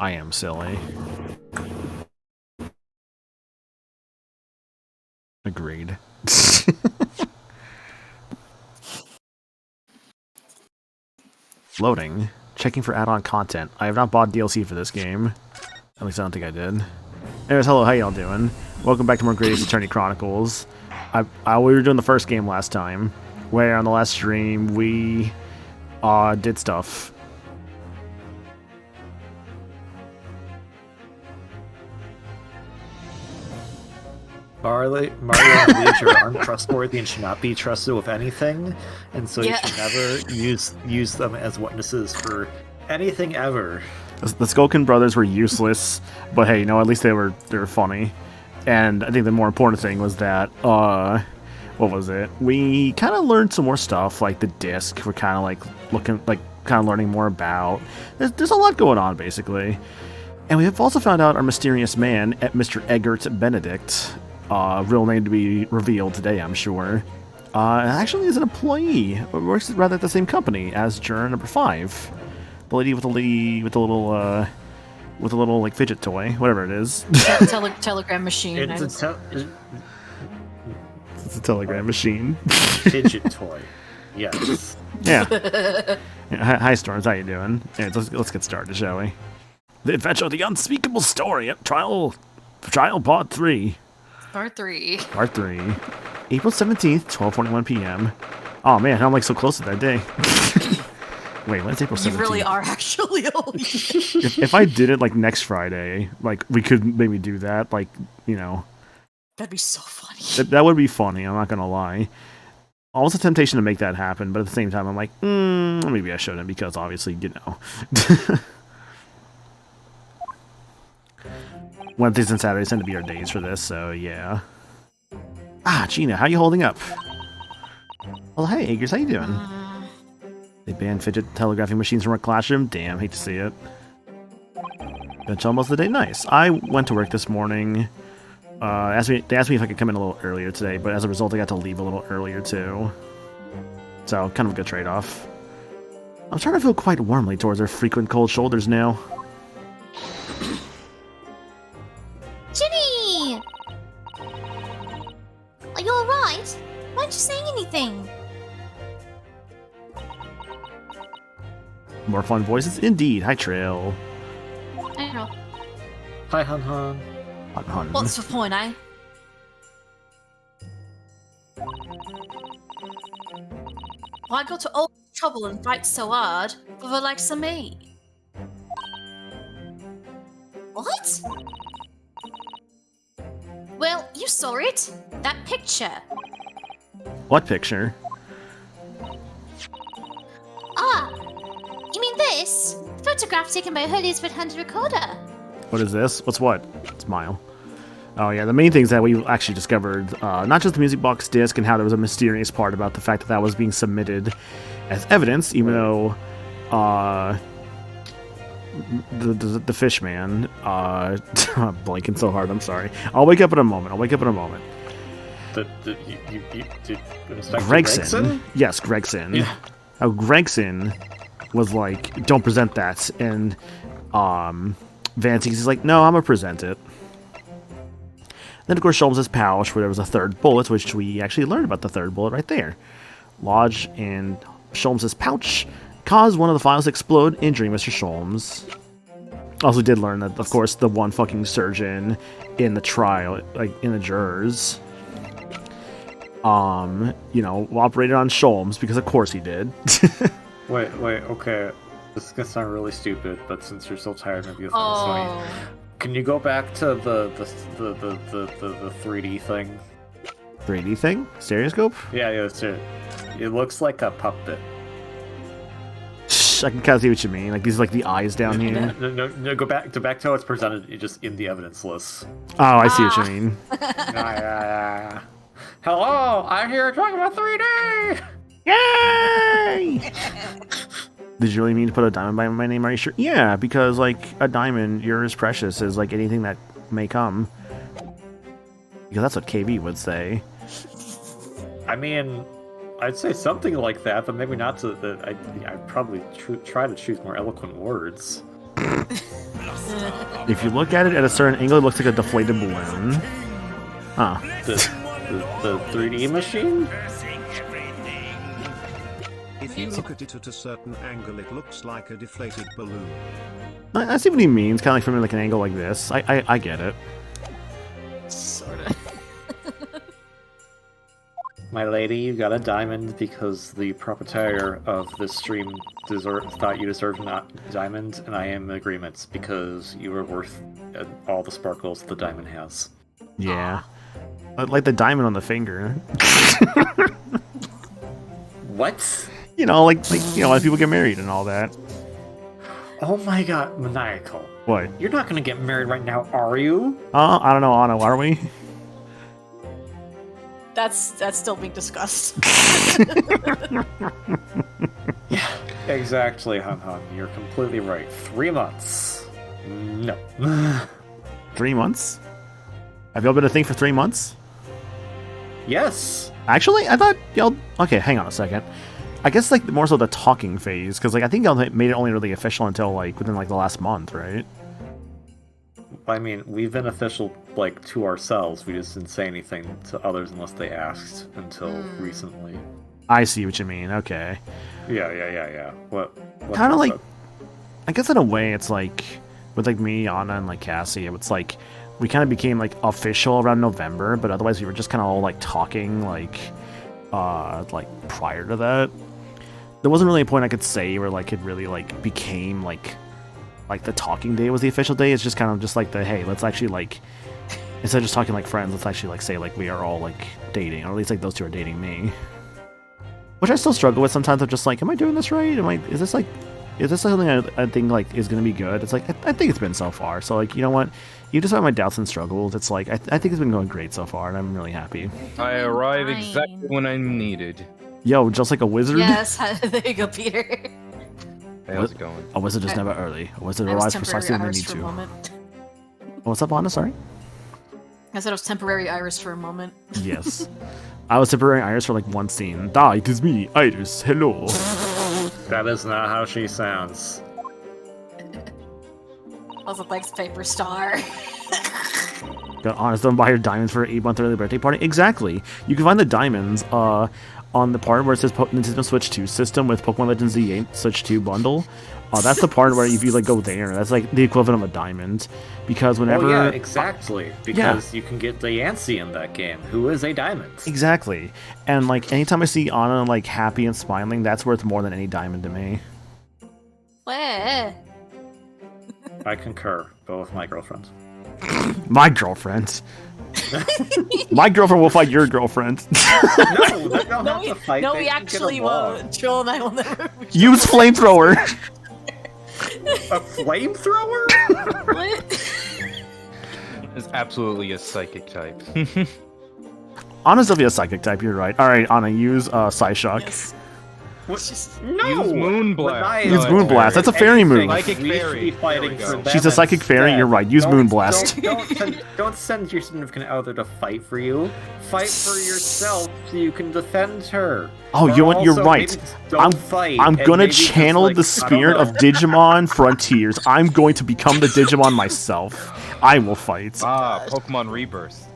I am silly. Agreed. Loading. Checking for add-on content. I have not bought DLC for this game. At least I don't think I did. Anyways, hello, how y'all doing? Welcome back to more Greatest Attorney Chronicles. We were doing the first game last time, where on the last stream we did stuff. Mario and Luigi are untrustworthy and should not be trusted with anything, and so you should never use them as witnesses for anything ever. The Skulkin brothers were useless, but hey, you know, at least they were funny. And I think the more important thing was that, what was it? We kind of learned some more stuff, like the disc. We're kind of like learning more about. There's a lot going on, basically. And we have also found out our mysterious man, Mr. Eggert Benedict, real name to be revealed today, I'm sure. Actually is an employee, works rather at the same company as juror number 5. The lady with the little like fidget toy, whatever it is. Telegram machine. It's a telegram machine. fidget toy. Yes. Yeah. Hi, Storms. How you doing? Yeah, let's get started, shall we? The Adventure of the Unspeakable Story. Trial Part 3. Part 3. Part 3. April 17th, 12:41 p.m. Oh man, I'm like so close to that day. Wait, when's April 17th? You really are actually. If I did it like next Friday, like we could maybe do that. Like, you know. That'd be so funny. That would be funny, I'm not gonna lie. Almost a temptation to make that happen, but at the same time I'm like, maybe I shouldn't, because obviously, you know. Wednesdays and Saturdays tend to be our days for this, so yeah. Ah, Gina, how you holding up? Well, hey, Eggers, how you doing? They banned fidget telegraphing machines from our classroom? Damn, hate to see it. It's almost the day. Nice. I went to work this morning. They asked me if I could come in a little earlier today, but as a result, I got to leave a little earlier too. So, kind of a good trade-off. I'm starting to feel quite warmly towards our frequent cold shoulders now. Ginny! Are you alright? Why aren't you saying anything? More fun voices? Indeed. Hi, Trail. I know. Hi, Hun Hun. Hun Hun. What's the point, eh? Why go to all this trouble and fight so hard for the likes of me? What? Well, you saw it. That picture. What picture? Ah! You mean this? Photograph taken by Hurley's Red Hand Recorder. What is this? What's what? Smile. Oh yeah, the main things that we actually discovered, not just the music box disc and how there was a mysterious part about the fact that that was being submitted as evidence, even though the fish man, I'm blanking so hard, I'm sorry. I'll wake up in a moment. Gregson? Yes, Gregson. Yeah. How Gregson was like, don't present that, and Vance is like, no, I'm gonna present it. Then, of course, Sholmes' pouch, where there was a third bullet, which we actually learned about the third bullet right there. Lodge and Sholmes' pouch caused one of the files to explode, injuring Mr. Sholmes. Also did learn that, of course, the one fucking surgeon in the trial, like, in the jurors, you know, operated on Sholmes, because of course he did. Wait, okay. This is gonna sound really stupid, but since you're so tired, maybe you'll find this funny. Can you go back to the 3D thing? 3D thing? Stereoscope? Yeah, it looks like a puppet. I can kind of see what you mean. Like, these are like the eyes down here. No, go back to how it's presented, just in the evidence list. Oh, I see what you mean. Yeah. Hello, I'm here talking about 3D! Yay! Did you really mean to put a diamond by my name? Are you sure? Yeah, because, like, a diamond, you're as precious as, like, anything that may come. Because that's what KB would say. I mean, I'd say something like that, but maybe not to the. I'd probably try to choose more eloquent words. If you look at it at a certain angle, it looks like a deflated balloon. Huh. The 3D machine? If you look at it at a certain angle, it looks like a deflated balloon. I see what he means, kind of like from like an angle like this. I get it. Sorta. My lady, you got a diamond because the proprietor of this stream thought you deserved a diamond, and I am in agreement because you are worth all the sparkles the diamond has. Yeah. Like the diamond on the finger. What? You know, like you know, when people get married and all that. Oh my god, maniacal. What? You're not gonna get married right now, are you? I don't know, Anna, are we? That's still being discussed. Yeah, exactly, Hun Hun. You're completely right. 3 months. No. 3 months? Have y'all been a thing for 3 months? Yes. Actually, I thought y'all... Okay, hang on a second. I guess, like, more so the talking phase, because, like, I think y'all made it only really official until, like, within, like, the last month, right? I mean, we've been official, like, to ourselves. We just didn't say anything to others unless they asked until recently. I see what you mean, okay. Yeah. What Kind of like... I guess in a way, it's like... With, like, me, Anna, and, like, Cassie, it's like... We kind of became, like, official around November, but otherwise we were just kind of all, like, talking, like, prior to that. There wasn't really a point I could say where, like, it really, like, became, like, the talking day was the official day. It's just kind of just, like, the, hey, let's actually, like, instead of just talking like friends, let's actually, like, say, like, we are all, like, dating, or at least, like, those two are dating me. Which I still struggle with sometimes. I'm just like, am I doing this right? Is this something I think, like, is going to be good? It's like, I think it's been so far. So, like, you know what? You just have my doubts and struggles. It's like, I think it's been going great so far, and I'm really happy. I arrive Fine. exactly when I'm needed. Yo, just like a wizard? Yes, there you go, Peter. Hey, how's it going? A wizard is never early. A wizard I was arrives temporary precisely when they Iris need for a to. moment. What's up, Anna? Sorry? I said I was temporary Iris for a moment. Yes. I was temporary Iris for, like, one scene. It is me, Iris. Hello. That is not how she sounds. Also, thanks, Paper Star. Got honest, don't buy your diamonds for an 8-month early birthday party. Exactly. You can find the diamonds on the part where it says Nintendo Switch 2 system with Pokemon Legends Z8 Switch 2 bundle. That's the part where if you, like, go there, that's like the equivalent of a diamond. Because whenever... Oh yeah, exactly. Because you can get Diancie in that game, who is a diamond. Exactly. And, like, anytime I see Anna, like, happy and smiling, that's worth more than any diamond to me. Where? I concur, but with my girlfriend. My girlfriend. My girlfriend will fight your girlfriend. No, they don't have to fight. No, they we can get actually along. won't. Joel and I will never. Use flamethrower. A flamethrower? It's absolutely a psychic type. Anna's definitely a psychic type, you're right. Alright, Anna, use Psyshock. Yes. What? Just- No! Use Moonblast. Use Moonblast. That's a fairy move. Psychic We should fairy. be fighting There we for go. them She's a psychic fairy, instead. you're right. Use Don't- Moonblast. Don't send your significant other to fight for you. Fight for yourself so you can defend her. Oh, you know what? You're Also, right. maybe just don't I'm- fight, I'm and gonna maybe just, channel like, the I don't spirit know. of Digimon Frontiers. I'm going to become the Digimon myself. I will fight. Pokemon Rebirth.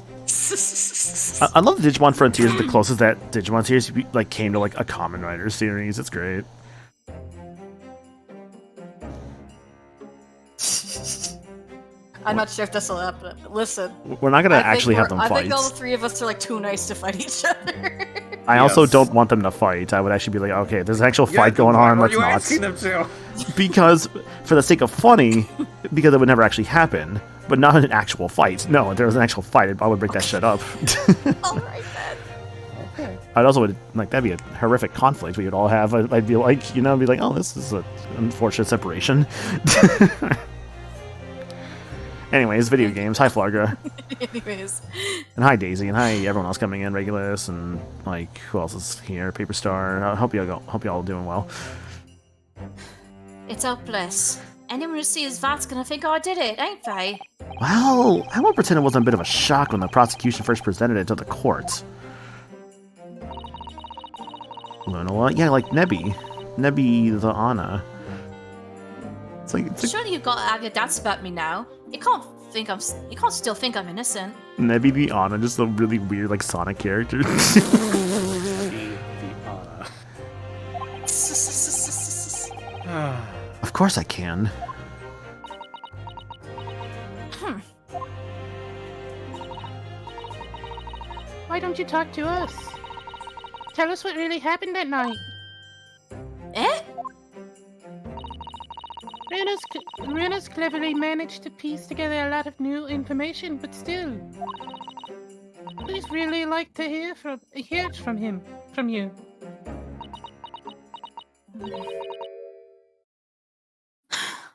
I love the Digimon Frontiers, the closest that Digimon series like came to, like, a Kamen Rider series. It's great. I'm not sure if this will happen. Listen. We're not gonna I think actually have them I fight. think all the three of us are like too nice to fight each other. I also Yes. don't want them to fight. I would actually be like, okay, there's an actual Yeah, fight going why on. were Let's you not. asking them to? Because, for the sake of funny, because it would never actually happen, but not an actual fight. No, if there was an actual fight, I would break that shit up. Alright then. I'd also would, like, that'd be a horrific conflict we would all have. I'd be like, you know, be like, oh, this is an unfortunate separation. Anyways, video games. Hi, Flarga. Anyways. And hi, Daisy. And hi, everyone else coming in. Regulus. And, like, who else is here? Paper Star. I hope y'all doing well. It's hopeless. Anyone who sees that's gonna think I did it, ain't they? Well, I won't pretend it wasn't a bit of a shock when the prosecution first presented it to the court. Lunoa? Yeah, like Nebby. Nebby the Anna. It's like Surely you've got to have your doubts about me now. You can't still think I'm innocent. Nebby the Anna, just a really weird like Sonic character. The Anna. Of course I can. Why don't you talk to us? Tell us what really happened that night. Eh? Rena's cleverly managed to piece together a lot of new information, but still, we'd really like to hear it from you.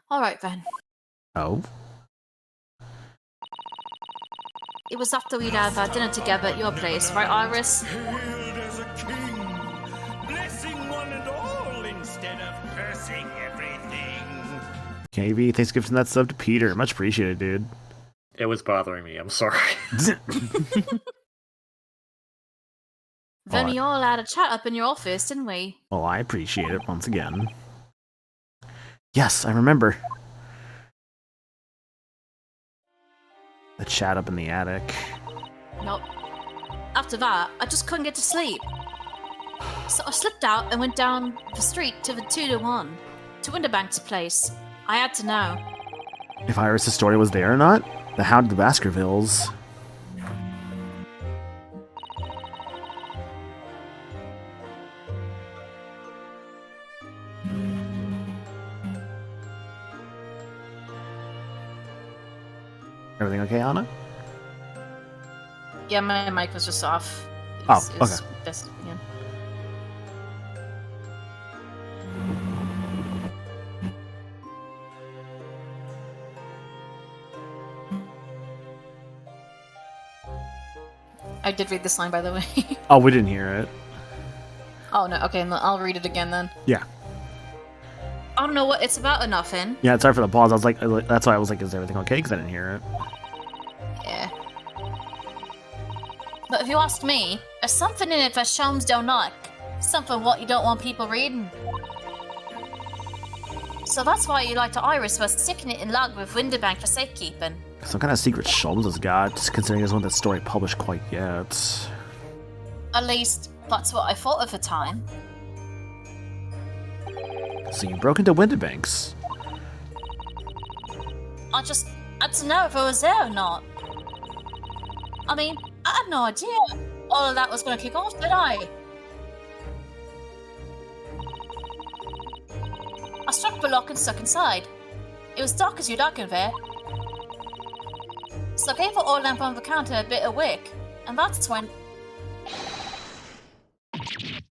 All right then. Oh? It was after we'd had our dinner together at your place, right, Iris? Hailed as a king, blessing one and all instead of cursing everything. KV, thanks for gifting that sub to Peter. Much appreciated, dude. It was bothering me. I'm sorry. Then we all had a chat up in your office, didn't we? Well, I appreciate it once again. Yes, I remember. The chat up in the attic. Nope. After that, I just couldn't get to sleep. So I slipped out and went down the street to the 2-1, to Winterbank's place. I had to know. If Iris' story was there or not? The Hound of the Baskervilles. Everything okay, Anna? Yeah, my mic was just off. Oh, okay. Yeah. I did read this line, by the way. Oh, we didn't hear it. Oh, no, okay, I'll read it again then. Yeah. I don't know what it's about or nothing. Yeah, sorry for the pause. I was like, that's why I was like, is everything okay? Because I didn't hear it. Yeah. But if you ask me, there's something in it that Sholmes don't like. Something what you don't want people reading. So that's why you like to Iris was sticking it in log with Winterbank for safekeeping. Some kind of secret Sholmes has got, considering he doesn't want that story published quite yet. At least, that's what I thought at the time. So you broke into Winterbanks. I just had to know if I was there or not. I mean, I had no idea all of that was going to kick off, did I? I struck the lock and stuck inside. It was dark as you dark in there. So I gave the oil lamp on the counter a bit of wick, and that's when...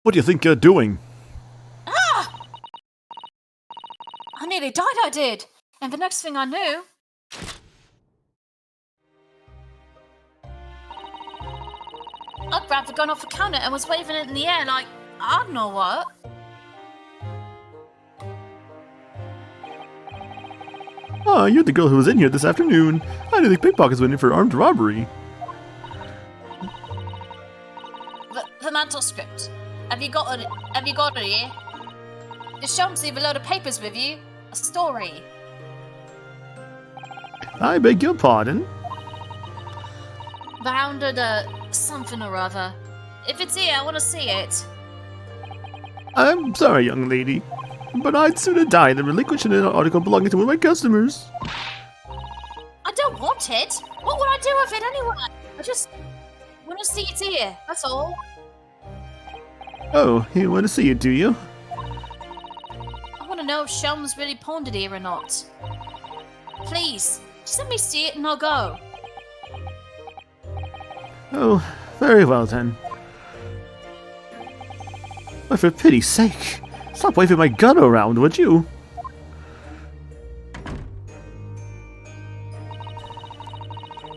What do you think you're doing? Ah! I nearly died, I did. And the next thing I knew... I grabbed the gun off the counter and was waving it in the air like, I don't know what. Ah, you're the girl who was in here this afternoon. I didn't think pickpockets went in for armed robbery. The mantle script. Have you got it? Have you got it here? It shows leave a load of papers with you. A story. I beg your pardon? The Hound of the something or other. If it's here, I want to see it. I'm sorry, young lady, but I'd sooner die than relinquish an article belonging to one of my customers. I don't want it. What would I do with it anyway? I just want to see it's here. That's all. Oh, you want to see it, do you? I want to know if Shelms really pawned it here or not. Please, just let me see it and I'll go. Oh, very well then. But for pity's sake, stop waving my gun around, would you?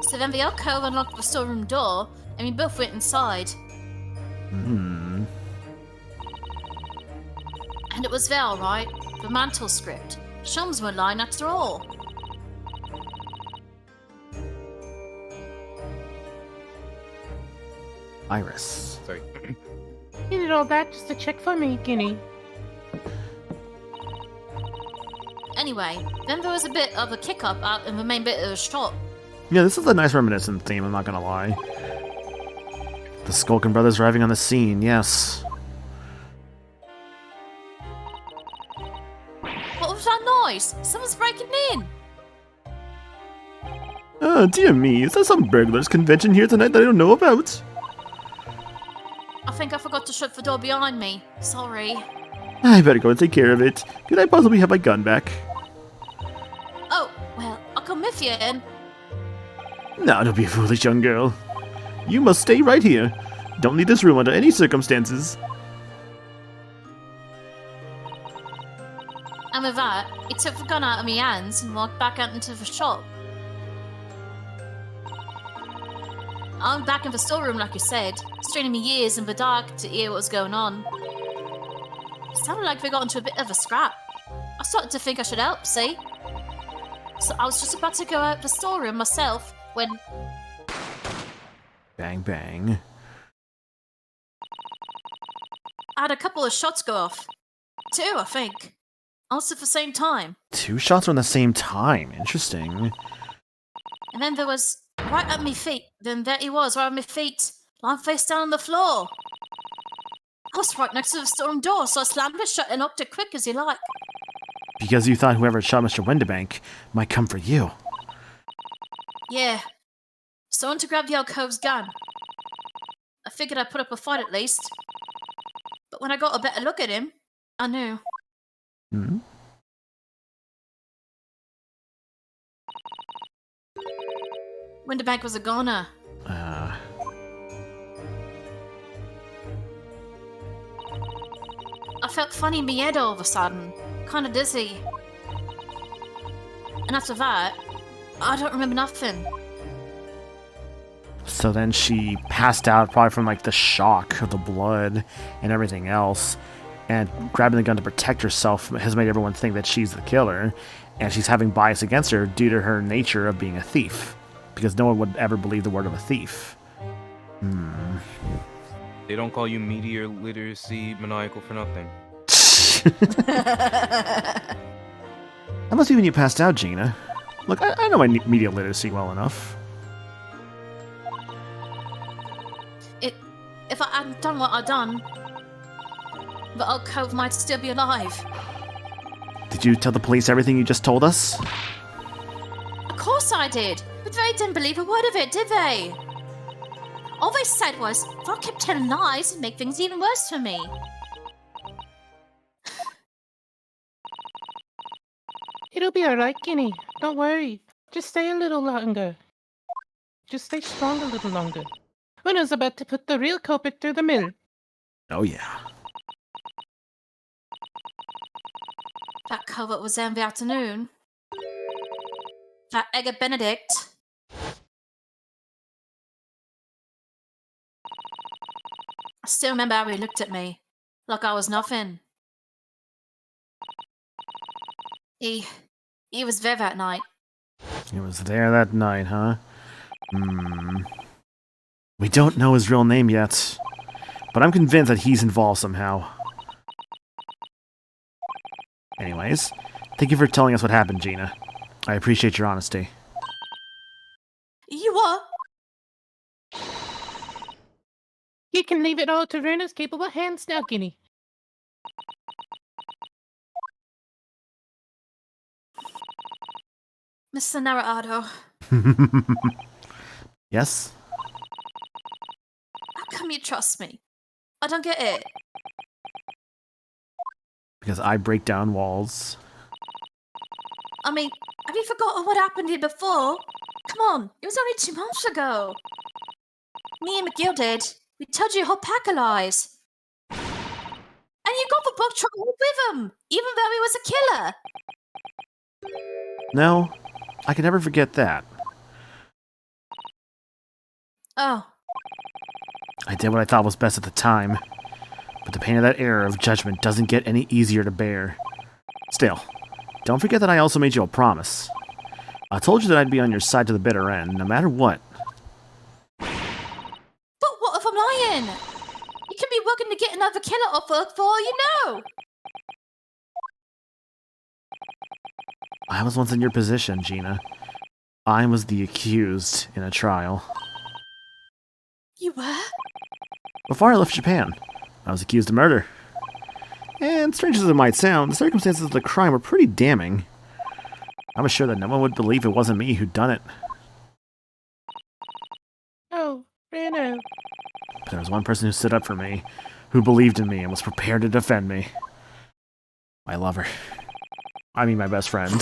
So then the alcove unlocked the storeroom door, and we both went inside. Hmm. And it was there, all right. The mantle script. Shelms weren't lying after all. Iris. Sorry. You did all that just to check for me, Guinea. Anyway, then there was a bit of a kick-up out in the main bit of the shop. Yeah, this is a nice reminiscent theme, I'm not gonna lie. The Skulkin brothers arriving on the scene, yes. What was that noise? Someone's breaking in! Oh, dear me, is there some burglars convention here tonight that I don't know about? I think I forgot to shut the door behind me. Sorry. I better go and take care of it. Could I possibly have my gun back? Oh, well, I'll come with you and... No, don't be a foolish young girl. You must stay right here. Don't leave this room under any circumstances. And with that, he took the gun out of my hands and walked back out into the shop. I'm back in the storeroom, like you said, straining my ears in the dark to hear what was going on. It sounded like they got into a bit of a scrap. I started to think I should help, see? So I was just about to go out the storeroom myself when... Bang, bang. I had a couple of shots go off. 2, I think. Almost at the same time. 2 shots were on the same time. Interesting. And then there was, right at my feet, then there he was, right at my feet, lying face down on the floor. I was right next to the storeroom door, so I slammed it shut and knocked it quick as you like. Because you thought whoever shot Mr. Windibank might come for you. Yeah. So I went to grab the alcove's gun. I figured I'd put up a fight at least. But when I got a better look at him, I knew. Hmm? Windibank was a goner. I felt funny in my head all of a sudden. Kinda dizzy. And after that, I don't remember nothing. So then she passed out probably from like the shock of the blood and everything else, and grabbing the gun to protect herself has made everyone think that she's the killer, and she's having bias against her due to her nature of being a thief, because no one would ever believe the word of a thief. They don't call you media literacy maniacal for nothing. That must be when you passed out, Gina. Look, I know my media literacy well enough. If I hadn't done what I'd done, the alcove might still be alive. Did you tell the police everything you just told us? Of course I did, but they didn't believe a word of it, did they? All they said was, if I kept telling lies, it'd make things even worse for me. It'll be alright, Guinea. Don't worry. Just stay a little longer. Just stay strong a little longer. Winner's about to put the real culprit through the mill. Oh yeah. That covert was there in the afternoon. That Edgar Benedict. I still remember how he looked at me, like I was nothing. He was there that night. He was there that night, huh? We don't know his real name yet, but I'm convinced that he's involved somehow. Anyways, thank you for telling us what happened, Gina. I appreciate your honesty. You what? You can leave it all to Runa's capable hands now, Guinea. Mr. Naruto, Yes? how come you trust me? I don't get it. Because I break down walls. I mean, have you forgotten what happened here before? Come on, it was only 2 months ago. Me and McGill did. We told you a whole pack of lies. And you got the book trouble with him, even though he was a killer. No, I can never forget that. Oh, I did what I thought was best at the time, but the pain of that error of judgment doesn't get any easier to bear. Still, don't forget that I also made you a promise. I told you that I'd be on your side to the bitter end, no matter what. but what if I'm lying? You could be working to get an another killer afoot for all you know. I was once in your position, Gina. I was the accused in a trial. You were? Before I left Japan, I was accused of murder. And strange as it might sound, the circumstances of the crime were pretty damning. I was sure that no one would believe it wasn't me who'd done it. Oh, Reno. But there was one person who stood up for me, who believed in me and was prepared to defend me. My lover. I mean my best friend.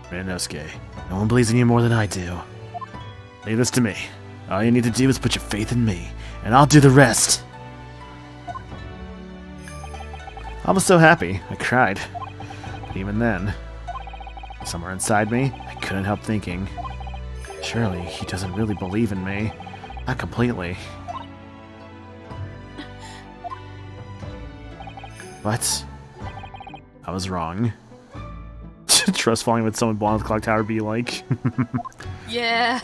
Renosuke, no one believes in you more than I do. Leave this to me. All you need to do is put your faith in me, and I'll do the rest. I was so happy, I cried. But even then, somewhere inside me, I couldn't help thinking, surely he doesn't really believe in me. Not completely. But I was wrong. Trust falling with someone born with Clock Tower be like. Yeah.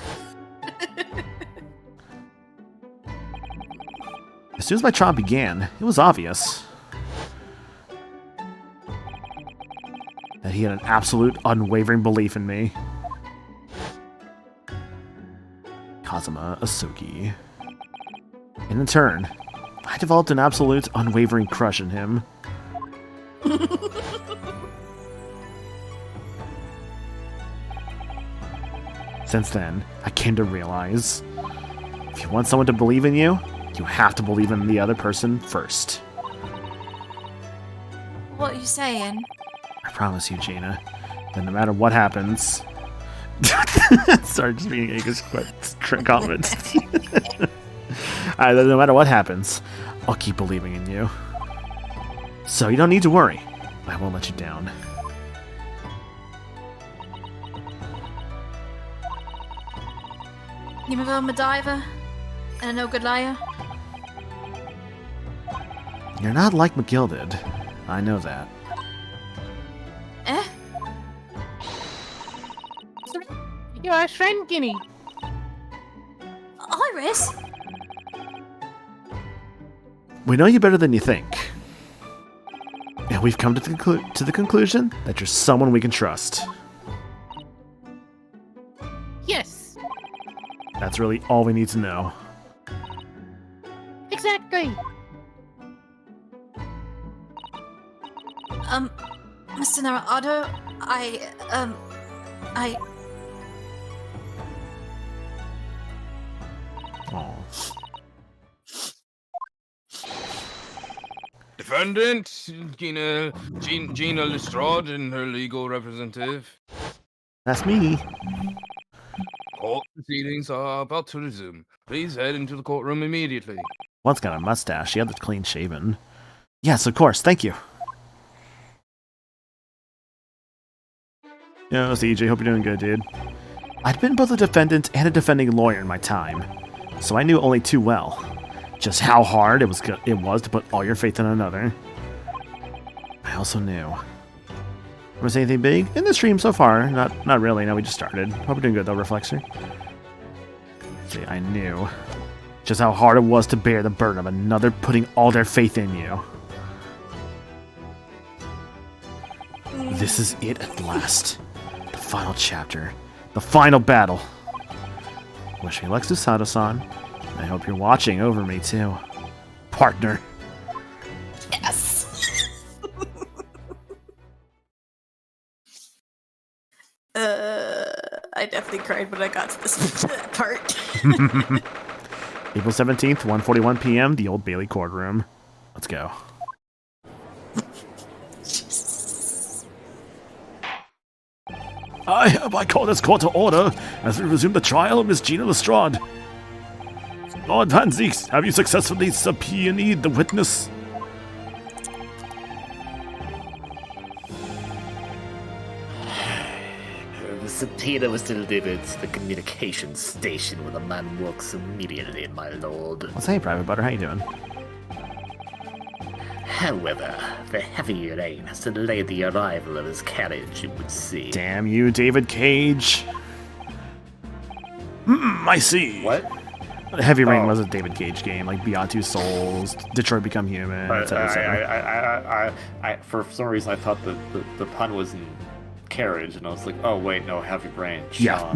As soon as my trial began, it was obvious that he had an absolute, unwavering belief in me. Kazuma Asogi. And in turn, I developed an absolute, unwavering crush on him. Since then, I came to realize, if you want someone to believe in you, you have to believe in the other person first. What are you saying? I promise you, Gina, that no matter what happens... Sorry, just reading Ager's comments. No matter what happens, I'll keep believing in you. So you don't need to worry. I won't let you down. You a Madiva? And a no good liar? You're not like McGilded. I know that. Eh? You're a Shrenkini. Iris? We know you better than you think. And we've come to the conclusion that you're someone we can trust. Yes, That's really all we need to know. exactly. Mr. Naruto, Oh. Defendant, Gina Lestrade and her legal representative. That's me. Court proceedings are about to resume. Please head into the courtroom immediately. One's got a mustache. The other's clean shaven. Yes, of course. Thank you. Yo, CJ, hope you're doing good, dude. I'd been both a defendant and a defending lawyer in my time, so I knew only too well just how hard it was to put all your faith in another. I also knew. Was anything big in the stream so far? Not really. No, we just started. Hope you're doing good though, Reflexer. See, I knew just how hard it was to bear the burden of another putting all their faith in you. This is it at last. The final chapter. The final battle. Wish me luck, Susato-san. I hope you're watching over me too. Partner. yes! I definitely cried when I got to this part. April 17th, 1:41 p.m., the Old Bailey courtroom. Let's go. I call this court to order as we resume the trial of Miss Gina Lestrade. Lord Van Zieks, have you successfully subpoenaed the witness? The subpoena was delivered to the communications station where the man works immediately, my lord. What's hey, Private Butter? How you doing? However, the heavy rain has delayed the arrival of his carriage, it would seem. Damn you, David Cage. I see. What? Heavy Rain Oh. was a David Cage game, like Beyond Two Souls, Detroit Become Human, etc. etc. I for some reason I thought the pun was in carriage, and I was like, oh wait, no, Heavy Rain. Yeah.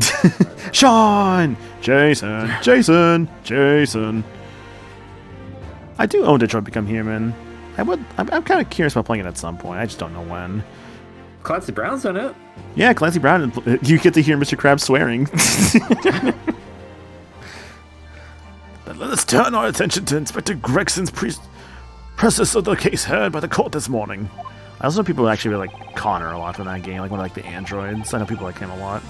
Sean. Sean! Jason! I do own Detroit Become Human. I'm kind of curious about playing it at some point. I just don't know when. Clancy Brown's in it. Yeah, Clancy Brown. You get to hear Mr. Krabs swearing. But let us turn our attention to Inspector Gregson's process of the case heard by the court this morning. I also know people who actually really like Connor a lot from that game, like one of like the androids. I know people like him a lot.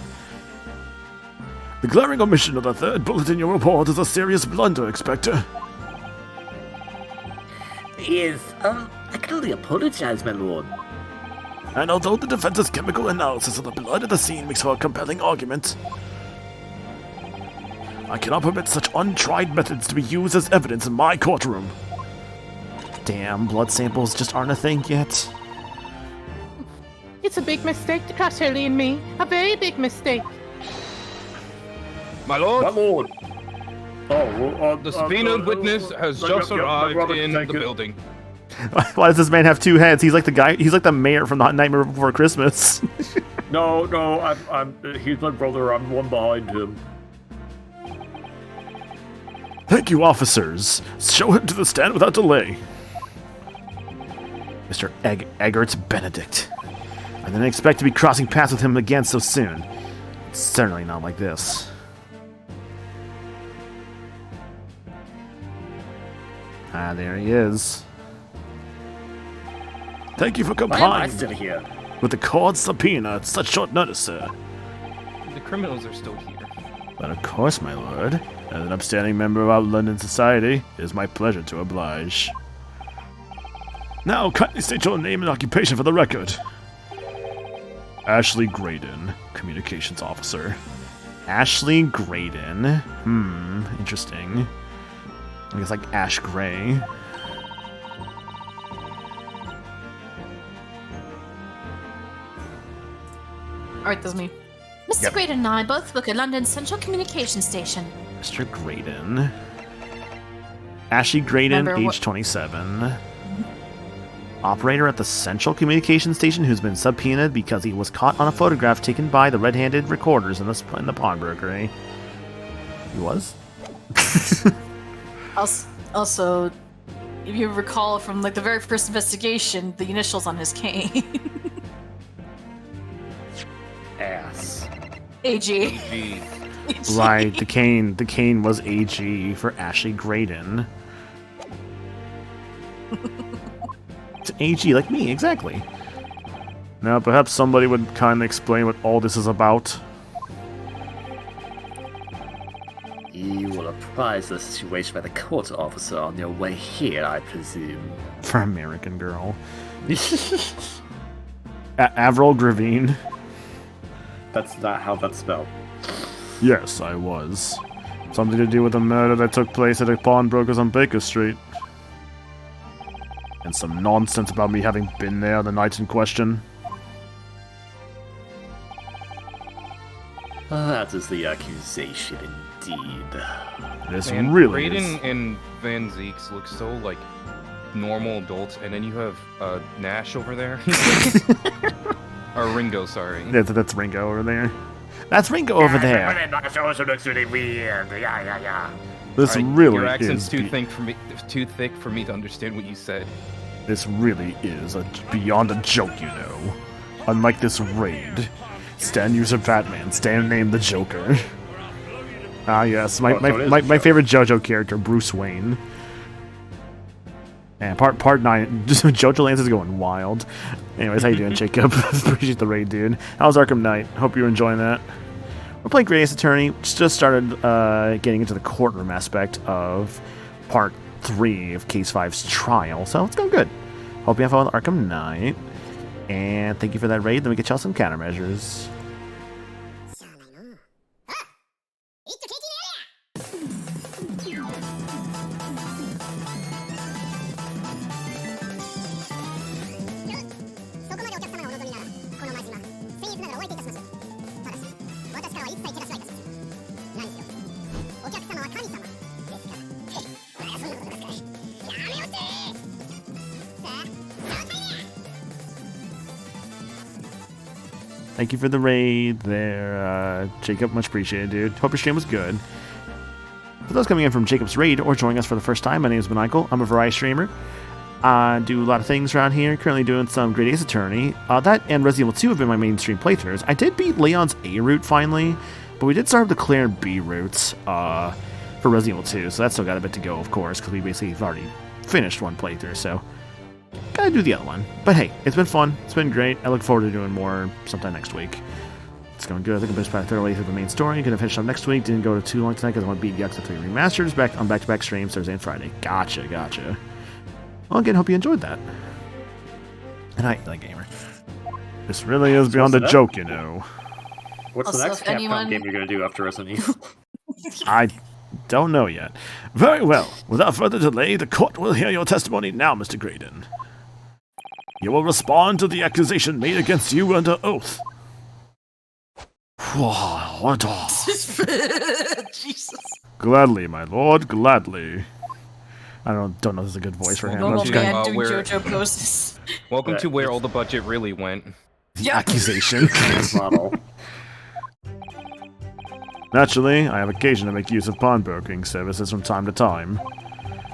The glaring omission of the third bullet in your report is a serious blunder, Inspector. Yes, I can only apologize, my lord. And although the defense's chemical analysis of the blood at the scene makes for a compelling argument, I cannot permit such untried methods to be used as evidence in my courtroom. Damn, blood samples just aren't a thing yet. It's a big mistake to trust Hurley and me. A very big mistake. My lord, My lord. Oh, well, the subpoenaed witness has just arrived in the building. Why does this man have two heads? He's like the guy. He's like the mayor from the Nightmare Before Christmas. No, he's my brother. I'm one behind him. Thank you, officers. Show him to the stand without delay. Mr. Eggert Benedict. I didn't expect to be crossing paths with him again so soon. Certainly not like this. Ah, there he is. Thank you for Why am I complying still here? with the court's subpoena at such short notice, sir. The criminals are still here. But of course, my lord. As an upstanding member of our London society, it is my pleasure to oblige. Now, kindly state your name and occupation for the record. Ashley Graydon, Communications Officer. Ashley Graydon. Interesting. I guess like Ash Gray. Alright, that's me. Mr. Yep. Graydon and I both work at London Central Communication Station. Mr. Graydon. Ashley Graydon, Remember age 27. Operator at the Central Communication Station who's been subpoenaed because he was caught on a photograph taken by the red-handed recorders in the pawnbrokery. He was? Also, if you recall from like the very first investigation, the initials on his cane. Ass. AG. Gee, Right, the cane was AG for Ashley Graydon. It's AG like me, exactly. Now, perhaps somebody would kindly explain what all this is about. You will apprise the situation by the court officer on your way here, I presume. For American Girl. Avril Gravine. That's not how that's spelled. Yes, I was. Something to do with a murder that took place at a pawnbroker's on Baker Street. And some nonsense about me having been there the night in question. That is the accusation, indeed. This man, really Graydon is. and Van Zeeks look so like normal adults, and then you have Nash over there. Or Ringo, sorry. That's Ringo over there. That's Ringo over there. That also looks really weird. Yeah. This Alright, really your accent's is. too thick for me to understand what you said. This really is beyond a joke, you know. Unlike this raid, Stan user Batman, Stan named the Joker. Ah yes, my favorite JoJo character, Bruce Wayne. And part 9, just JoJo Lance is going wild. Anyways, how you doing, Jacob? Appreciate the raid, dude. How's Arkham Knight? Hope you're enjoying that. We're playing Great Ace Attorney. Just started getting into the courtroom aspect of part 3 of Case 5's trial, so it's going good. Hope you have fun with Arkham Knight. And thank you for that raid. Then we get y'all some countermeasures. Thank you for the raid there, Jacob. Much appreciated, dude. Hope your stream was good. For those coming in from Jacob's raid or joining us for the first time, my name is Michael. I'm a variety streamer. I do a lot of things around here. Currently doing some Great Ace Attorney. That and Resident Evil 2 have been my mainstream playthroughs. I did beat Leon's A route finally, but we did start with the Claire B route for Resident Evil 2, so that's still got a bit to go, of course, because we basically have already finished one playthrough, so gotta do the other one. But hey, it's been fun. It's been great. I look forward to doing more sometime next week. It's going good. I think I'm just about thoroughly through the main story. Gonna finish up next week. Didn't go to too long tonight because I want to beat Yakuza 3 Remasters back on back-to-back streams Thursday and Friday. Gotcha. Well, again, hope you enjoyed that. And I like gamer. This really is beyond a joke, you know. What's Also, the next if Capcom anyone- game you're gonna do after Resident Evil? I don't know yet. Very well. Without further delay, the court will hear your testimony now, Mr. Graydon. You will respond to the accusation made against you under oath. Jesus. Gladly, my lord, gladly. I don't know if this is a good voice for him. Normally Let's Okay. I'm doing We're- JoJo poses. Welcome Yeah, to where it's- all the budget really went. The accusation. Model. Naturally, I have occasion to make use of pawnbroking services from time to time.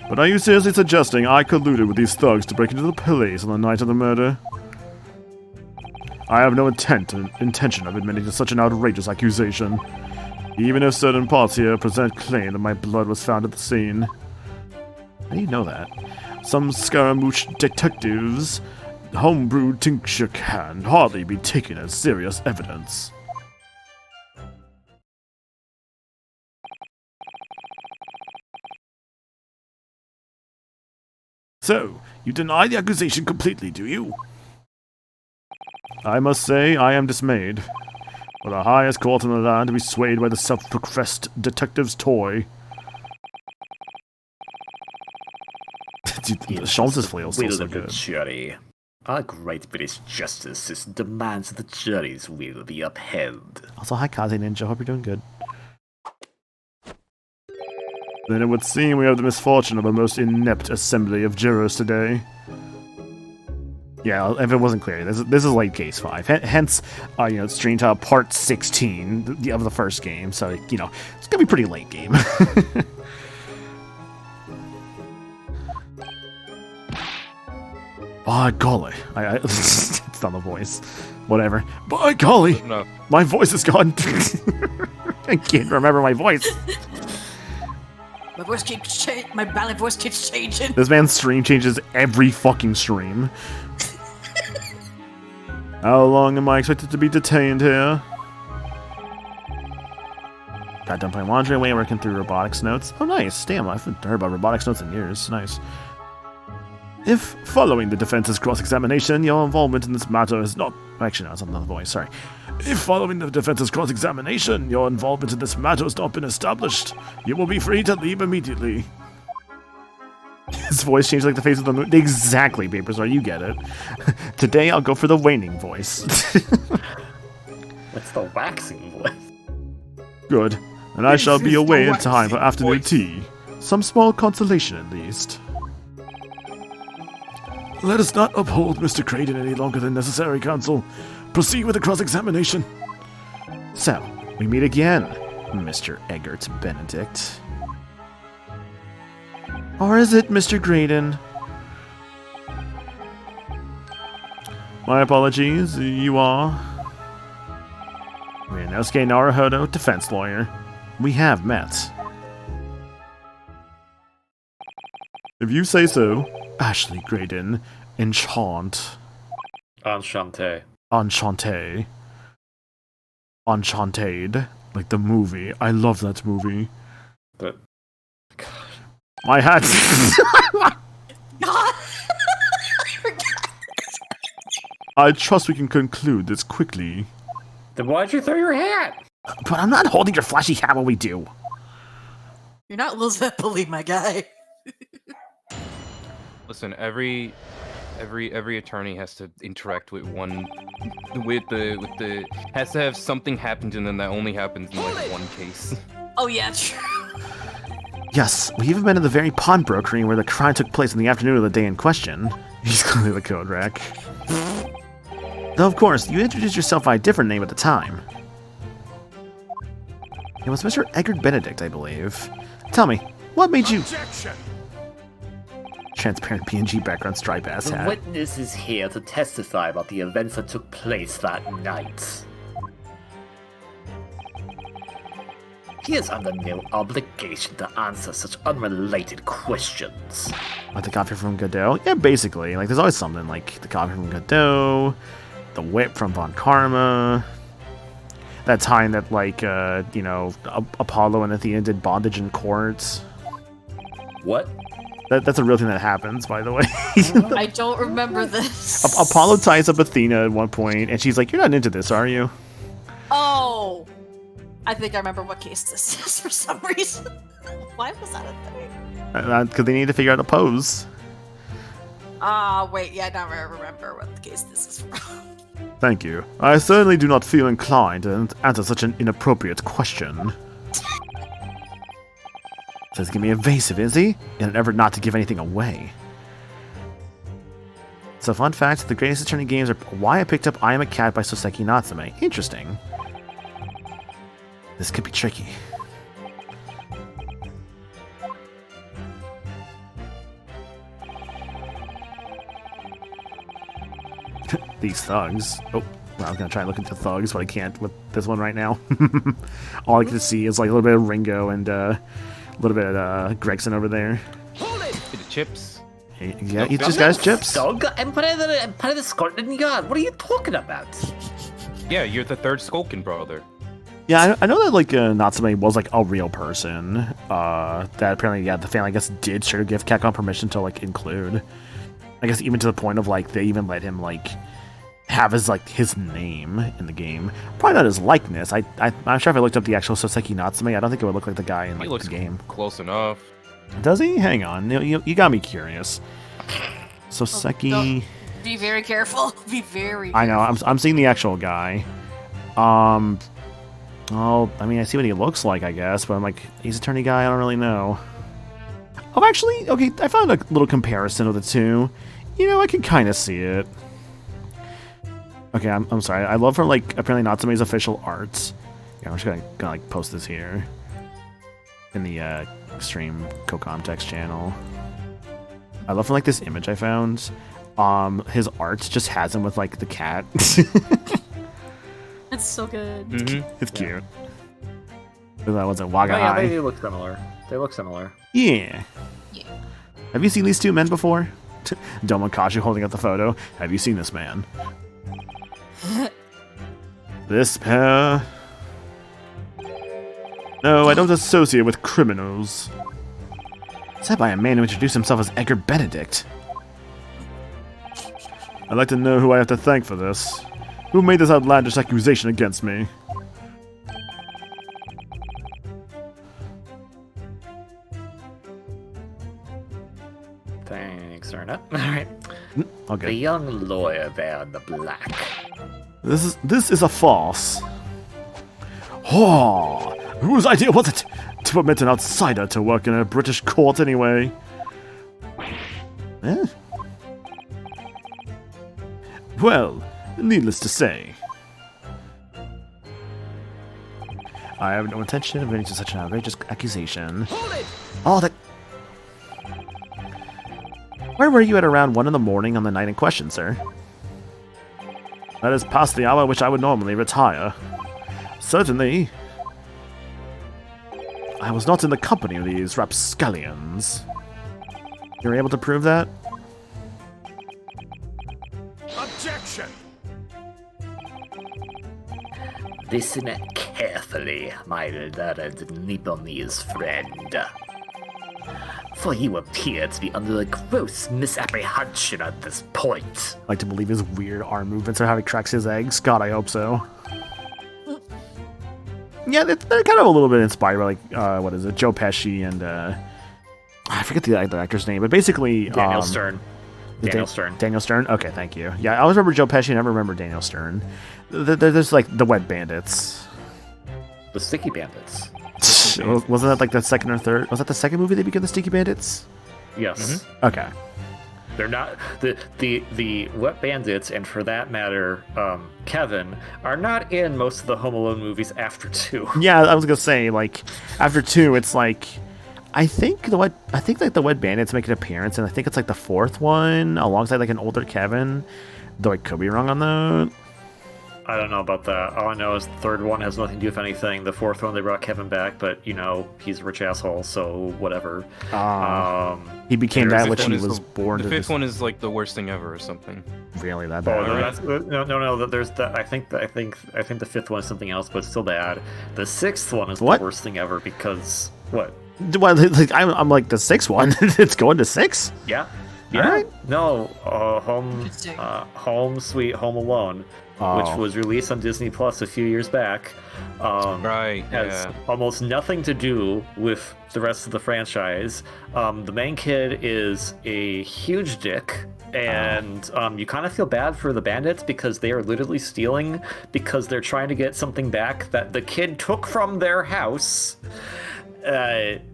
But are you seriously suggesting I colluded with these thugs to break into the police on the night of the murder? I have no intention of admitting to such an outrageous accusation, even if certain parts here present claim that my blood was found at the scene. How do you know that? Some Scaramouche detectives' homebrewed tincture can hardly be taken as serious evidence. So, you deny the accusation completely, do you? I must say, I am dismayed. For the highest court in the land to be swayed by the self-professed detective's toy. Dude, Schultz's flail still Will so of the good. jury. Our great British justice system demands that the jury's will be upheld. Also, hi Kaze Ninja, hope you're doing good. Then it would seem we have the misfortune of a most inept assembly of jurors today. Yeah, if it wasn't clear, this is late case 5. Hence, Stream Top Part 16 of the first game. So, it's gonna be pretty late game. By golly, it's not the voice. Whatever. By golly, No, my voice is gone. I can't remember my voice. My voice keeps changing. My ballet voice keeps changing. This man's stream changes every fucking stream. How long am I expected to be detained here? Got done playing laundry away, working through robotics notes. Oh, nice. Damn, I haven't heard about robotics notes in years. Nice. If, following the defense's cross-examination, your involvement in this matter is not... Actually, no, it's not the voice, sorry. If, following the defense's cross-examination, your involvement in this matter has not been established, you will be free to leave immediately. His voice changed like the face of the moon. Exactly, Paperstar, you get it. Today, I'll go for the waning voice. It's the waxing voice. Good. And I shall be away in time for afternoon tea. Some small consolation, at least. Let us not uphold Mr. Creighton any longer than necessary, Counsel. Proceed with the cross-examination. So, we meet again, Mr. Eggert Benedict. Or is it Mr. Graydon? My apologies, you are... Ryunosuke Naruhodo, defense lawyer. We have met. If you say so, Ashley Graydon, enchant. Enchanté. Enchanté. Enchanted. Like the movie. I love that movie. But My hat. I trust we can conclude this quickly. then why'd you throw your hat? But I'm not holding your flashy hat while we do. You're not Lil Zeppeli, my guy. listen. Every attorney has to interact with the has to have something happen to them that only happens in like one case. Oh yeah, true. Yes, we even been in the very pawnbrokery where the crime took place in the afternoon of the day in question. He's clearly the code rack. Though, of course, you introduced yourself by a different name at the time. It was Mr. Edgar Benedict, I believe. Tell me, what made you... Objection! Transparent PNG background stripe ass The hat. witness is here to testify about the events that took place that night. He is under no obligation to answer such unrelated questions. Like the coffee from Godot? Yeah, basically. Like, there's always something, like the coffee from Godot, the whip from Von Karma, that time that, like, you know, Apollo and Athena did bondage in courts. What? That's a real thing that happens, by the way. I don't remember this. Apollo ties up Athena at one point, and she's like, "You're not into this, are you?" Oh! I think I remember what case this is for some reason. Why was that a thing? Because they need to figure out a pose. Wait, yeah, now I remember what the case this is from. Thank you. I certainly do not feel inclined to answer such an inappropriate question. Says he can be evasive, is he? In an effort not to give anything away. So, fun fact, the greatest attorney games are why I picked up I Am a Cat by Soseki Natsume. Interesting. This could be tricky. These thugs. Oh, well, I was gonna try and look into thugs, but I can't with this one right now. All I can see is like a little bit of Ringo and a little bit of Gregson over there. Bit of chips. Hey, yeah, eat just guys chips. Dog, Empire of the Scotland Yard. What are you talking about? Yeah, you're the third Skulkin brother. Yeah, I know that like Natsume was like a real person. That apparently, yeah, the family I guess did sure give Capcom permission to like include. I guess even to the point of like they even let him like have his name in the game. Probably not his likeness. I'm sure if I looked up the actual Soseki Natsume, I don't think it would look like the guy in He like looks the game. close enough. Does he? Hang on, you got me curious. Soseki. Don't- Be very careful. Be very I know. I'm seeing the actual guy. Oh, I mean, I see what he looks like, I guess, but I'm like, he's an attorney guy. I don't really know. Oh, actually, okay. I found a little comparison of the two. You know, I can kind of see it. Okay, I'm sorry. I love her like apparently Natsume's official art. Yeah, I'm just gonna like post this here in the Extreme Co-Context channel. I love like this image I found. His art just has him with like the cat. It's so good. Mm-hmm. It's cute. That wasn't Waga Oh, yeah, Eye. they look similar. They look similar. Yeah. Yeah. Have you seen these two men before? Domokashi holding up the photo. Have you seen this man? This pair? No, I don't associate with criminals. Said by a man who introduced himself as Edgar Benedict. I'd like to know who I have to thank for this. Who made this outlandish accusation against me? Thanks, Erna. Alright. The Okay. young lawyer there in the black. This is a farce. Oh, whose idea was it to permit an outsider to work in a British court anyway? Eh? Well, needless to say, I have no intention of admitting to such an outrageous accusation. Oh, that. Where were you at around 1 in the morning on the night in question, sir? That is past the hour at which I would normally retire. Certainly. I was not in the company of these rapscallions. You were able to prove that? Objection! Listen carefully, my learned Nipponese friend. For you appear to be under a gross misapprehension at this point. I like to believe his weird arm movements are how he cracks his eggs. God, I hope so. Yeah, they're kind of a little bit inspired by, like, what is it, Joe Pesci and, I forget the actor's name, but basically... Daniel Stern. Dan- Daniel Stern. Daniel Stern? Okay, thank you. Yeah, I always remember Joe Pesci, I never remember Daniel Stern. There's, like, the Wet Bandits. The Sticky Bandits. Wasn't that, like, the second or third? Was that the second movie they became the Sticky Bandits? Yes. Okay. They're not the Wet Bandits, and for that matter, Kevin, are not in most of the Home Alone movies after 2. Yeah, I was gonna say, like, after 2, it's like, I think the Wet Bandits make an appearance, and I think it's like the 4th one alongside like an older Kevin. Though I could be wrong on that. I don't know about that. All I know is the 3rd one has nothing to do with anything. The 4th one, they brought Kevin back, but, you know, he's a rich asshole, so whatever. He became And that the which fifth he one is was born The to. 5th one is like the worst thing ever or something. Really that Oh, bad? no, right? no. There's that. I think the 5th one is something else, but it's still bad. The 6th one is What? the worst thing ever because what? Well, like, I'm like the 6th one. It's going to 6. Yeah. Alright. No. Interesting. Home Sweet Home Alone, which was released on Disney Plus a few years back. Right, Has yeah. almost nothing to do with the rest of the franchise. The main kid is a huge dick, and you kind of feel bad for the bandits because they are literally stealing because they're trying to get something back that the kid took from their house.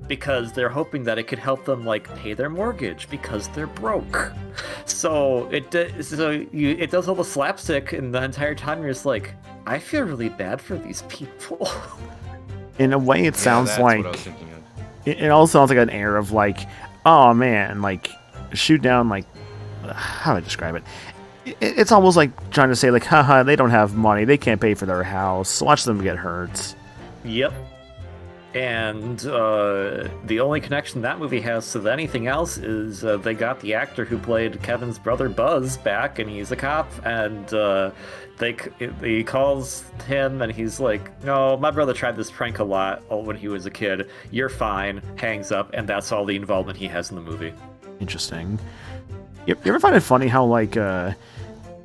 Because they're hoping that it could help them like pay their mortgage because they're broke. So it does all the slapstick, and the entire time you're just like, I feel really bad for these people. In a way, it sounds that's like what I was thinking of. it also sounds like an air of like, oh man, like shoot down, like how do I describe it? It's almost like trying to say like, haha, they don't have money, they can't pay for their house. Watch them get hurt. Yep. And the only connection that movie has to anything else is they got the actor who played Kevin's brother Buzz back, and he's a cop, and he calls him, and he's like, no, my brother tried this prank a lot when he was a kid. You're fine. Hangs up, and that's all the involvement he has in the movie. Interesting. You ever find it funny how like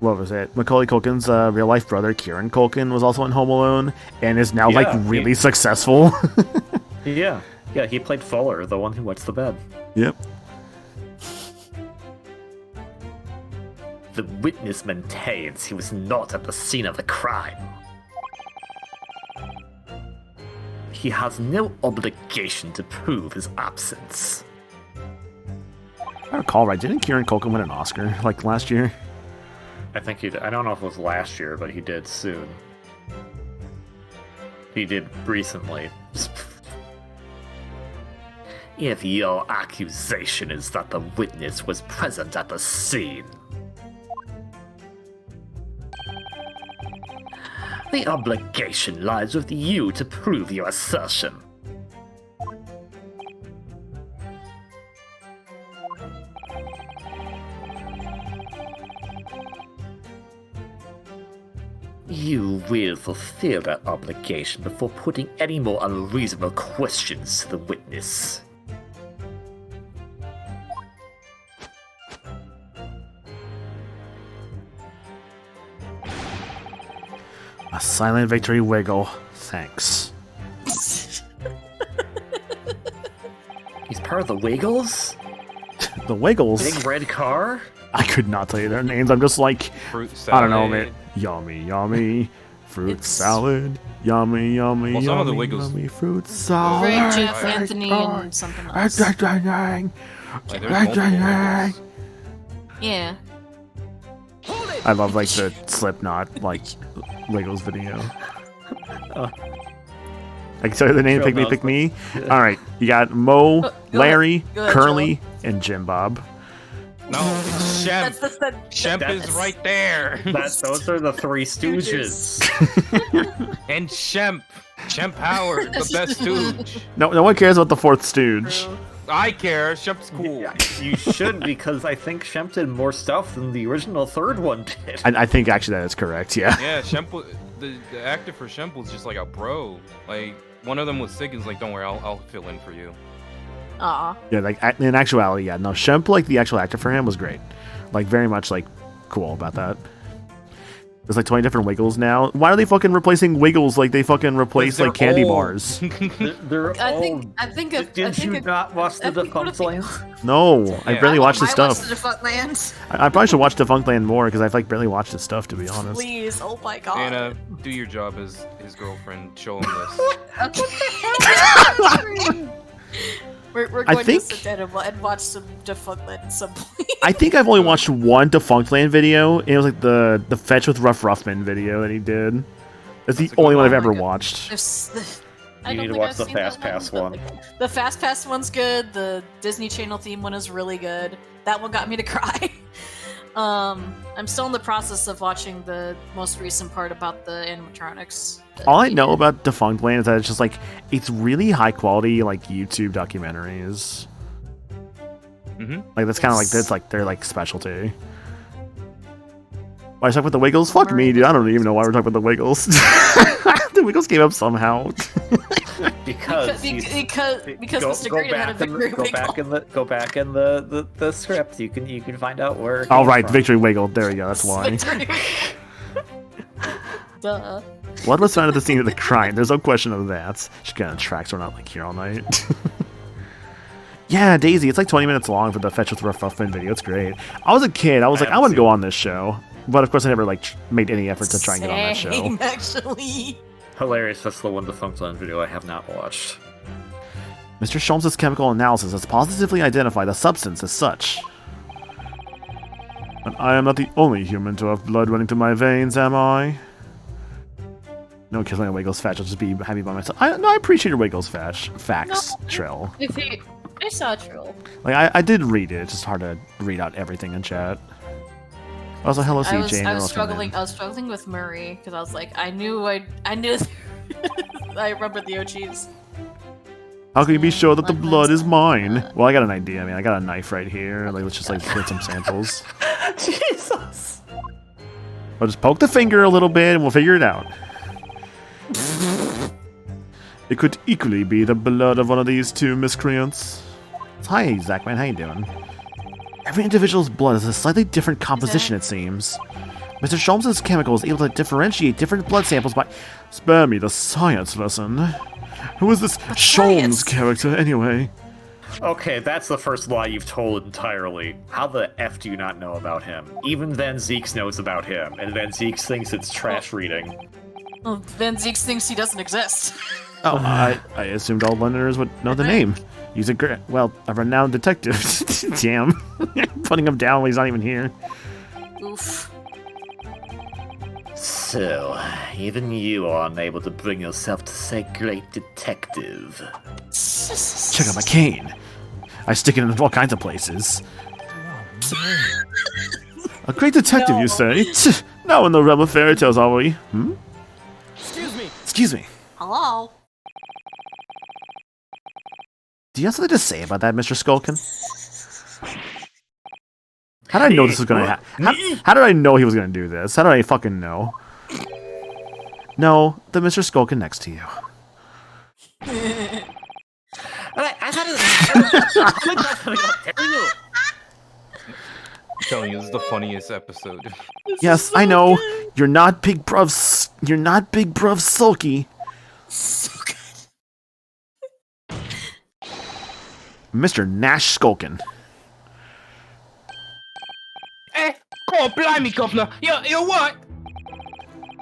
what was it? Macaulay Culkin's real life brother Kieran Culkin was also in Home Alone and is now like Yeah, really successful. Yeah, he played Fuller, the one who wets the bed. Yep. The witness maintains he was not at the scene of the crime. He has no obligation to prove his absence. I recall right. Didn't Kieran Culkin win an Oscar like last year? I think he did. I don't know if it was last year, but he did soon. He did recently. If your accusation is that the witness was present at the scene, the obligation lies with you to prove your assertion. You will fulfill that obligation before putting any more unreasonable questions to the witness. A silent victory wiggle. Thanks. He's part of the Wiggles? The Wiggles. Big red car? I could not tell you their names. I'm just like, Fruit I salad. don't know, man. Yummy, yummy. Fruit It's- salad. Yummy, yummy, Well, some of the yummy, Wiggles- yummy. Fruit salad. Ray, Jeff, Anthony, and something else. Like, there's multiple Wiggles. Yeah. I love like the Slipknot like Wiggles video. I can tell you the name. Sure, Pick me, no, pick me. All right, you got Mo, Go Larry, Go ahead, Curly, and Jim Bob. No, it's Shemp. Shemp is That's- right there. Those are the Three Stooges. And Shemp. Shemp Howard, the best stooge. No one cares about the fourth Stooge. I care. Shemp's cool. Yeah, you should, because I think Shemp did more stuff than the original third one did. I think actually that is correct. Yeah. Yeah, Shemp. The actor for Shemp was just like a bro. Like one of them was sick and was like, "Don't worry, I'll fill in for you." Aw. Yeah, like in actuality, yeah. No, Shemp, like the actual actor for him was great. Like very much like cool about that. There's like 20 different Wiggles now. Why are they fucking replacing Wiggles like they fucking replace They're like candy old. bars? They're I old. think Did you not watch the I think one Defunct of the- Land? No, I Yeah. barely watched his I stuff. watched the Defunct Land. I probably should watch Defunctland more because I've like barely watched his stuff to be honest. Please, oh my god. Anna, do your job as his girlfriend. Show him this. We're I going think- to sit down and watch some Defunctland at some point. I think I've only watched one Defunct Land video. It was like the Fetch with Rough Ruffman video that he did. That's the That's a good only one one. I've ever Oh my God. watched. I You don't need to think watch I've the seen Fast that Pass but, one. like, the Fast Pass one's good. The Disney Channel theme one is really good. That one got me to cry. I'm still in the process of watching the most recent part about the animatronics. All I know about Defunct Land is that it's just like it's really high quality like YouTube documentaries. Mhm. Like that's kind of like that's like their like specialty. Why are you talking about the Wiggles? Fuck me, dude. I don't even know why we're talking about the Wiggles. The Wiggles came up somehow. Because because Mr. Graydon had a victory go back in the script. You can find out where. it All came right, from. Victory Wiggle. There we go. That's why. Duh. Blood was found at the scene of the crime. There's no question of that. She's gonna track, so we're not like here all night. Yeah, Daisy. It's like 20 minutes long for the Fetch with Rough Ruffman video. It's great. I was a kid. I was like, I want to go on this show, but of course, I never like made any effort to try and get on that show. Same, actually. Hilarious. That's the one Defunctland video I have not watched. Mr. Sholmes' chemical analysis has positively identified the substance as such. And I am not the only human to have blood running through my veins, am I? No killing a Wiggles Fetch. I'll just be happy by myself. I appreciate your Wiggles Fetch facts, Trill. I saw Trill. Like I did read it. It's just hard to read out everything in chat. Also, hello, I was CJ. I was struggling with Murray because I was like, I knew. I remember the OGs. How can you be sure that the blood is mine? Well, I got an idea. I mean, I got a knife right here. Like, let's just like get some samples. Jesus. I'll just poke the finger a little bit, and we'll figure it out. It could equally be the blood of one of these two miscreants. Hi, Zachman. How you doing? Every individual's blood is a slightly different composition, it seems. Mr. Sholmes' chemical is able to differentiate different blood samples by... Spare me the science lesson. Who is this Sholmes character, anyway? Okay, that's the first lie you've told entirely. How the F do you not know about him? Even then, Zeeks knows about him, and then Zeeks thinks it's trash reading. Well, then Zeke thinks he doesn't exist. Oh, I assumed all Londoners would know the name. He's a renowned detective. Damn. Putting him down when he's not even here. Oof. So, even you are unable to bring yourself to say great detective. Check out my cane. I stick it in all kinds of places. A great detective, you say? Now in the realm of fairy tales, are we? Hmm? Excuse me. Hello. Do you have something to say about that, Mr. Skulkin? How did I know this was gonna happen? How did I know he was gonna do this? How did I fucking know? No, the Mr. Skulkin next to you. I thought I'm telling you, this is the funniest episode. Yes, I know. You're not Big Bruv. You're not Big Bruv Sulky. So good. Mr. Nash Skulkin. Oh, blimey, governor. You're what?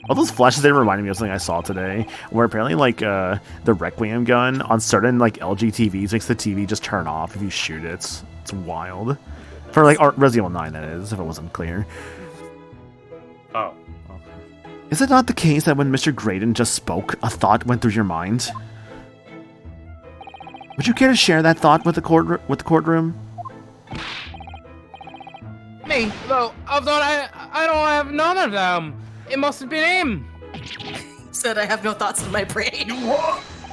All those flashes there reminded me of something I saw today, where apparently like the Requiem gun on certain like LG TVs makes the TV just turn off if you shoot it. It's wild. For like Resident Evil 9, that is, if it wasn't clear. Oh. Is it not the case that when Mr. Graydon just spoke, a thought went through your mind? Would you care to share that thought with the courtroom? Me? Well, I thought I don't have none of them. It must have been him. Said I have no thoughts in my brain.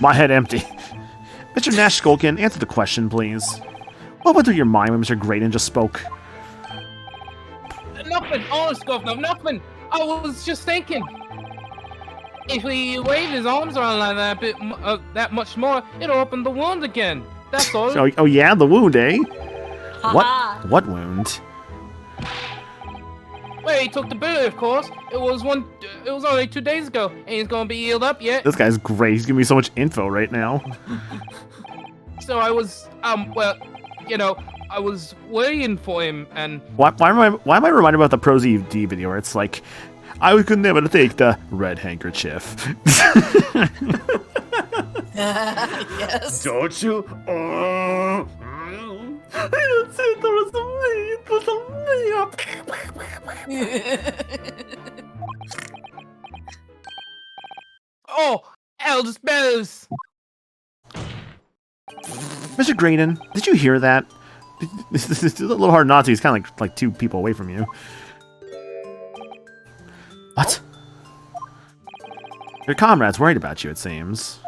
My head empty. Mr. Nash Skulkin, answer the question, please. What went through your mind when Mr. Graydon just spoke? Nothing. Honest, governor, nothing. I was just thinking. If he waved his arms around like that that much more, it'll open the wound again. That's all. Oh yeah, the wound, eh? Haha. What wound? Well, he took the bullet, of course. It was only 2 days ago. Ain't gonna be healed up yet. This guy's great. He's giving me so much info right now. So I was, well, you know, I was waiting for him, and Why am I reminded about the Pro ZD video where it's like, I could never take the red handkerchief. Yes. Don't you? didn't say it was me. It was me. Oh, Eldest Bellows! Mr. Graydon, did you hear that? It's a little hard not to. He's kind of like 2 people away from you. What? Your comrade's worried about you, it seems.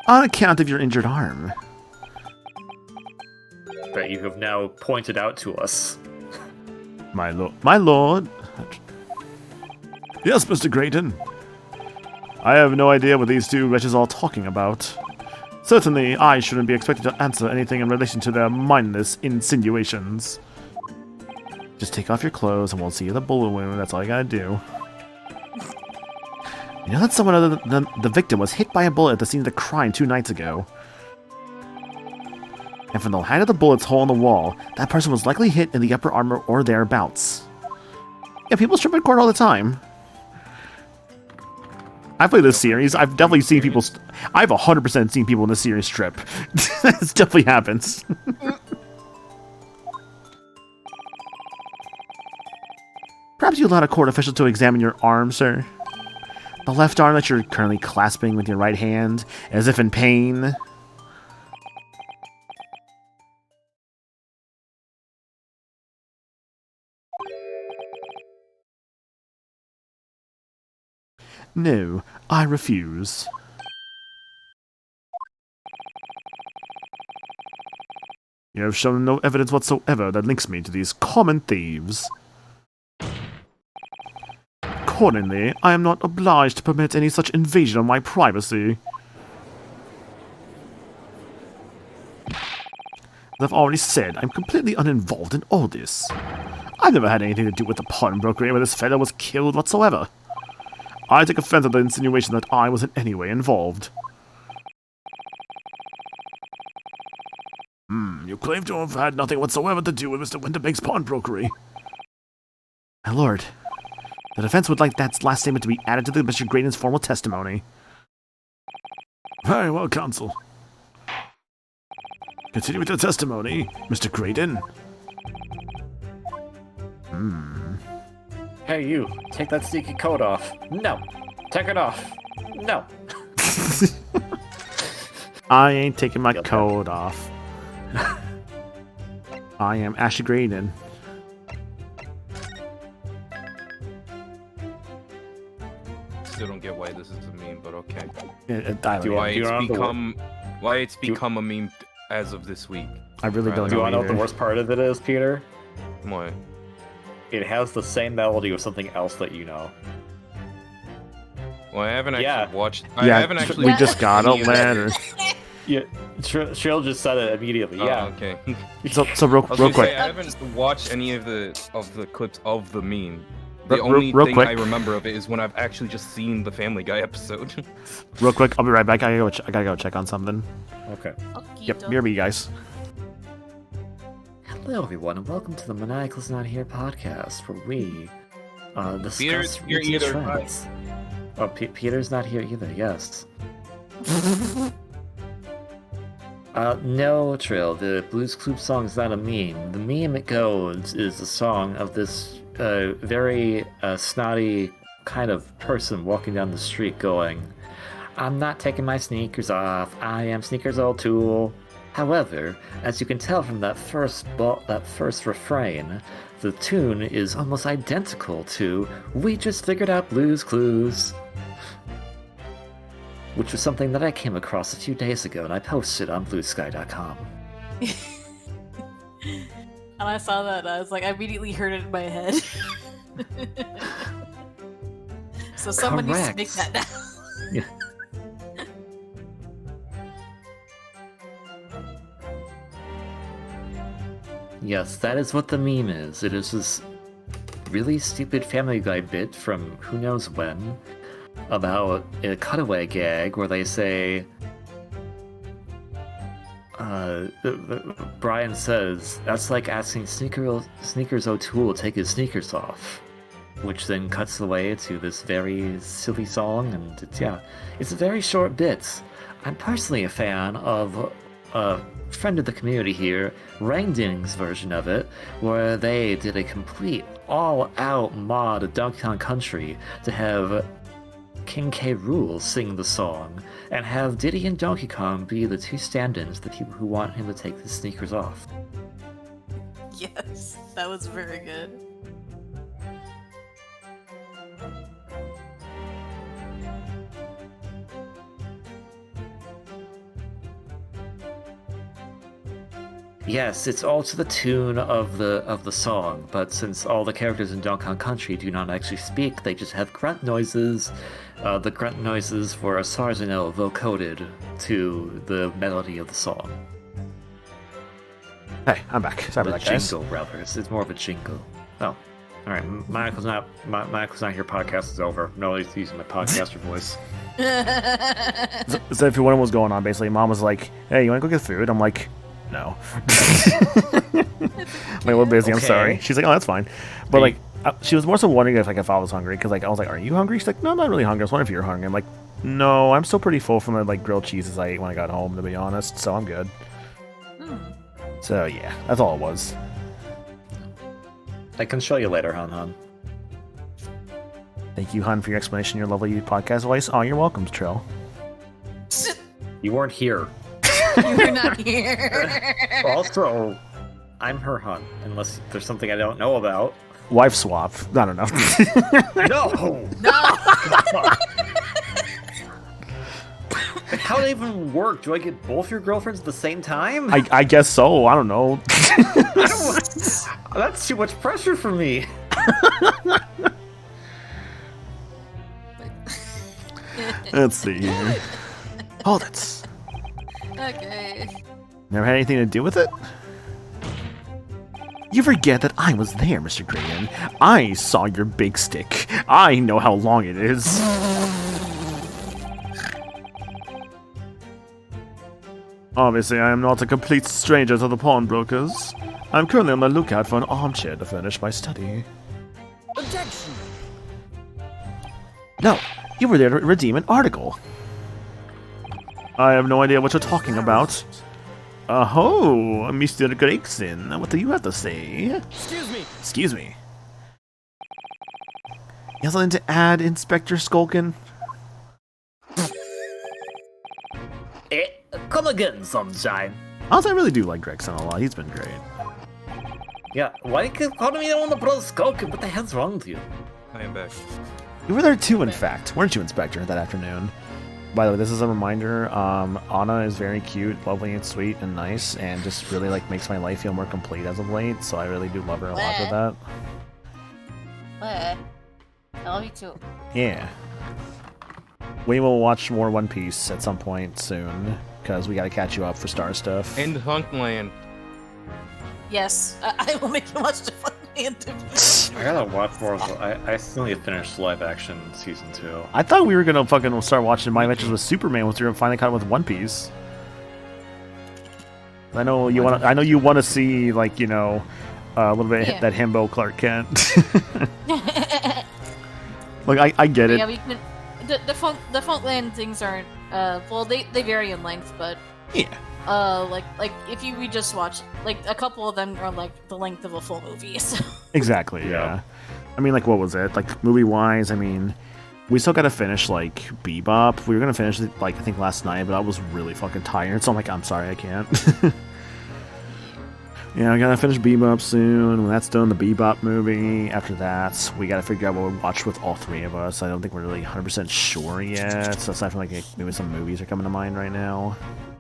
On account of your injured arm. That you have now pointed out to us. My lord. Yes, Mr. Graydon. I have no idea what these 2 wretches are talking about. Certainly, I shouldn't be expected to answer anything in relation to their mindless insinuations. Just take off your clothes and we'll see the bullet wound. That's all you gotta do. You know that someone other than the victim was hit by a bullet at the scene of the crime 2 nights ago. And from the height of the bullet's hole in the wall, that person was likely hit in the upper arm or thereabouts. Yeah, people strip in court all the time. I play this series. I've definitely seen people. I've 100% seen people in this series strip. This definitely happens. Perhaps you allowed a court official to examine your arm, sir. The left arm that you're currently clasping with your right hand, as if in pain. No, I refuse. You have shown no evidence whatsoever that links me to these common thieves. Accordingly, I am not obliged to permit any such invasion of my privacy. As I've already said, I'm completely uninvolved in all this. I've never had anything to do with the pawnbrokery where this fellow was killed whatsoever. I take offense at the insinuation that I was in any way involved. You claim to have had nothing whatsoever to do with Mr. Winterbank's pawnbrokery. My lord, the defense would like that last statement to be added to the Mr. Graydon's formal testimony. Very well, counsel. Continue with your testimony, Mr. Graydon. Hey, you, take that sneaky coat off. No. Take it off. No. I ain't taking my coat off. I am Ashley Graydon. Still don't get why this is a meme, but okay. Why it's become a meme as of this week. I really don't Do you know want to know what either. the worst part of it is, Peter? What? It has the same melody of something else that you know. Well, I haven't actually watched. Yeah, I haven't actually. we just got a watched any of it. letter. Yeah, Trill just said it immediately. Oh, Yeah. okay. So real I was quick. gonna say, I haven't watched any of the clips of the meme. The Real only thing quick. I remember of it is when I've actually just seen the Family Guy episode. Real quick, I'll be right back. I gotta go check on something. Okay. Yep, hear me, guys. Hello, everyone, and welcome to the Maniacal's Not Here podcast, where we discuss Peter's here recent either, trends. Oh, Peter's not here either. Yes. No, Trill. The Blues Clues song is not a meme. The meme it goes is a song of this very snotty kind of person walking down the street going, "I'm not taking my sneakers off. I am Sneakers O'Toole." However, as you can tell from that first refrain, the tune is almost identical to "We Just Figured Out Blues Clues," which was something that I came across a few days ago and I posted on bluesky.com. And I saw that, and I was like, I immediately heard it in my head. So someone needs to make that now. Yeah. Yes, that is what the meme is. It is this really stupid Family Guy bit from who knows when about a cutaway gag where they say, Brian says, "That's like asking Sneakers O'Toole to take his sneakers off," which then cuts away to this very silly song, and it's a very short bit. I'm personally a fan of friend of the community here, Rangding's version of it, where they did a complete all-out mod of Donkey Kong Country to have King K. Rool sing the song, and have Diddy and Donkey Kong be the two stand-ins, the people who want him to take his sneakers off. Yes, that was very good. Yes, it's all to the tune of the song, but since all the characters in Donkey Kong Country do not actually speak, they just have grunt noises. The grunt noises were, as far as I know, vocoded to the melody of the song. Hey, I'm back. Sorry The about that, guys. jingle, rather. It's more of a jingle. Oh, all right. Michael's not here. Podcast is over. No, he's using my podcaster voice. So if you're wondering what's going on, basically, Mom was like, "Hey, you want to go get food?" I'm like, "No." Like, a little busy. I'm Okay. sorry. She's like, "Oh, that's fine." But like, she was more so wondering if I was hungry, because like I was like, "Are you hungry?" She's like, "No, I'm not really hungry. I was wondering if you're hungry." I'm like, "No, I'm still pretty full from the like grilled cheeses I ate when I got home, to be honest. So I'm good." So yeah, that's all it was. I can show you later, Han. Thank you, Hun, for your explanation. Your lovely podcast voice. Oh, you're welcome, Trill. You weren't here. You're not here. Also, I'm her Hun, unless there's something I don't know about. Wife swap. I don't know. No! No! How do they even work? Do I get both your girlfriends at the same time? I guess so. I don't know. That's too much pressure for me. Let's see here. Oh, that's... Okay. Never had anything to do with it? You forget that I was there, Mr. Graydon. I saw your big stick. I know how long it is. Obviously, I am not a complete stranger to the pawnbrokers. I'm currently on the lookout for an armchair to furnish my study. Objection! No, you were there to redeem an article. I have no idea what you're talking about. Oh, Mr. Gregson, what do you have to say? Excuse me! Excuse me. You have something to add, Inspector Skulkin? Come again, sunshine. Also, I really do like Gregson a lot. He's been great. Yeah, why you keep calling me on the bro Skulkin? What the hell's wrong with you? I am back. You were there too, in fact, weren't you, Inspector, that afternoon? By the way, this is a reminder, Anna is very cute, lovely, and sweet, and nice, and just really, like, makes my life feel more complete as of late, so I really do love her a lot for that. What? I love you too. Yeah. We will watch more One Piece at some point soon, because we gotta catch you up for Star Stuff. And Hunkland. Yes, I will make you watch the fucking I gotta watch more of I still need to finish live action season 2. I thought we were gonna fucking start watching My Adventures with Superman once we were finally caught up with One Piece. I know you want. I know you want to see, like, you know, a little bit Yeah. that himbo Clark Kent. Look, I get it. Yeah, we can. The Funkland things aren't. Well, they vary in length, but Yeah. like if we just watch, like, a couple of them are like the length of a full movie. So. Exactly. Yeah. I mean, like, what was it? Like, movie wise, I mean, we still gotta finish like Bebop. We were gonna finish it, like, I think last night, but I was really fucking tired, so I'm like, I'm sorry, I can't. Yeah, I gotta finish Bebop soon. When that's done, the Bebop movie. After that, we gotta figure out what we watch with all three of us. I don't think we're really 100% sure yet. So aside from, like, maybe some movies are coming to mind right now.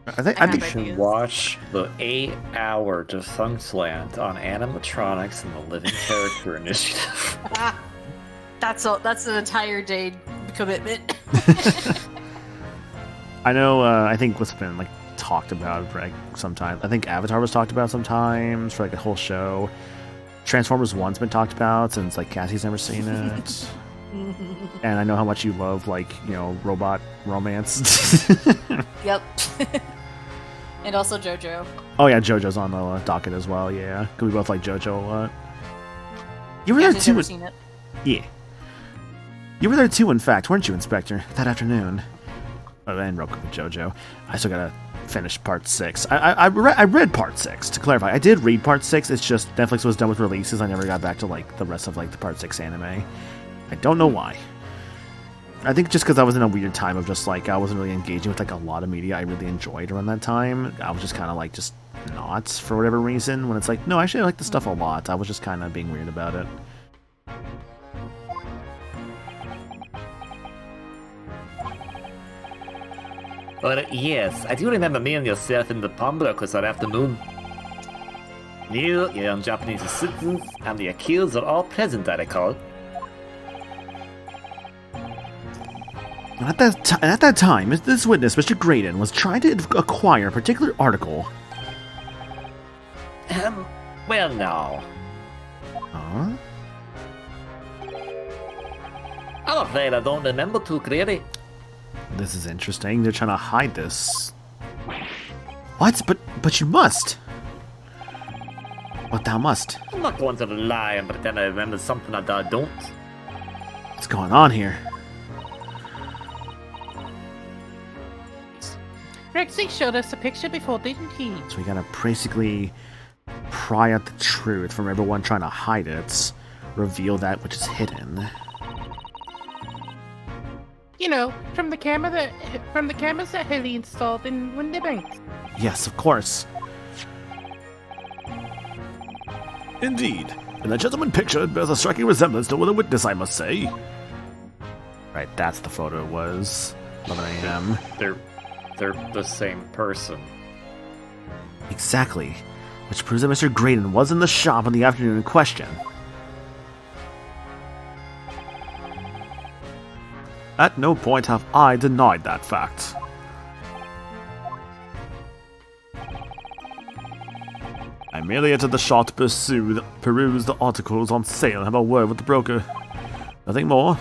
I think You should watch the 8-hour Defunctland on animatronics and the Living Character Initiative. That's an entire day commitment. I know. I think what's been like talked about, like, sometimes. I think Avatar was talked about sometimes for like a whole show. Transformers 1's been talked about since, like, Cassie's never seen it. And I know how much you love, like, you know, robot romance. Yep. And also JoJo. Oh yeah, JoJo's on the docket as well. Yeah, because we both like JoJo a lot. You were Yeah, there I've too. never seen it. Yeah. You were there too, in fact, weren't you, Inspector? That afternoon. Oh, and real quick with JoJo. I still gotta finished part 6. I read part 6, to clarify. I did read part 6, it's just Netflix was done with releases. I never got back to, like, the rest of, like, the part 6 anime. I don't know why. I think just because I was in a weird time of just, like, I wasn't really engaging with, like, a lot of media I really enjoyed around that time. I was just kind of, like, just not, for whatever reason. When it's like, no, actually I like this stuff a lot. I was just kind of being weird about it. But yes, I do remember me and yourself in the pawnbrokers that afternoon. You, young Japanese citizens, and the accused are all present, I recall. At that time, this witness, Mr. Graydon, was trying to acquire a particular article. Well now. Huh? I'm afraid I don't remember too clearly. This is interesting. They're trying to hide this. What? But you must. But thou must. I'm not going to lie and pretend I remember something that I don't. What's going on here? Rexy showed us a picture before, didn't he? So we gotta basically pry out the truth from everyone trying to hide it. Reveal that which is hidden. You know, from the cameras that Hilly installed in Windybank. Yes, of course. Indeed. And the gentleman pictured bears a striking resemblance to the witness, I must say. Right, that's the photo it was. 11 a.m. They're the same person. Exactly. Which proves that Mr. Graydon was in the shop in the afternoon in question. At no point have I denied that fact. I merely entered the shop to peruse the articles on sale and have a word with the broker. Nothing more.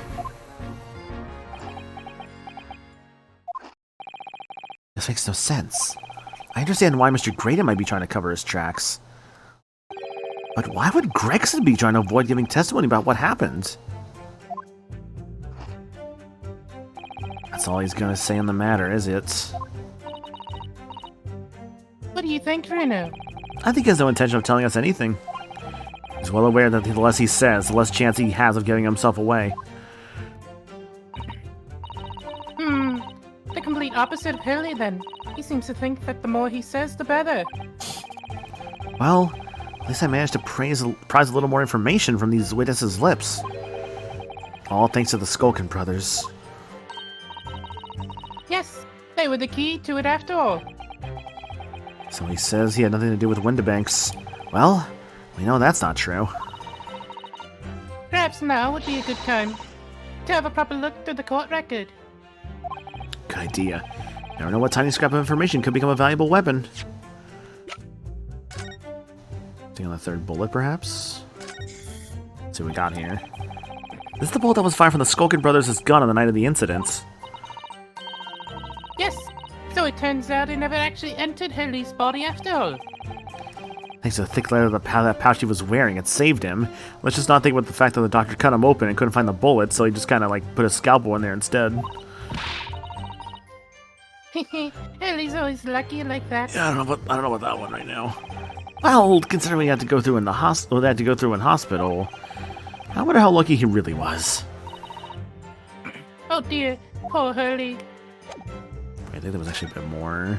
This makes no sense. I understand why Mr. Graydon might be trying to cover his tracks. But why would Gregson be trying to avoid giving testimony about what happened? That's all he's gonna say on the matter, is it? What do you think, Reno? I think he has no intention of telling us anything. He's well aware that the less he says, the less chance he has of giving himself away. The complete opposite of Hilly, then. He seems to think that the more he says, the better. Well, at least I managed to prize a little more information from these witnesses' lips. All thanks to the Skulkin brothers. Yes, they were the key to it after all. So he says he had nothing to do with Windybanks. Well, we know that's not true. Perhaps now would be a good time to have a proper look through the court record. Good idea. Never know what tiny scrap of information could become a valuable weapon. Thing on the third bullet, perhaps? Let's see what we got here. This is the bullet that was fired from the Skulkin brothers' gun on the night of the incident. Yes, so it turns out it never actually entered Hilly's body after all. Thanks to the thick leather of that pouch he was wearing, it saved him. Let's just not think about the fact that the doctor cut him open and couldn't find the bullet, so he just kind of like put a scalpel in there instead. Hilly's always lucky like that. Yeah, I don't know about that one right now. Well, considering we had to go through in hospital, I wonder how lucky he really was. Oh dear, poor Hurley. I think there was actually a bit more.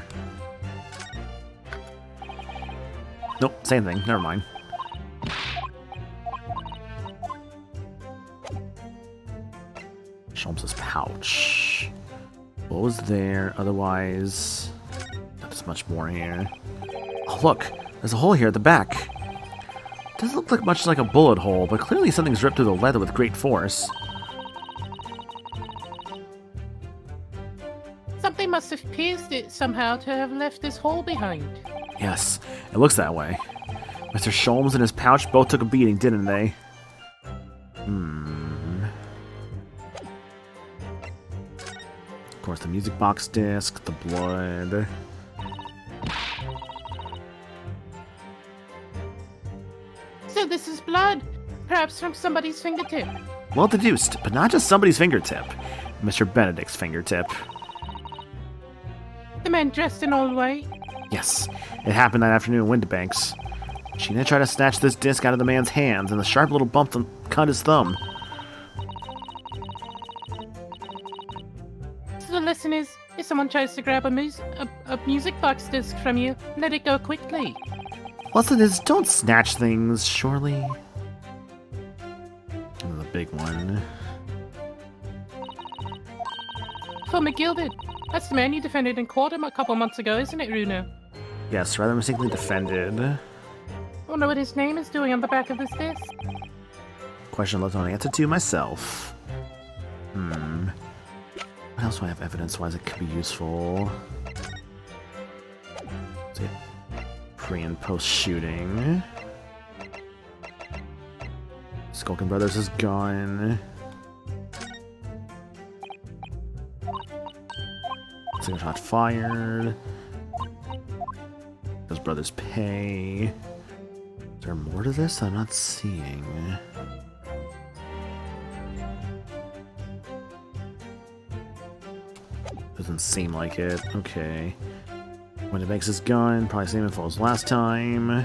Nope, same thing. Never mind. Sholmes' pouch. What was there? Otherwise, not as much more here. Oh, look! There's a hole here at the back. Doesn't look like much like a bullet hole, but clearly something's ripped through the leather with great force. Something must have pierced it somehow to have left this hole behind. Yes, it looks that way. Mr. Sholmes and his pouch both took a beating, didn't they? Of course, the music box disc, the blood. So this is blood, perhaps from somebody's fingertip. Well deduced, but not just somebody's fingertip. Mr. Benedict's fingertip. The man dressed in all white. Yes, it happened that afternoon in Windibanks. Sheena tried to snatch this disc out of the man's hands, and the sharp little bump cut his thumb. So the lesson is, if someone tries to grab a music box disc from you, let it go quickly. Lesson is, don't snatch things, surely. The big one. For McGilded. That's the man you defended in court a couple months ago, isn't it, Runa? Yes, rather mistakenly defended. Wonder what his name is doing on the back of this disc. Question left unanswered to myself. What else do I have evidence-wise that could be useful? Let's see. Pre- and post-shooting. Skulkin Brothers is gone. Single shot fired. Those brothers pay. Is there more to this I'm not seeing? Doesn't seem like it. Okay. When it makes his gun, probably same info as last time.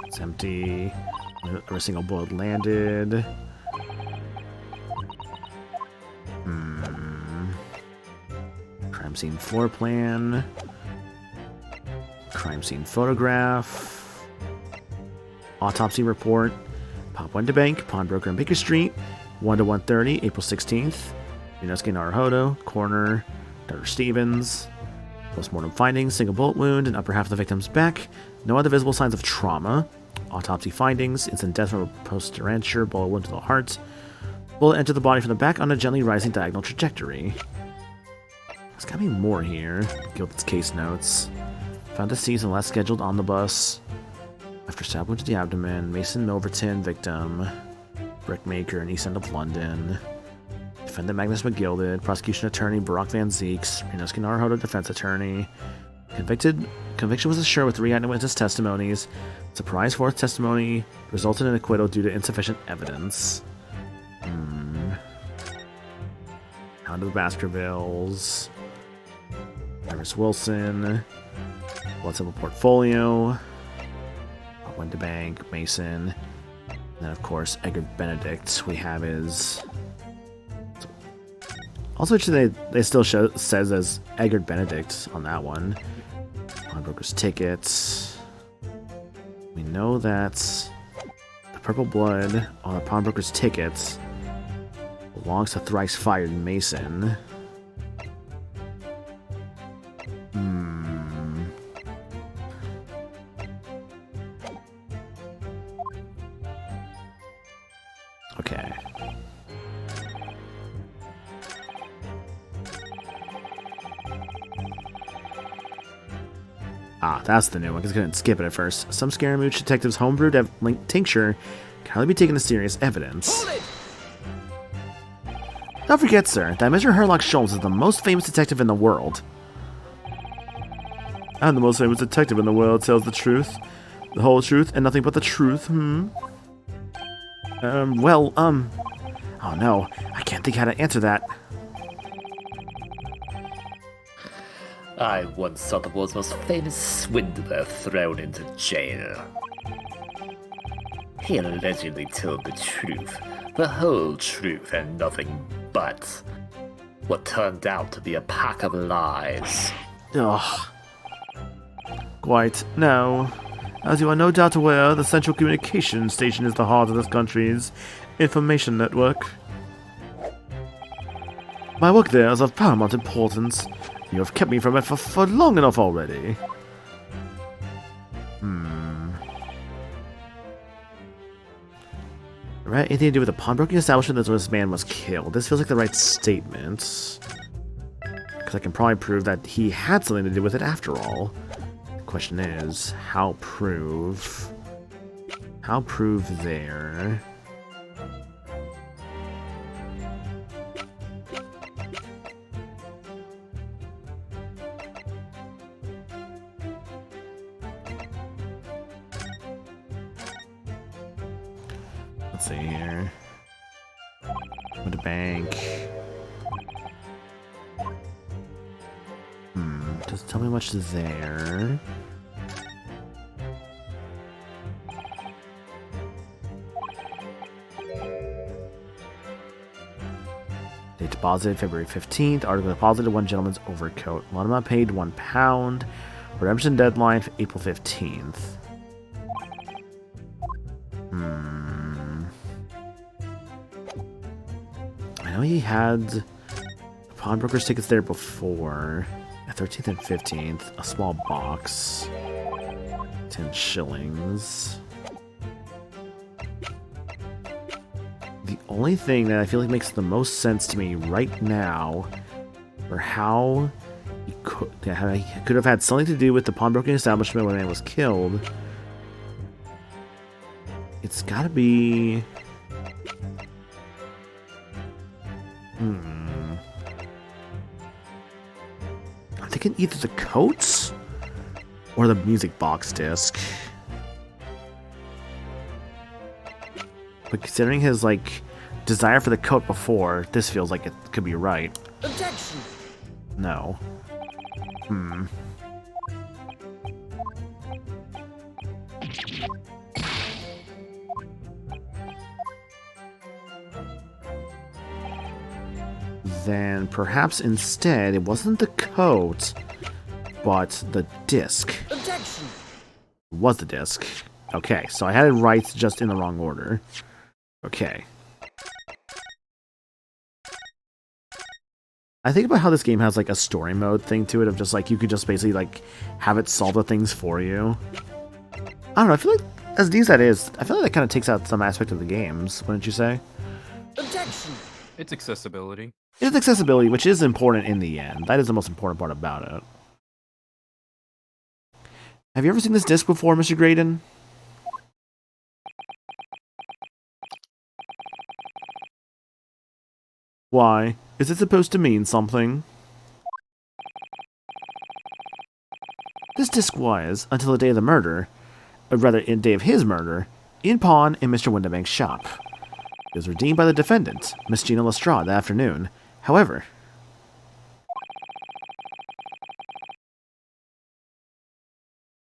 It's empty. Every single bullet landed. Crime scene floor plan. Crime scene photograph. Autopsy report. Pop Windibank, pawnbroker on Baker Street. 1 to 1:30, April 16th. Yunosuke Naruhodo, coroner, Dr. Stevens. Postmortem findings, single bullet wound in upper half of the victim's back. No other visible signs of trauma. Autopsy findings, instant death from a post-denture bullet wound to the heart. Bullet entered the body from the back on a gently rising diagonal trajectory. There's gotta be more here. Gilded's case notes. Found deceased in last scheduled omnibus. After stab wound to the abdomen, Mason Milverton, victim. Brickmaker in East End of London. Defendant Magnus McGilded, prosecution attorney Barack Van Zeeks, Yunosuke Naruhodo, defense attorney. Conviction was assured with 3 eyewitness testimonies. Surprise fourth testimony resulted in acquittal due to insufficient evidence. Hound of the Baskervilles. Iris Wilson. Blood Simple Portfolio. Windibank, Mason. And then, of course, Edgar Benedict. We have his... Also, they still says as Edgar Benedict on that one. Pawnbroker's tickets. We know that the purple blood on the pawnbroker's tickets belongs to thrice fired Mason. Okay. Ah, that's the new one, because I couldn't skip it at first. Some Scaramouche detective's homebrewed link tincture can hardly be taken as serious evidence. Don't forget, sir, that Mr. Herlock Sholmes is the most famous detective in the world. And the most famous detective in the world tells the truth, the whole truth, and nothing but the truth, Oh no, I can't think how to answer that. I once saw the world's most famous swindler thrown into jail. He allegedly told the truth, the whole truth, and nothing but what turned out to be a pack of lies. Ugh. Quite, no. As you are no doubt aware, the Central Communications Station is the heart of this country's information network. My work there is of paramount importance. You have kept me from it for long enough already. Right, anything to do with the pawnbroking establishment that's where this man was killed. This feels like the right statement. Because I can probably prove that he had something to do with it after all. The question is, how prove? How prove there? Let's see here. With a bank. tell me much there. Date deposited February 15th. Article deposited one gentleman's overcoat. Loan amount paid £1. Redemption deadline April 15th. I know he had pawnbroker's tickets there before. 13th and 15th. A small box. 10 shillings. The only thing that I feel like makes the most sense to me right now, or how he could have had something to do with the pawnbroking establishment when the man was killed, it's gotta be... I'm thinking either the coats or the music box disc. But considering his, like, desire for the coat before, this feels like it could be right. Objection! No. Then perhaps instead it wasn't the coat, but the disc. Objection! It was the disc. Okay, so I had it right, just in the wrong order. Okay. I think about how this game has like a story mode thing to it of just like you could just basically like have it solve the things for you. I don't know, I feel like as neat as that is, I feel like that kind of takes out some aspect of the games, wouldn't you say? Objection! It's accessibility. It's accessibility, which is important in the end. That is the most important part about it. Have you ever seen this disc before, Mr. Graydon? Why? Is it supposed to mean something? This disc was, until the day of the murder, or rather, in the day of his murder, in pawn in Mr. Windibank's shop. It was redeemed by the defendant, Miss Gina Lestrade, that afternoon. However,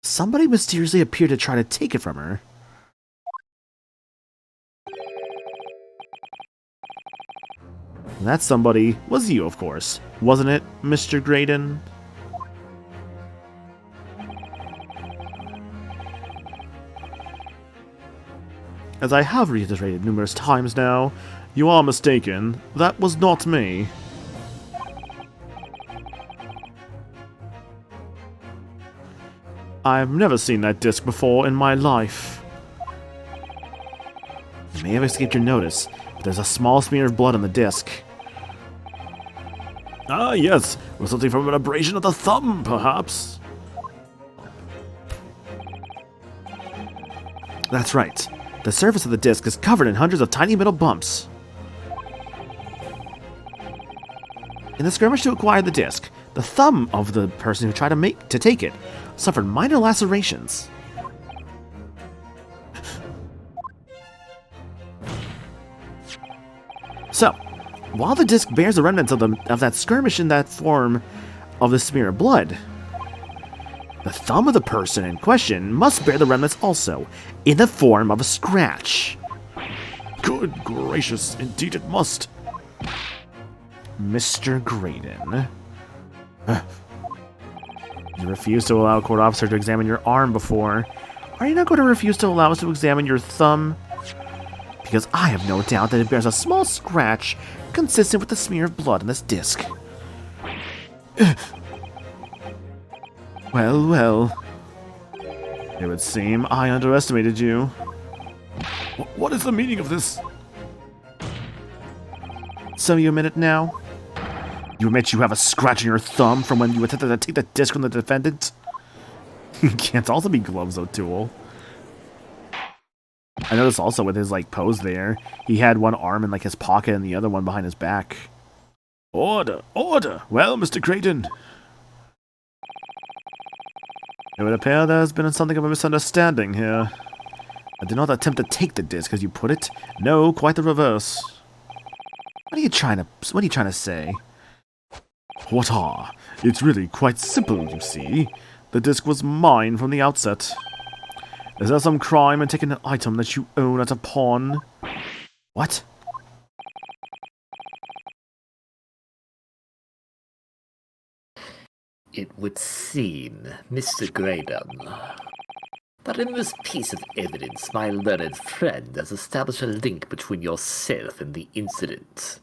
somebody mysteriously appeared to try to take it from her. And that somebody was you, of course. Wasn't it, Mr. Graydon? As I have reiterated numerous times now, you are mistaken. That was not me. I've never seen that disc before in my life. It may have escaped your notice, but there's a small smear of blood on the disc. Ah, yes, resulting from an abrasion of the thumb, perhaps. That's right. The surface of the disc is covered in hundreds of tiny metal bumps. In the skirmish to acquire the disc, the thumb of the person who tried to take it suffered minor lacerations. So, while the disc bears the remnants of that skirmish in that form of the smear of blood, the thumb of the person in question must bear the remnants also, in the form of a scratch. Good gracious, indeed it must. Mr. Graydon. You refused to allow a court officer to examine your arm before. Are you not going to refuse to allow us to examine your thumb? Because I have no doubt that it bears a small scratch consistent with the smear of blood on this disc. Well, well. It would seem I underestimated you. What is the meaning of this? So you admit it now? You admit you have a scratch on your thumb from when you attempted to take the disc from the defendant? Can't also be Gloves O'Toole. I noticed also with his like pose there, he had one arm in like his pocket and the other one behind his back. Order! Order! Well, Mr. Creighton. It would appear there has been something of a misunderstanding here. I did not attempt to take the disc, as you put it. No, quite the reverse. What are you trying to say? What are? It's really quite simple, you see. The disc was mine from the outset. Is there some crime in taking an item that you own at a pawn? What? It would seem, Mr. Graydon, that in this piece of evidence my learned friend has established a link between yourself and the incident.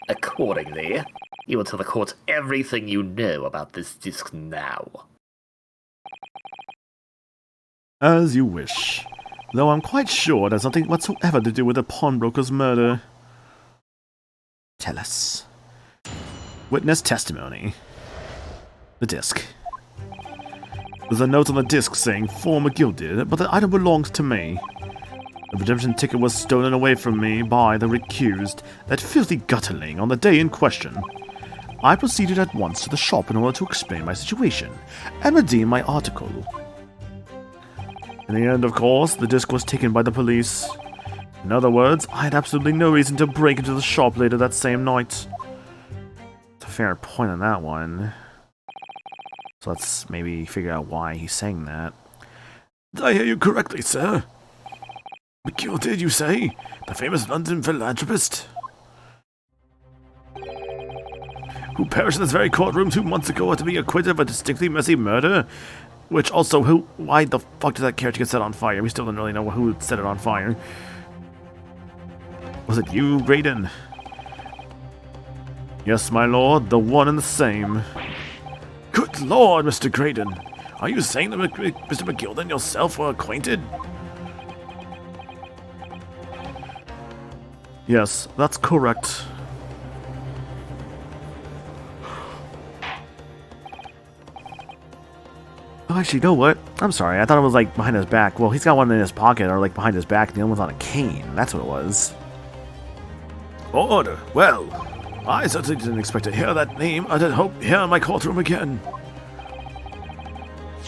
Accordingly, you will tell the court everything you know about this disc now. As you wish. Though I'm quite sure it has nothing whatsoever to do with the pawnbroker's murder. Tell us. Witness testimony. The disc. There's a note on the disc saying former gilded, but the item belongs to me. The redemption ticket was stolen away from me by the accused, that filthy gutterling, on the day in question. I proceeded at once to the shop in order to explain my situation and redeem my article. In the end, of course, the disc was taken by the police. In other words, I had absolutely no reason to break into the shop later that same night. It's a fair point on that one. So let's maybe figure out why he's saying that. Did I hear you correctly, sir? McGill, you say? The famous London philanthropist? Who perished in this very courtroom 2 months ago to be acquitted of a distinctly messy murder? Which also, why the fuck did that character get set on fire? We still don't really know who set it on fire. Was it you, Graydon? Yes, my lord, the one and the same. Good lord, Mr. Graydon. Are you saying that Mr. McGill and yourself were acquainted? Yes, that's correct. Oh, actually, you know what? I'm sorry, I thought it was like behind his back. Well, he's got one in his pocket or like behind his back, and the other one's on a cane. That's what it was. Order. Well, I certainly didn't expect to hear that name. I did hope here in my courtroom again.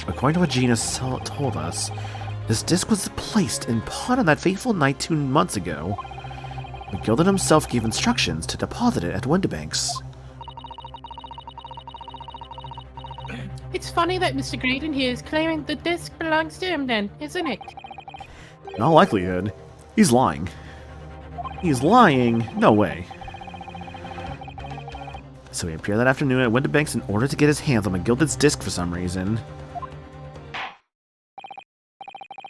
According to what Genius told us, this disc was placed in pawn on that fateful night 2 months ago. McGilded himself gave instructions to deposit it at Windibanks. It's funny that Mr. Graydon here is claiming the disc belongs to him then, isn't it? In all likelihood, he's lying. He's lying? No way. So he appeared that afternoon at Windibanks in order to get his hands on McGilded's disc for some reason.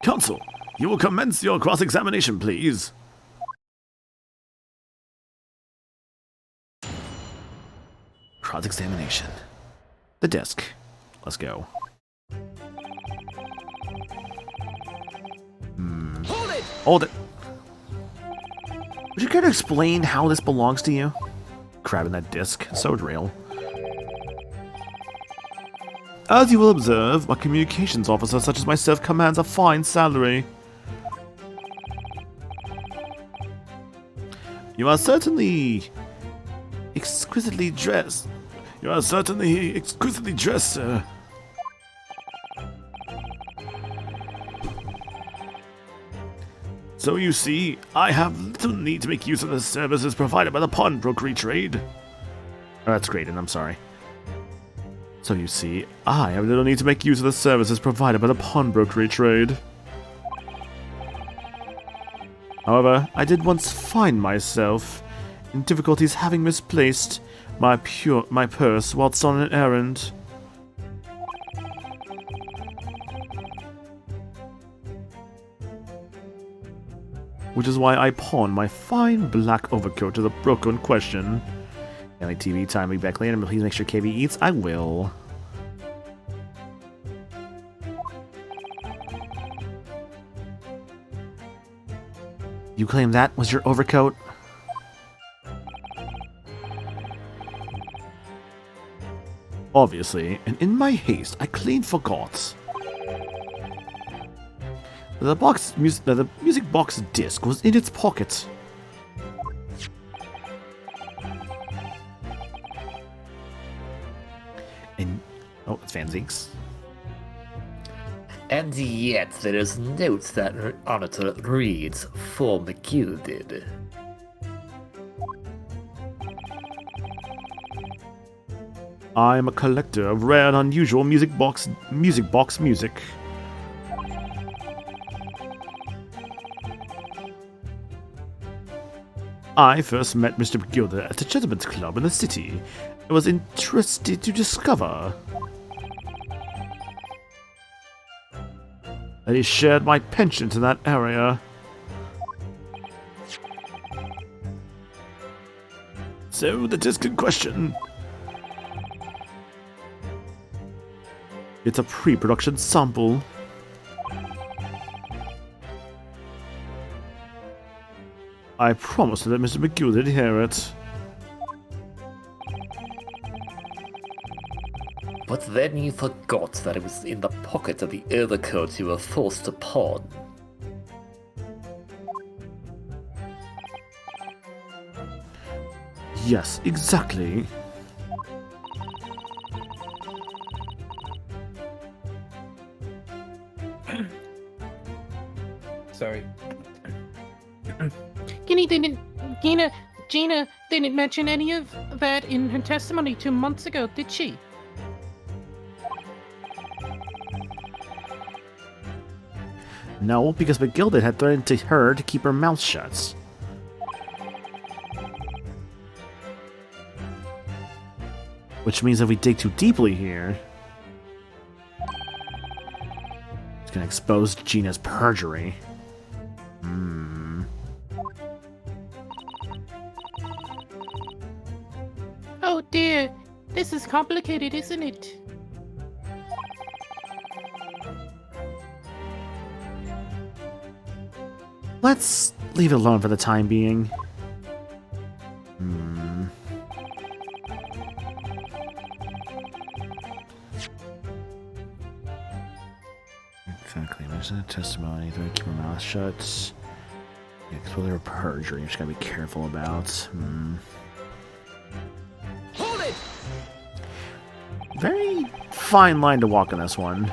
Counsel, you will commence your cross-examination, please. Cross-examination. The disc. Let's go. Hold it! Hold it! Would you care to explain how this belongs to you? Grabbing that disc. So real. As you will observe, a communications officer such as myself commands a fine salary. You are certainly exquisitely dressed. You are certainly exquisitely dressed, sir. So you see, I have little need to make use of the services provided by the pawnbrokery trade. Oh, that's great, and I'm sorry. So you see, I have little need to make use of the services provided by the pawnbrokery trade. However, I did once find myself in difficulties having misplaced my purse whilst on an errand. Which is why I pawned my fine black overcoat to the broker in question. Family TV time, be back later, but please make sure KB eats. I will. You claim that was your overcoat? Obviously, and in my haste, I clean forgot. The music box disc was in its pocket. And oh, it's Fanzinks. And yet there is a note that on it that reads, "For McGilded." I'm a collector of rare and unusual music box music. I first met Mr. McGilder at a gentleman's club in the city. I was interested to discover that he shared my penchant in that area. So, the disc in question. It's a pre-production sample. I promised to let Mr. McGilder hear it. But then you forgot that it was in the pocket of the overcoat you were forced to pawn. Yes, exactly. Sorry. Gina didn't mention any of that in her testimony 2 months ago, did she? No, because McGilder had threatened to her to keep her mouth shut. Which means if we dig too deeply here, it's gonna expose Gina's perjury. Oh dear, this is complicated, isn't it? Let's leave it alone for the time being. Exactly. Mention the testimony. They keep her mouth shut. Yeah, expose her perjury. You just gotta be careful about. Hold it! Very fine line to walk on this one.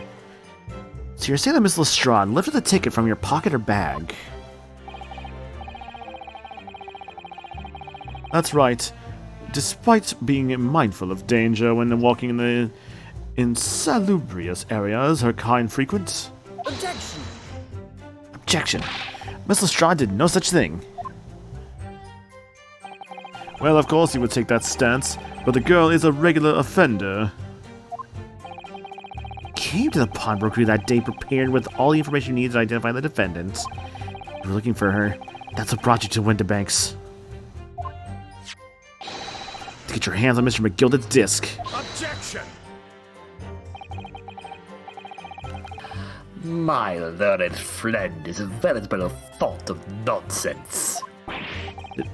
So you're saying that Miss Lestrade lifted the ticket from your pocket or bag? That's right. Despite being mindful of danger when walking in the insalubrious areas her kind frequent. Objection! Objection. Miss Lestrade did no such thing. Well, of course you would take that stance, but the girl is a regular offender. Came to the pawnbrokery that day prepared with all the information you needed to identify the defendant. You were looking for her. That's what brought you to Winterbanks. To get your hands on Mr. McGilder's disc. Objection! My learned friend is a veritable font of nonsense.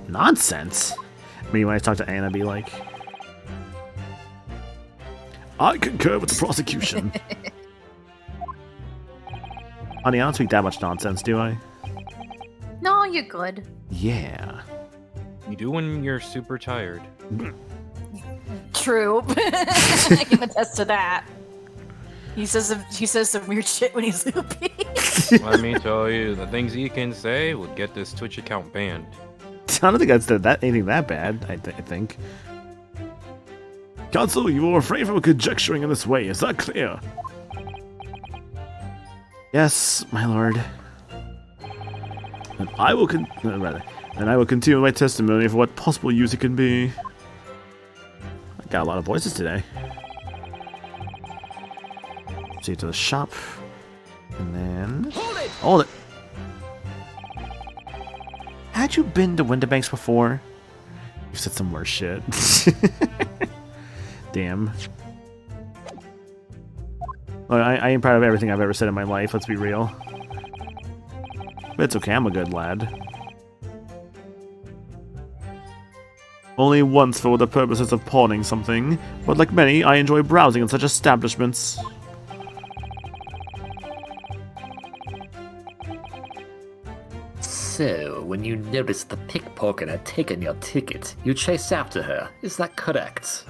Nonsense? I mean, when I talk to Anna, be like, I concur with the prosecution. Honey, I don't speak that much nonsense, do I? No, you're good. Yeah. You do when you're super tired. True. I can attest to that. He says some weird shit when he's loopy. Let me tell you, the things he can say would get this Twitch account banned. I don't think I said anything that bad, I think. Counsel, you will refrain from conjecturing in this way, is that clear? Yes, my lord. And I will continue my testimony for what possible use it can be. I got a lot of voices today. See to the shop. And then... Hold it! Had you been to Winterbanks before? You've said some worse shit. Damn. Well, I am proud of everything I've ever said in my life, let's be real. But it's okay, I'm a good lad. Only once for the purposes of pawning something, but like many, I enjoy browsing in such establishments. So, when you noticed the pickpocket had taken your ticket, you chased after her, is that correct?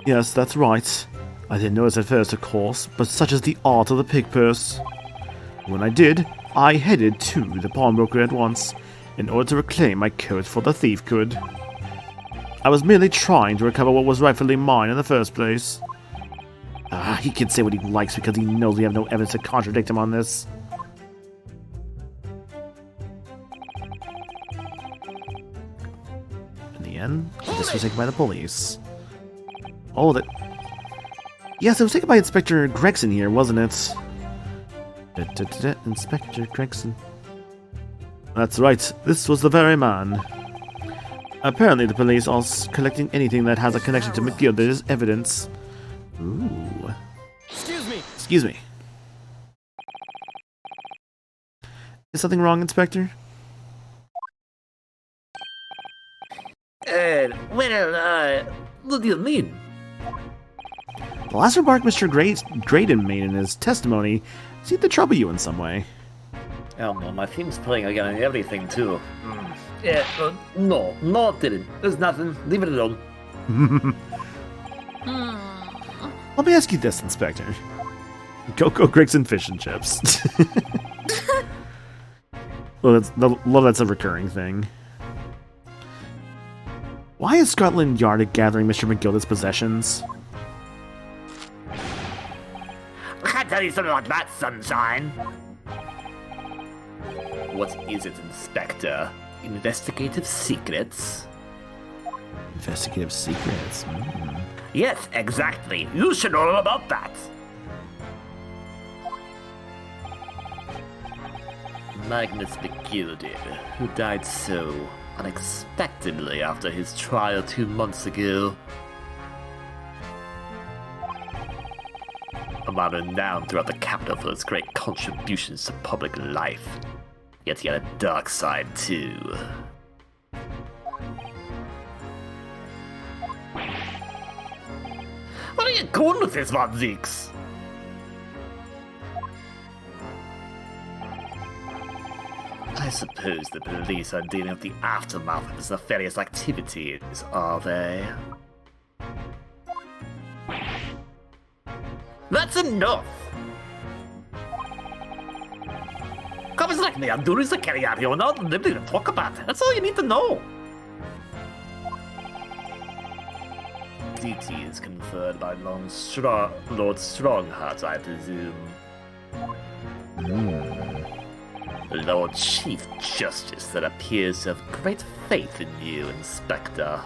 Yes, that's right. I didn't notice at first, of course, but such is the art of the pig purse. When I did, I headed to the pawnbroker at once, in order to reclaim my coat for the thief could. I was merely trying to recover what was rightfully mine in the first place. He can say what he likes because he knows we have no evidence to contradict him on this. In the end, this was taken by the police. Oh, that... Yes, it was taken by Inspector Gregson here, wasn't it? Inspector Gregson. That's right, this was the very man. Apparently the police are collecting anything that has a connection to McGill that is evidence. Ooh. Excuse me. Is something wrong, Inspector? What do you mean? The last remark Mr. Graydon made in his testimony seemed to trouble you in some way. Oh no, my theme's playing again and everything too. Yeah, no, it didn't. There's nothing. Leave it alone. Let me ask you this, Inspector. Cocoa Gregson fish and chips. Well, that's a recurring thing. Why is Scotland Yard gathering Mr. McGilda's possessions? I can't tell you something like that, sunshine. What is it, Inspector? Investigative secrets? Investigative secrets? Yes, exactly. You should know all about that. Magnus McGilded, who died so unexpectedly after his trial 2 months ago. A man renowned throughout the capital for his great contributions to public life. Yet he had a dark side too. Where are you going with this, Von Zeeks? I suppose the police are dealing with the aftermath of his nefarious activities, are they? That's enough! Cops like me are doing to carry out here, not liberty to talk about it. That's all you need to know. DT is conferred by Lord Strongheart, I presume. Lord Chief Justice that appears to have great faith in you, Inspector.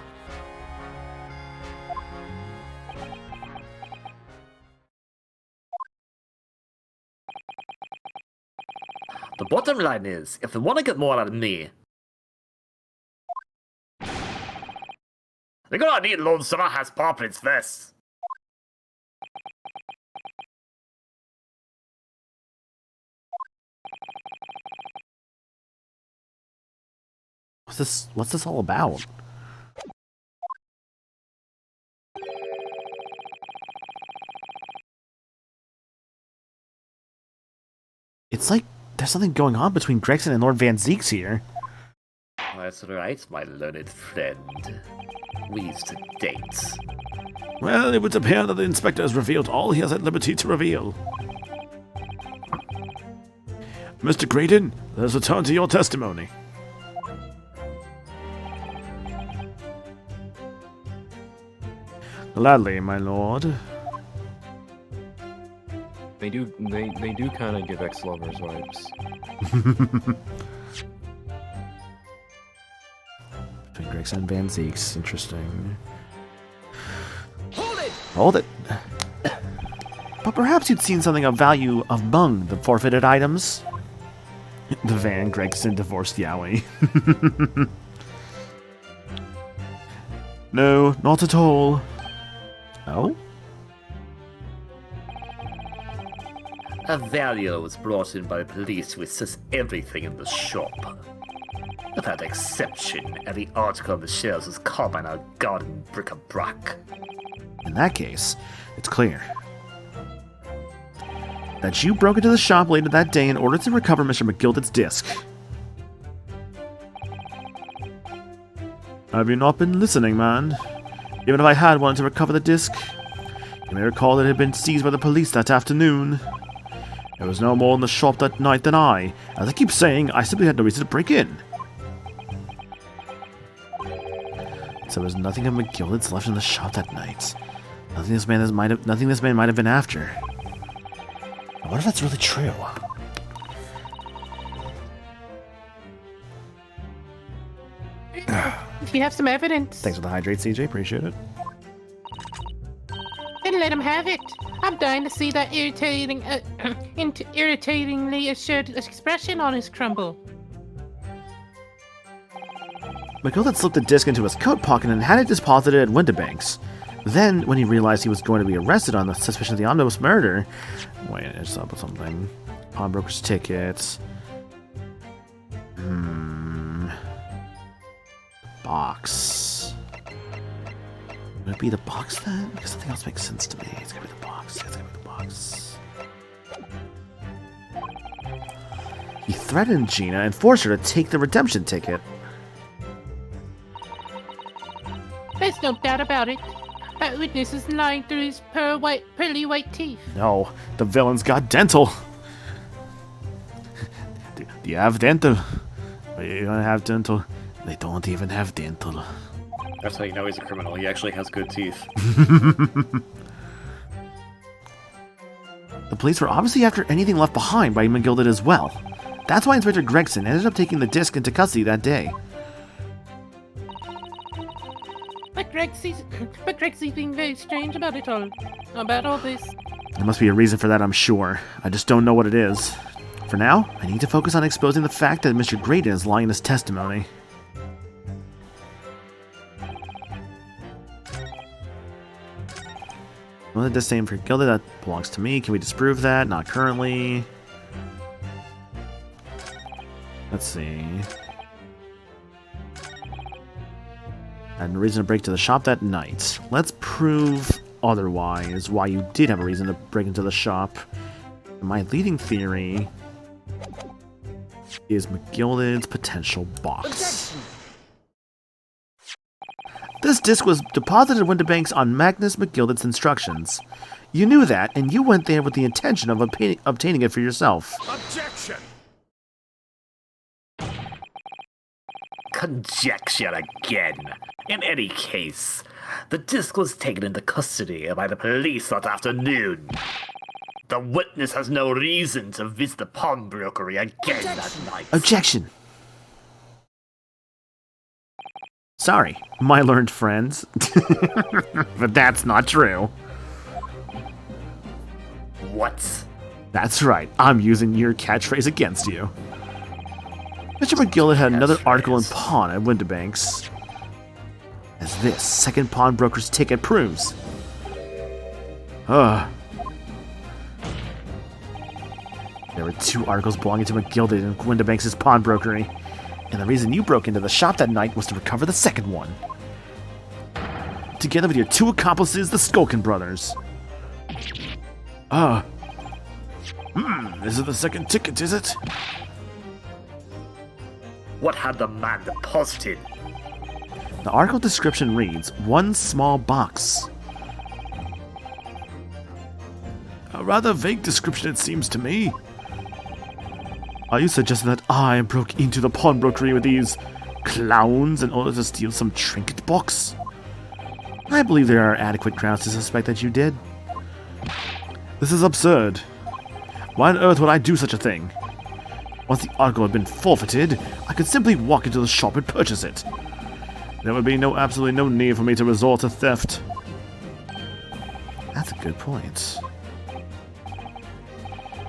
The bottom line is, if they want to get more out of me, they're gonna need Lord Strongheart's properties first. What's this all about? It's like there's something going on between Gregson and Lord Van Zeeks here. That's right, my learned friend. We used to date. Well, it would appear that the inspector has revealed all he has at liberty to reveal. Mr. Graydon, let us return to your testimony. Gladly, my lord. They do kind of give ex-lovers vibes. Between Gregson and Van Zeeks, interesting. Hold it! But perhaps you'd seen something of value among the forfeited items? The Van Gregson divorced Yowie. No, not at all. Oh? A valuer was brought in by the police to assess everything in the shop. Without exception, every article on the shelves was carbine or garden bric-a-brac. In that case, it's clear that you broke into the shop later that day in order to recover Mr. McGilded's disc. Have you not been listening, man? Even if I had wanted to recover the disc, you may recall that it had been seized by the police that afternoon. There was no more in the shop that night than I. As I keep saying, I simply had no reason to break in. So there's nothing of McGilded's left in the shop that night. Nothing this man might have been after. What if that's really true? If you have some evidence, Thanks for the hydrate, CJ. Appreciate it. then let him have it. I'm dying to see that irritatingly assured expression on his crumble. McGilded slipped the disc into his coat pocket and had it deposited at Windibanks. Then, when he realized he was going to be arrested on the suspicion of the omnibus murder... Wait, I just thought about something. Pawnbroker's tickets. Box. Would it be the box then? Because something else makes sense to me. It's gonna be the box. It's gonna be the box. He threatened Gina and forced her to take the redemption ticket. There's no doubt about it. That witness is lying through his pearly white teeth. No, the villain's got dental. Do you have dental? You don't have dental. They don't even have dental. That's how you know he's a criminal. He actually has good teeth. The police were obviously after anything left behind by McGilded as well. That's why Inspector Gregson ended up taking the disc into custody that day. But Grexy's being very strange about it all. About all this. There must be a reason for that, I'm sure. I just don't know what it is. For now, I need to focus on exposing the fact that Mr. Graydon is lying in his testimony. Well, the disdain for Gilded, that belongs to me. Can we disprove that? Not currently. Let's see. I had no reason to break to the shop that night. Let's prove otherwise why you did have a reason to break into the shop. My leading theory is McGilded's potential box. This disc was deposited at Windibanks on Magnus McGilded's instructions. You knew that, and you went there with the intention of obtaining it for yourself. Objection! Conjecture again. In any case, the disc was taken into custody by the police that afternoon. The witness has no reason to visit the pawnbrokery again that night. Objection! Sorry, my learned friends. But that's not true. What? That's right, I'm using your catchphrase against you. Mr. McGilded had another article in pawn at Windibanks, as this second pawnbroker's ticket proves. There were 2 articles belonging to McGilded in Windibanks' pawnbrokery, and the reason you broke into the shop that night was to recover the second one. Together with your 2 accomplices, the Skulkin brothers. This is the second ticket, is it? What had the man deposited? The article description reads, 1 small box. A rather vague description, it seems to me. Are you suggesting that I broke into the pawnbrokery with these clowns in order to steal some trinket box? I believe there are adequate grounds to suspect that you did. This is absurd. Why on earth would I do such a thing? Once the article had been forfeited, I could simply walk into the shop and purchase it. There would be absolutely no need for me to resort to theft. That's a good point.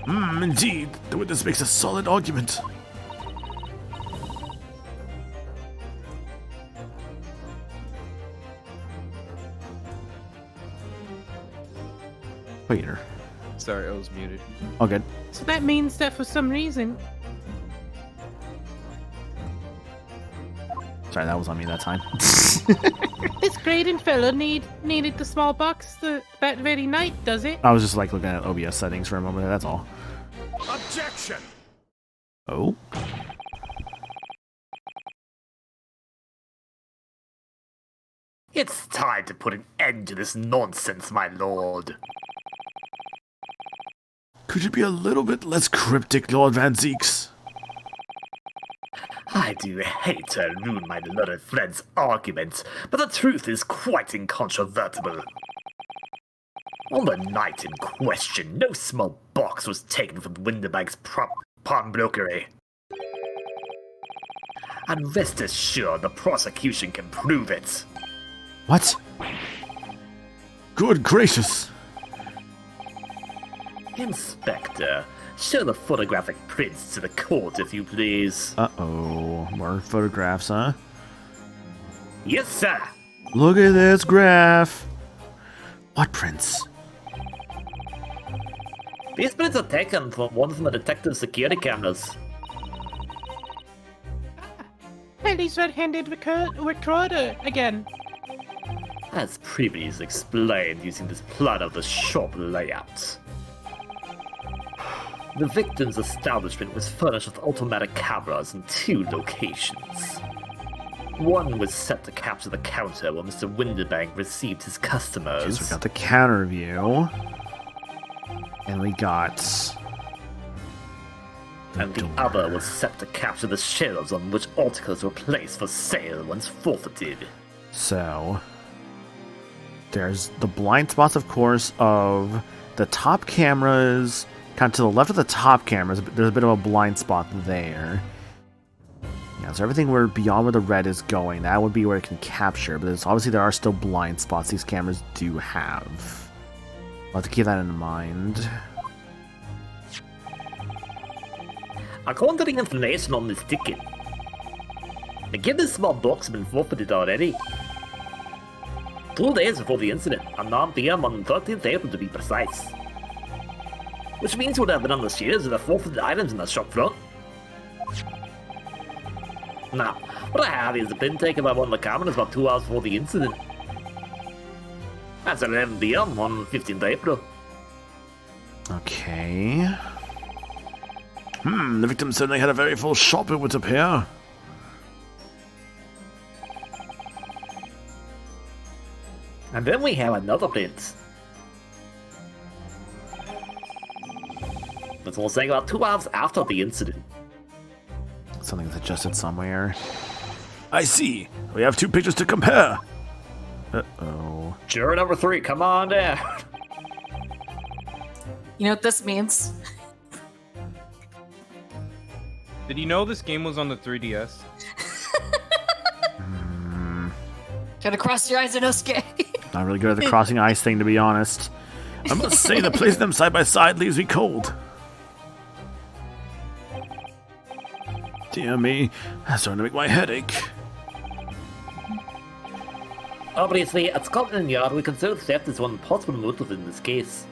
Indeed. The witness makes a solid argument. Waiter. Sorry, I was muted. Oh, good. So that means that for some reason, Sorry, that was on me that time. this Graydon fella needed the small box that very night, does it? I was just like looking at OBS settings for a moment, that's all. Objection! Oh? It's time to put an end to this nonsense, my lord. Could you be a little bit less cryptic, Lord Van Zeeks? I do hate to ruin my learned friend's argument, but the truth is quite incontrovertible. On the night in question, no small box was taken from Winterbank's pawnbrokery. And rest assured, the prosecution can prove it. What? Good gracious. Inspector, show the photographic prints to the court, if you please. Uh-oh. More photographs, huh? Yes, sir. Look at this graph. What prints? These prints are taken from one from the detective's security cameras. Haley's red-handed recorder again. As previously explained, using this plan of the shop layout. The victim's establishment was furnished with automatic cameras in 2 locations. One was set to capture the counter where Mr. Winterbank received his customers. Okay, so we got the counter view. And we got... And the other was set to capture the shelves on which articles were placed for sale once forfeited. So... there's the blind spots, of course, of the top cameras. Kind of to the left of the top cameras, there's a bit of a blind spot there. Yeah, so everything where beyond where the red is going, that would be where it can capture. But obviously there are still blind spots these cameras do have. I'll have to keep that in mind. According to the information on this ticket, again, this small box has been forfeited already. 2 days before the incident, at 9 PM on 13th April to be precise. Which means it would have been on the shares of the forfeited items in the shop front. Now, what I have is the pin taken by one of the cameras about 2 hours before the incident. That's at 11 PM on 15th April. Okay. The victim certainly had a very full shop, it would appear. And then we have another print. That's all saying about 2 hours after the incident. Something's adjusted somewhere. I see. We have 2 pictures to compare. Uh-oh. Juror number 3, come on down. You know what this means? Did you know this game was on the 3DS? Gotta cross your eyes, Inosuke. Not really good at the crossing ice thing, to be honest. I must say that placing them side by side leaves me cold. Dear me, that's starting to make my head ache. Obviously, at Scotland Yard, we consider theft as one possible motive in this case.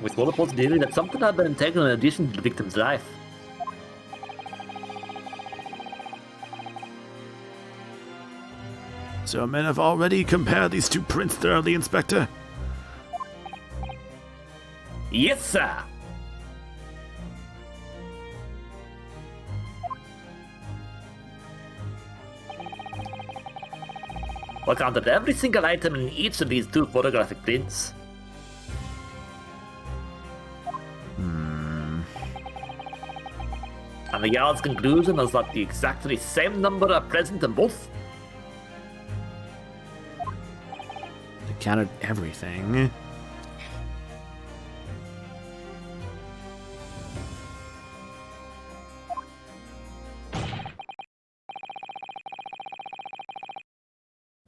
With all the possibility that something had been taken in addition to the victim's life. So men have already compared these 2 prints thoroughly, Inspector? Yes, sir! I counted every single item in each of these 2 photographic prints. And the Yard's conclusion is that the exactly same number are present in both. They counted everything.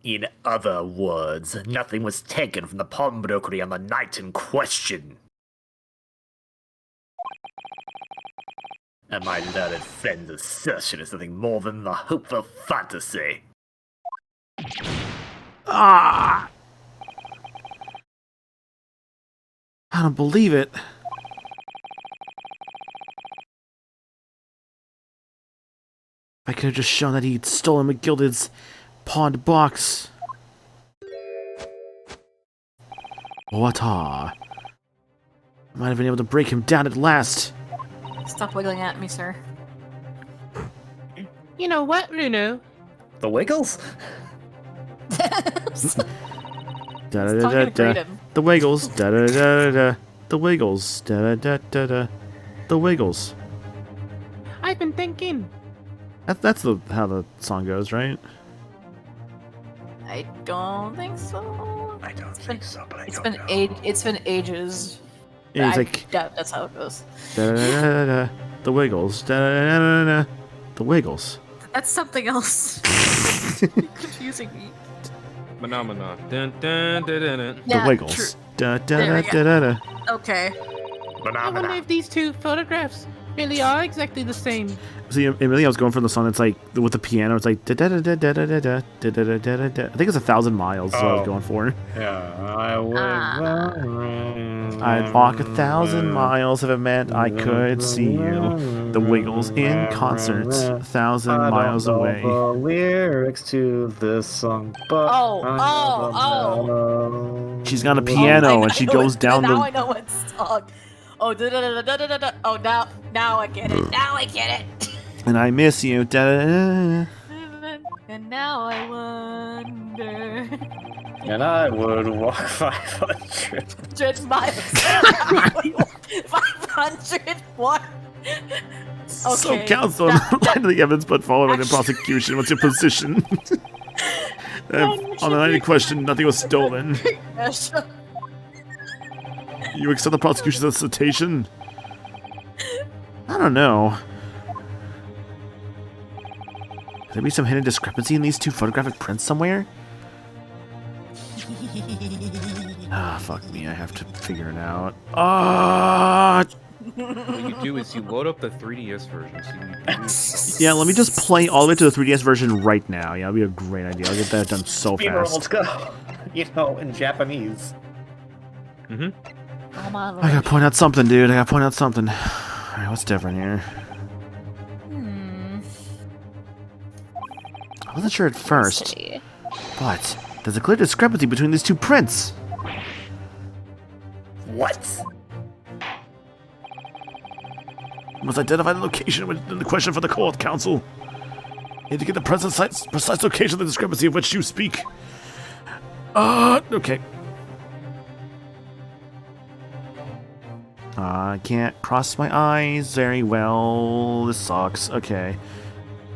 In other words, nothing was taken from the pawnbrokery on the night in question. And my learned friend's assertion is nothing more than the hopeful fantasy. Ah! I don't believe it. I could have just shown that he'd stolen McGilded's pawned box. What I might have been able to break him down at last. Stop wiggling at me, sir. You know what, Runo? The Wiggles? Da-da-da-da-da. The Wiggles. Da-da-da-da-da. The Wiggles. Da-da-da-da-da. The Wiggles. I I've been thinking. That's how the song goes, right? I don't think so. I don't think so, but I It's don't been know. it's been ages. Yeah, he's I like doubt that's how it goes. da-da-da-da-da, the Wiggles, da-da-da-da-da, the Wiggles. That's something else. Confusing me. Phenomena. Dun, dun, dun, dun, dun. The Wiggles. Da da da da da da. Okay. I wonder if these two photographs really are exactly the same. See, really, I was going for the song that's like with the piano. It's like da da da da da da da da da da da da da. I think it's 1,000 miles. Is what I was going for. Yeah, I would. I'd walk 1,000 miles if it meant I could see you. The Wiggles in concert, 1,000 miles away. The lyrics to this song, but She's got a piano and she goes down Now the. I know what song. Oh, da da da da da da da. Oh, now I get it. Now I get it. And I miss you. Da da da. And now I wonder. And I would walk 500. 100 miles. 500 what? So, Okay. counsel, in light of the evidence put forward in the prosecution, what's your position? On the night in question, nothing was stolen. You accept the prosecution's citation? I don't know. Could there be some hidden discrepancy in these two photographic prints somewhere? Ah, fuck me, I have to figure it out. Ah! What you do is you load up the 3DS version. So you Yeah, let me just play all the way to the 3DS version right now. Yeah, that'd be a great idea. I'll get that done so Let's fast. go. You know, in Japanese. Come on, I gotta point out something, dude. I gotta point out something. Alright, what's different here? I wasn't sure at first, but there's a clear discrepancy between these two prints. What? Must identify the location within the question for the court, counsel. Need to get the precise location of the discrepancy of which you speak. Okay. I can't cross my eyes very well. This sucks. Okay.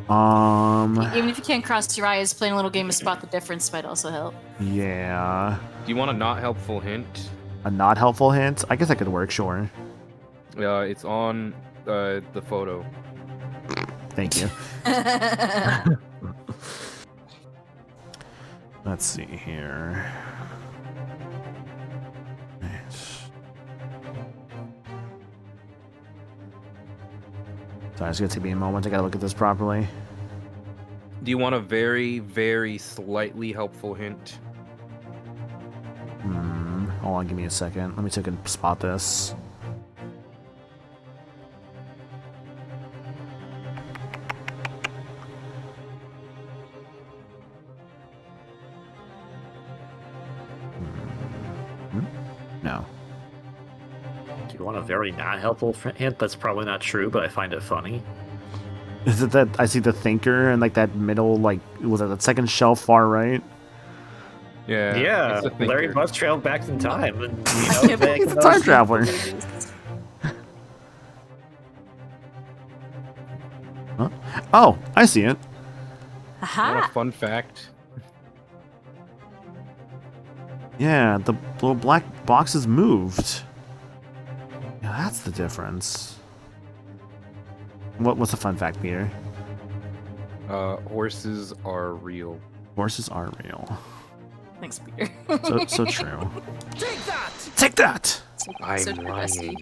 Even if you can't cross your eyes, playing a little game of spot the difference might also help. Yeah. Do you want a not helpful hint? A not helpful hint? I guess that could work, sure. It's on the photo. Thank you. Let's see here. Sorry, it's gonna take me a moment. I gotta look at this properly. Do you want a very, very slightly helpful hint? Hold on, give me a second. Let me take a spot this. No. Do you want a very not helpful hint? That's probably not true, but I find it funny. Is it that I see the thinker and like that middle, like, was it that second shelf far right? Yeah. Yeah, Larry must travel back in time. And, He's a time traveler. Huh? Oh, I see it. Want a fun fact? Yeah, the little black box is moved. Yeah, that's the difference. What's a fun fact, Peter? Horses are real. Horses are real. Thanks, Peter. So true. Take that! Take that! I'm so lying. depressing.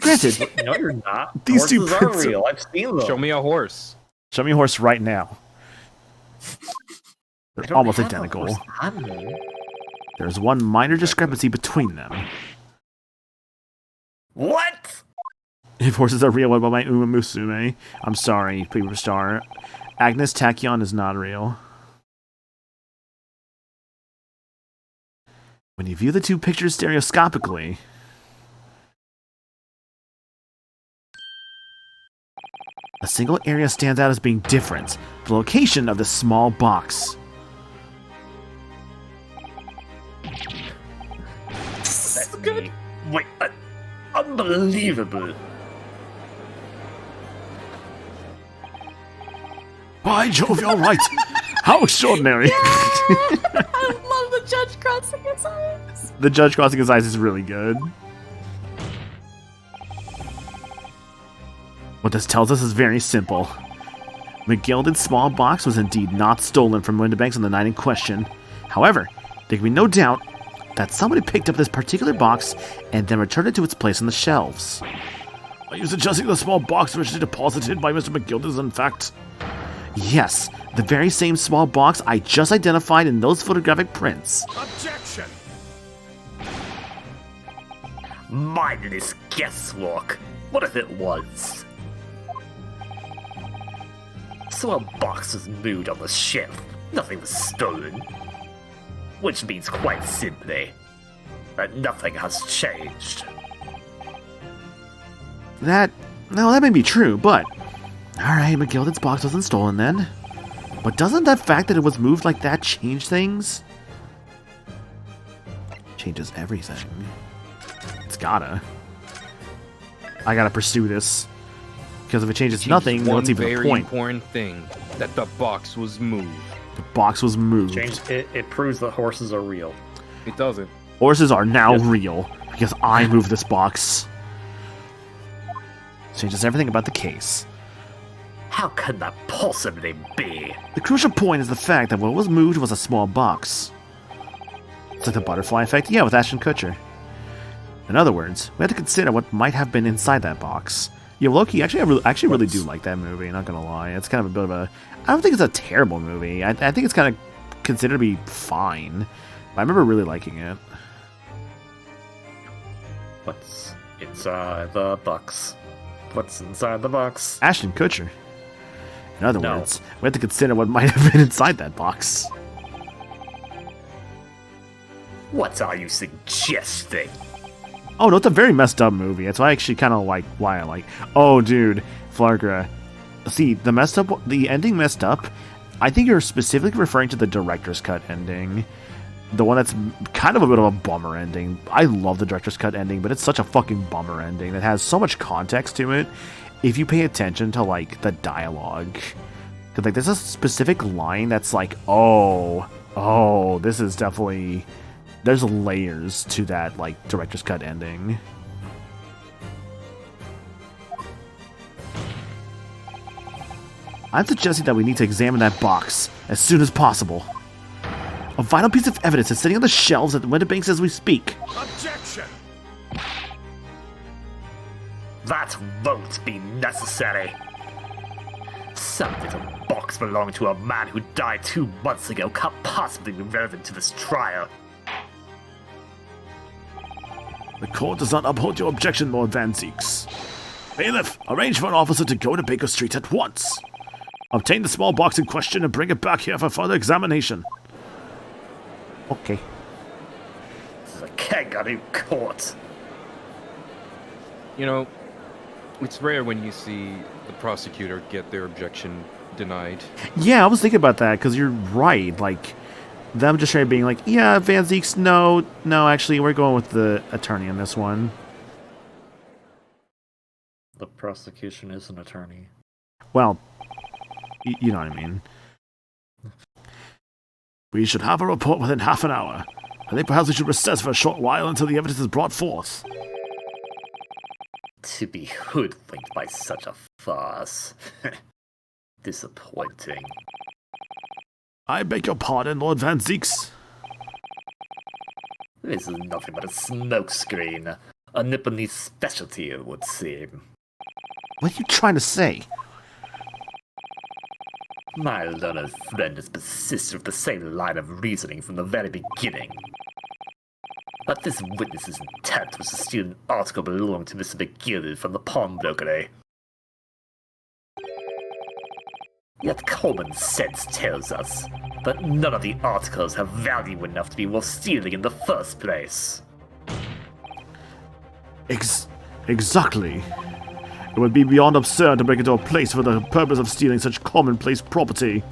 Granted, No, you're not. These two Horses are prints- real. I've seen them. Show me a horse. show me a horse right now. I They're don't almost have a identical. horse on me. There's one minor discrepancy between them. What? If horses are real, what about my Uma Musume? I'm sorry, Superstar. Agnes Tachyon is not real. When you view the two pictures stereoscopically, a single area stands out as being different. The location of the small box. That's good. Wait, unbelievable. By Jove, you're right. How extraordinary. I love the judge crossing his eyes. The judge crossing his eyes is really good. What this tells us is very simple. McGilden's small box was indeed not stolen from Windibanks on the night in question. However, there can be no doubt that somebody picked up this particular box and then returned it to its place on the shelves. Are you suggesting the small box originally deposited by Mr. McGilden is in fact? Yes, the very same small box I just identified in those photographic prints. Objection! Mindless guesswork. What if it was? So a box was moved on the shelf. Nothing was stolen. Which means quite simply that nothing has changed. That may be true, but... Alright, McGilden's box wasn't stolen then. But doesn't that fact that it was moved like that change things? Changes everything. It's gotta. I gotta pursue this. Because if it changes nothing, then what's even the very point? important thing, that the box was moved. The box was moved. It proves that horses are real. It doesn't. Horses are now real, because I moved this box. Changes everything about the case. How can that possibly be? The crucial point is the fact that what was moved was a small box. It's like the butterfly effect? Yeah, with Ashton Kutcher. In other words, we have to consider what might have been inside that box. Yeah, Loki, actually, I really do like that movie, not gonna lie. It's kind of a bit of a... I don't think it's a terrible movie. I think it's kind of considered to be fine. I remember really liking it. What's inside the box? What's inside the box? Ashton Kutcher. In other words, we have to consider what might have been inside that box. What are you suggesting? Oh no, it's a very messed up movie. That's why I actually kind of like why I like. Oh, dude, Flargra. See, the ending messed up. I think you're specifically referring to the director's cut ending, the one that's kind of a bit of a bummer ending. I love the director's cut ending, but it's such a fucking bummer ending that has so much context to it. If you pay attention to like the dialogue, because like there's a specific line that's like, oh, this is definitely. There's layers to that, like, director's cut ending. I'm suggesting that we need to examine that box as soon as possible. A vital piece of evidence is sitting on the shelves at the Windibanks as we speak. Objection! That won't be necessary. Some little box belonging to a man who died 2 months ago can't possibly be relevant to this trial. The court does not uphold your objection, Lord Van Zeeks. Bailiff, arrange for an officer to go to Baker Street at once. Obtain the small box in question and bring it back here for further examination. Okay. This is a kangaroo court. You know, it's rare when you see the prosecutor get their objection denied. Yeah, I was thinking about that, because you're right, like... Them just straight being like, yeah, Van Zeeks, no, actually, we're going with the attorney on this one. The prosecution is an attorney. Well, you know what I mean. We should have a report within half an hour. I think perhaps we should recess for a short while until the evidence is brought forth. To be hoodwinked by such a farce. Disappointing. I beg your pardon, Lord Van Zeeks. This is nothing but a smokescreen. A Nipponese specialty, it would seem. What are you trying to say? My learned friend has persisted with the same line of reasoning from the very beginning. But this witness's intent was to steal an article belonging to Mr. McGilden from the pawnbrokery. Yet common sense tells us that none of the articles have value enough to be worth stealing in the first place. Exactly. It would be beyond absurd to break into a place for the purpose of stealing such commonplace property.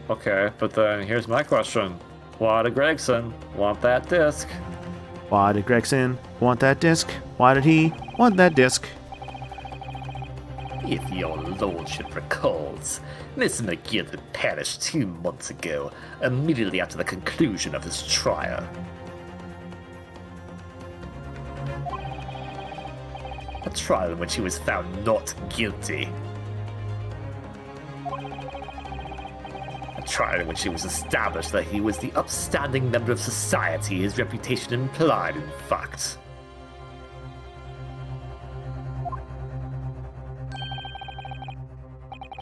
Okay, but then here's my question. Why did Gregson want that disc? Why did Gregson want that disc? Why did he want that disc? If your lordship recalls, Miss McGill perished 2 months ago, immediately after the conclusion of his trial. A trial in which he was found not guilty. A trial in which it was established that he was the upstanding member of society his reputation implied, in fact.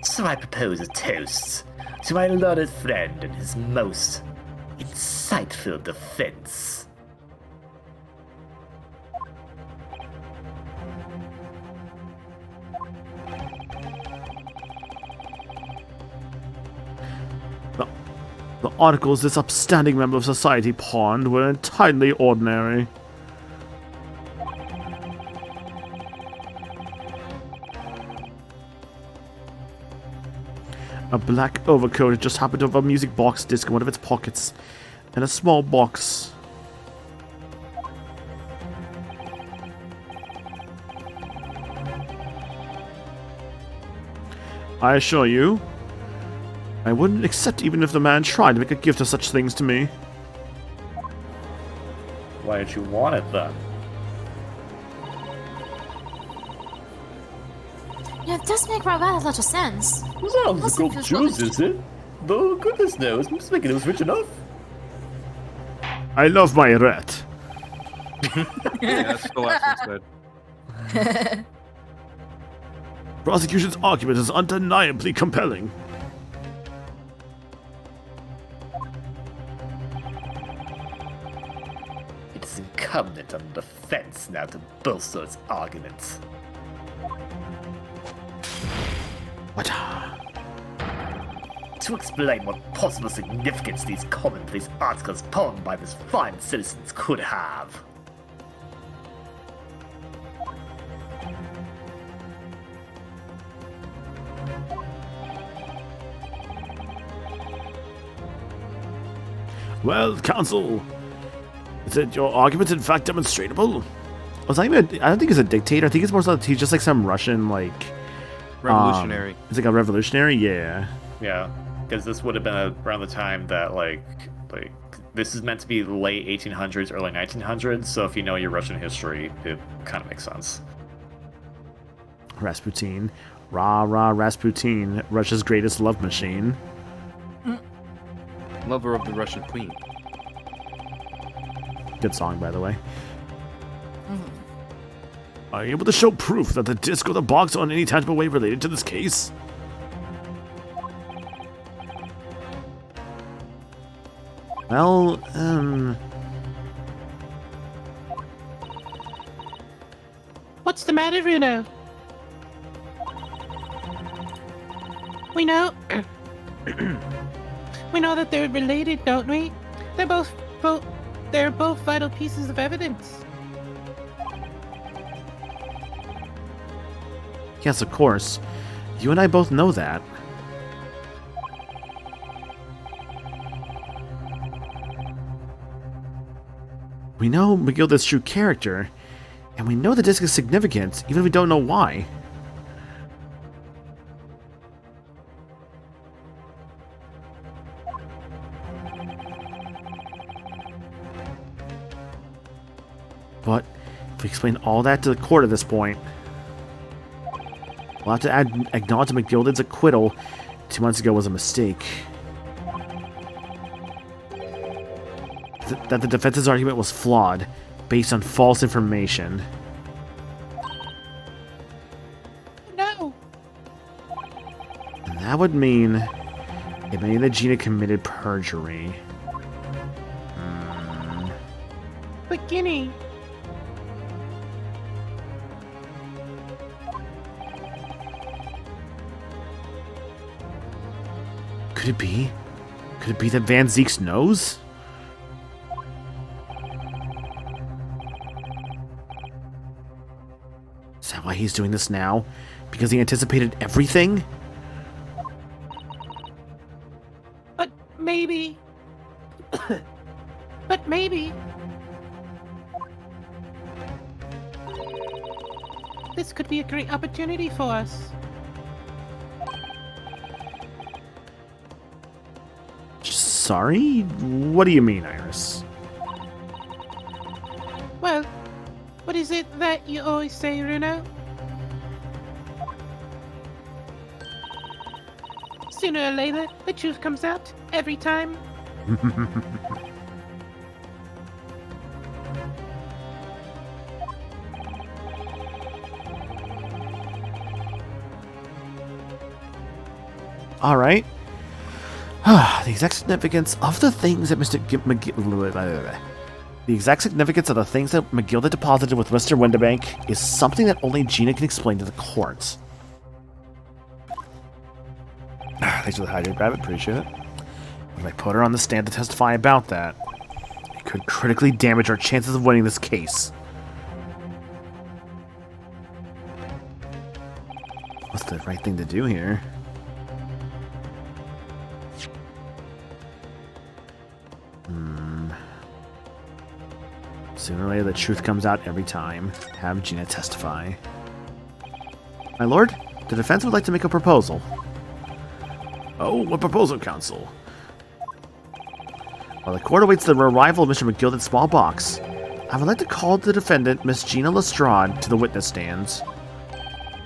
So I propose a toast to my learned friend and his most insightful defense. The articles this upstanding member of society pawned were entirely ordinary. A black overcoat just happened to have a music box disc in one of its pockets, and a small box. I assure you, I wouldn't accept even if the man tried to make a gift of such things to me. Why did you want it then? Yeah, it does make rather a lot of sense. Sounds Plus, gold if it's juice, not- is it? Though goodness knows, Mr. McGill was rich enough. I love my rat. Yeah, that's the last one said. Prosecution's argument is undeniably compelling. It is incumbent on the defense now to bolster its arguments. What? To explain what possible significance these commonplace articles pawned by these fine citizens could have. Well, counsel, is that your argument in fact demonstratable? I don't think he's a dictator. I think it's more so that he's just like some Russian, like... Revolutionary. It's like a revolutionary? Yeah. Yeah, because this would have been around the time that, like, this is meant to be late 1800s, early 1900s, so if you know your Russian history, it kind of makes sense. Rasputin. Rah, rah, Rasputin. Russia's greatest love machine. Lover of the Russian queen. Good song, by the way. Are you able to show proof that the disc or the box are in any tangible way related to this case? Well, What's the matter, Runo? We know... we know that they're related, don't we? They're both vital pieces of evidence. Yes, of course. You and I both know that. We know McGilda's true character, and we know the disc is significant, even if we don't know why. But if we explain all that to the court at this point, we'll have to acknowledge that McGilded's acquittal 2 months ago was a mistake. That the defense's argument was flawed, based on false information. No! And that would mean Gina committed perjury. But Guinea... Could it be? Could it be that Van Zeeks knows? Is that why he's doing this now? Because he anticipated everything? But maybe... but maybe... this could be a great opportunity for us. sorry? What do you mean, Iris? Well, what is it that you always say, Runo? Sooner or later, the truth comes out. Every time. All right. The exact significance of the things that the exact significance of the things that Magilda deposited with Mr. Windibank is something that only Gina can explain to the courts. Thanks for the hydrate, Rabbit. Appreciate it. When I put her on the stand to testify about that, it could critically damage our chances of winning this case. What's the right thing to do here? Sooner or later, the truth comes out every time. Have Gina testify. My lord, the defense would like to make a proposal. Oh, what proposal, counsel? While the court awaits the arrival of Mr. McGilded's small box, I would like to call the defendant, Miss Gina Lestrade, to the witness stands.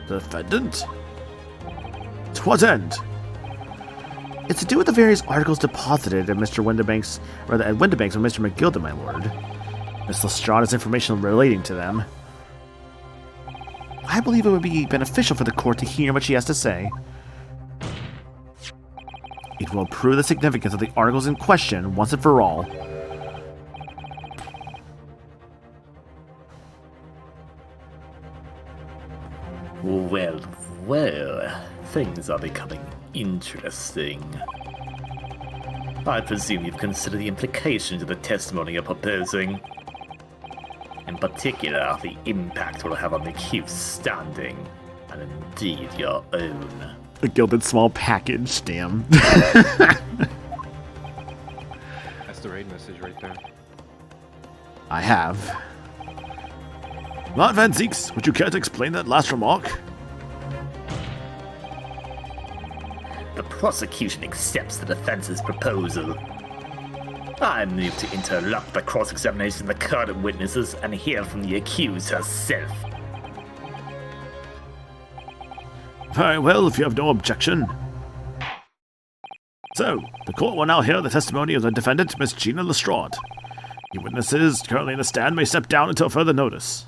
The defendant? To what end? It's to do with the various articles deposited at Mr. Windibank's, rather at Windibank's with Mr. McGilded, my lord. Miss Lestrade has information relating to them. I believe it would be beneficial for the court to hear what she has to say. It will prove the significance of the articles in question once and for all. Well, well, things are becoming interesting. I presume you've considered the implications of the testimony you're proposing. In particular, the impact it will have on the accused's standing, and indeed your own. A gilded small package, damn. That's the raid message right there. I have. Lord Van Zeeks, would you care to explain that last remark? The prosecution accepts the defense's proposal. I move to interrupt the cross-examination of the current witnesses and hear from the accused herself. Very well, if you have no objection. So, the court will now hear the testimony of the defendant, Miss Gina Lestrade. The witnesses currently in the stand may step down until further notice.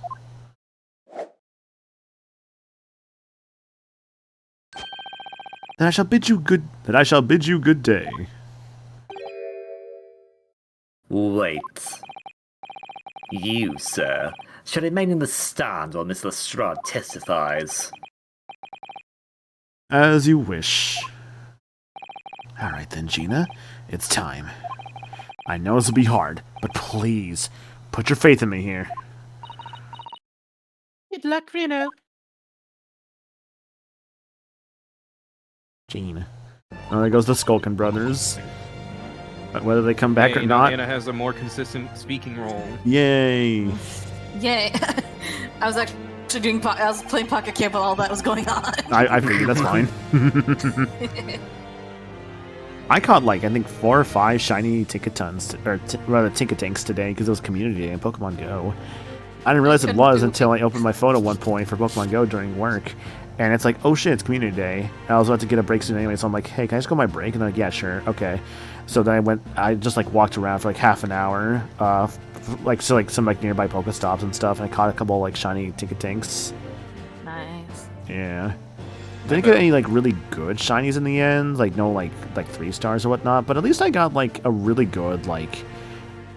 Then I shall bid you good day. Wait. You, sir, shall remain in the stand while Miss Lestrade testifies. As you wish. Alright then, Gina. It's time. I know this will be hard, but please, put your faith in me here. Good luck, Runo. Gina. Oh, there goes the Skulkin brothers. But whether they come back or not... Anna has a more consistent speaking role. Yay! Yay! I was actually I was playing Pocket Camp while all that was going on. I figured, that's fine. I caught, like, I think 4 or 5 shiny Tinkatons, or rather Tinkatinks today, because it was Community Day in Pokemon Go. I didn't realize it was until I opened my phone at one point for Pokemon Go during work. And it's like, oh shit, it's Community Day. And I was about to get a break soon anyway, so I'm like, hey, can I just go on my break? And they're like, yeah, sure, okay. So then I just like walked around for like half an hour, some nearby Pokestops and stuff, and I caught a couple like shiny Tinkatinks. Nice. Yeah. Didn't get any like really good shinies in the end, like no like 3 stars or whatnot, but at least I got like a really good like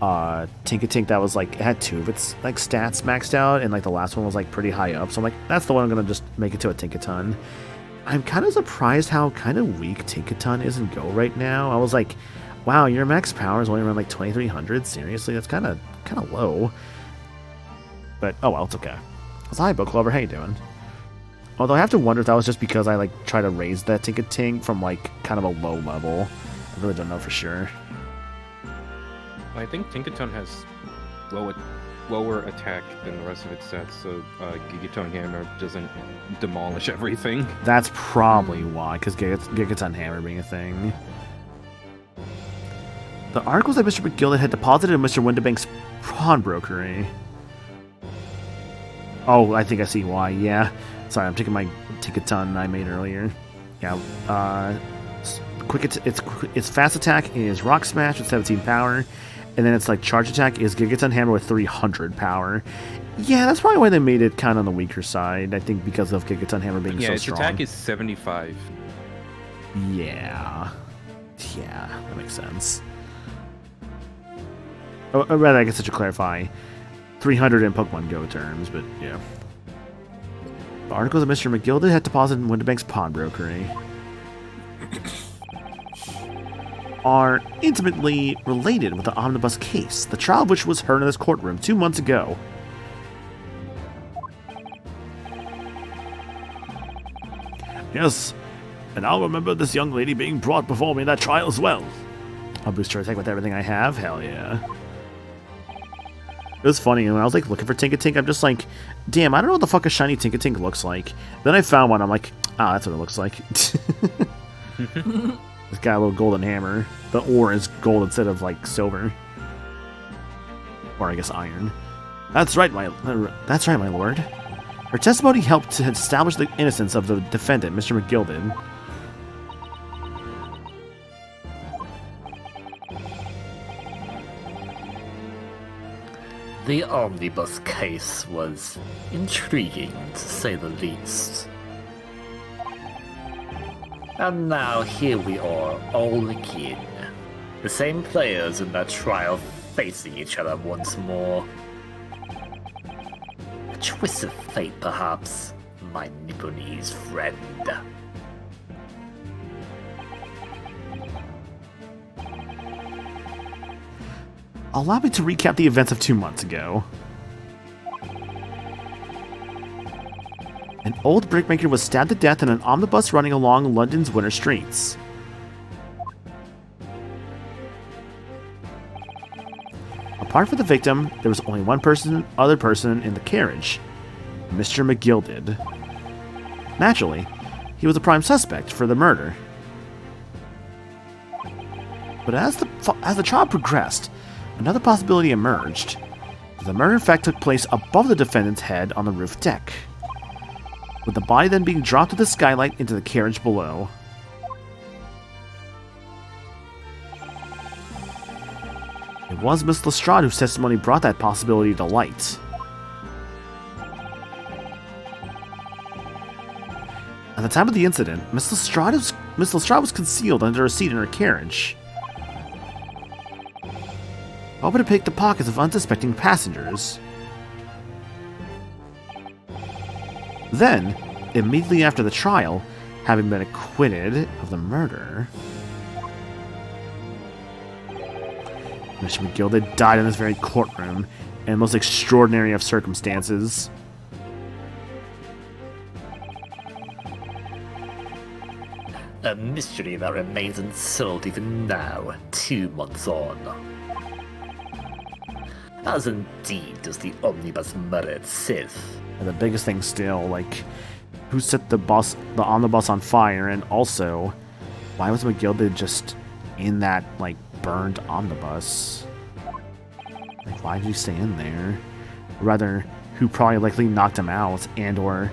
Tinkatink that was like, it had 2 of its like stats maxed out, and like the last one was like pretty high up, so I'm like, that's the one I'm gonna just make it to a Tinkaton. I'm kind of surprised how kind of weak Tinkaton is in Go right now. I was like, wow, your max power is only around like 2300. Seriously, that's kind of low. But oh well, it's okay. So hi, Book Lover, how you doing? Although I have to wonder if that was just because I like try to raise that Tinkatink from like kind of a low level. I really don't know for sure. I think Tinkaton has lower attack than the rest of its sets, so Gigaton Hammer doesn't demolish everything. That's probably why, because Gigaton Hammer being a thing. The articles that Mr. McGilded had deposited in Mr. Windibank's pawnbrokery. Oh, I think I see why. Yeah. Sorry, I'm taking my Tinkaton I made earlier. Yeah. Its fast attack is Rock Smash with 17 power, and then its like charge attack is Gigaton Hammer with 300 power. Yeah, that's probably why they made it kind of on the weaker side. I think because of Gigaton Hammer being so strong. Yeah, its attack is 75. Yeah. Yeah, that makes sense. Or rather, I guess I should clarify. 300 in Pokemon Go terms, but yeah. The articles of Mr. McGilded had deposited in Windibank's pawnbrokery are intimately related with the omnibus case, the trial of which was heard in this courtroom 2 months ago. Yes, and I'll remember this young lady being brought before me in that trial as well. I'll boost her attack with everything I have, hell yeah. It was funny, when I was like looking for Tinkatink, I'm just like, damn, I don't know what the fuck a shiny Tinkatink looks like. Then I found one, I'm like, ah, that's what it looks like. It's got a little golden hammer. The ore is gold instead of like silver. Or I guess iron. That's right, my lord. Her testimony helped to establish the innocence of the defendant, Mr. McGilded. The omnibus case was intriguing, to say the least. And now here we are, all again. The same players in that trial facing each other once more. A twist of fate, perhaps, my Nipponese friend. Allow me to recap the events of 2 months ago. An old brickmaker was stabbed to death in an omnibus running along London's winter streets. Apart from the victim, there was only one other person in the carriage, Mr. McGilded. Naturally, he was a prime suspect for the murder. But as the trial progressed, another possibility emerged. The murder in fact took place above the defendant's head on the roof deck, with the body then being dropped to the skylight into the carriage below. It was Miss Lestrade whose testimony brought that possibility to light. At the time of the incident, Miss Lestrade was concealed under a seat in her carriage, hoping to pick the pockets of unsuspecting passengers. Then, immediately after the trial, having been acquitted of the murder, Mr. McGilded died in this very courtroom in the most extraordinary of circumstances. A mystery that remains unsolved even now, 2 months on. As indeed does the omnibus murder itself. And the biggest thing still, like, who set the omnibus on fire, and also, why was McGilded just in that, like, burned omnibus? Like, why did he stay in there? Or rather, who probably likely knocked him out, and or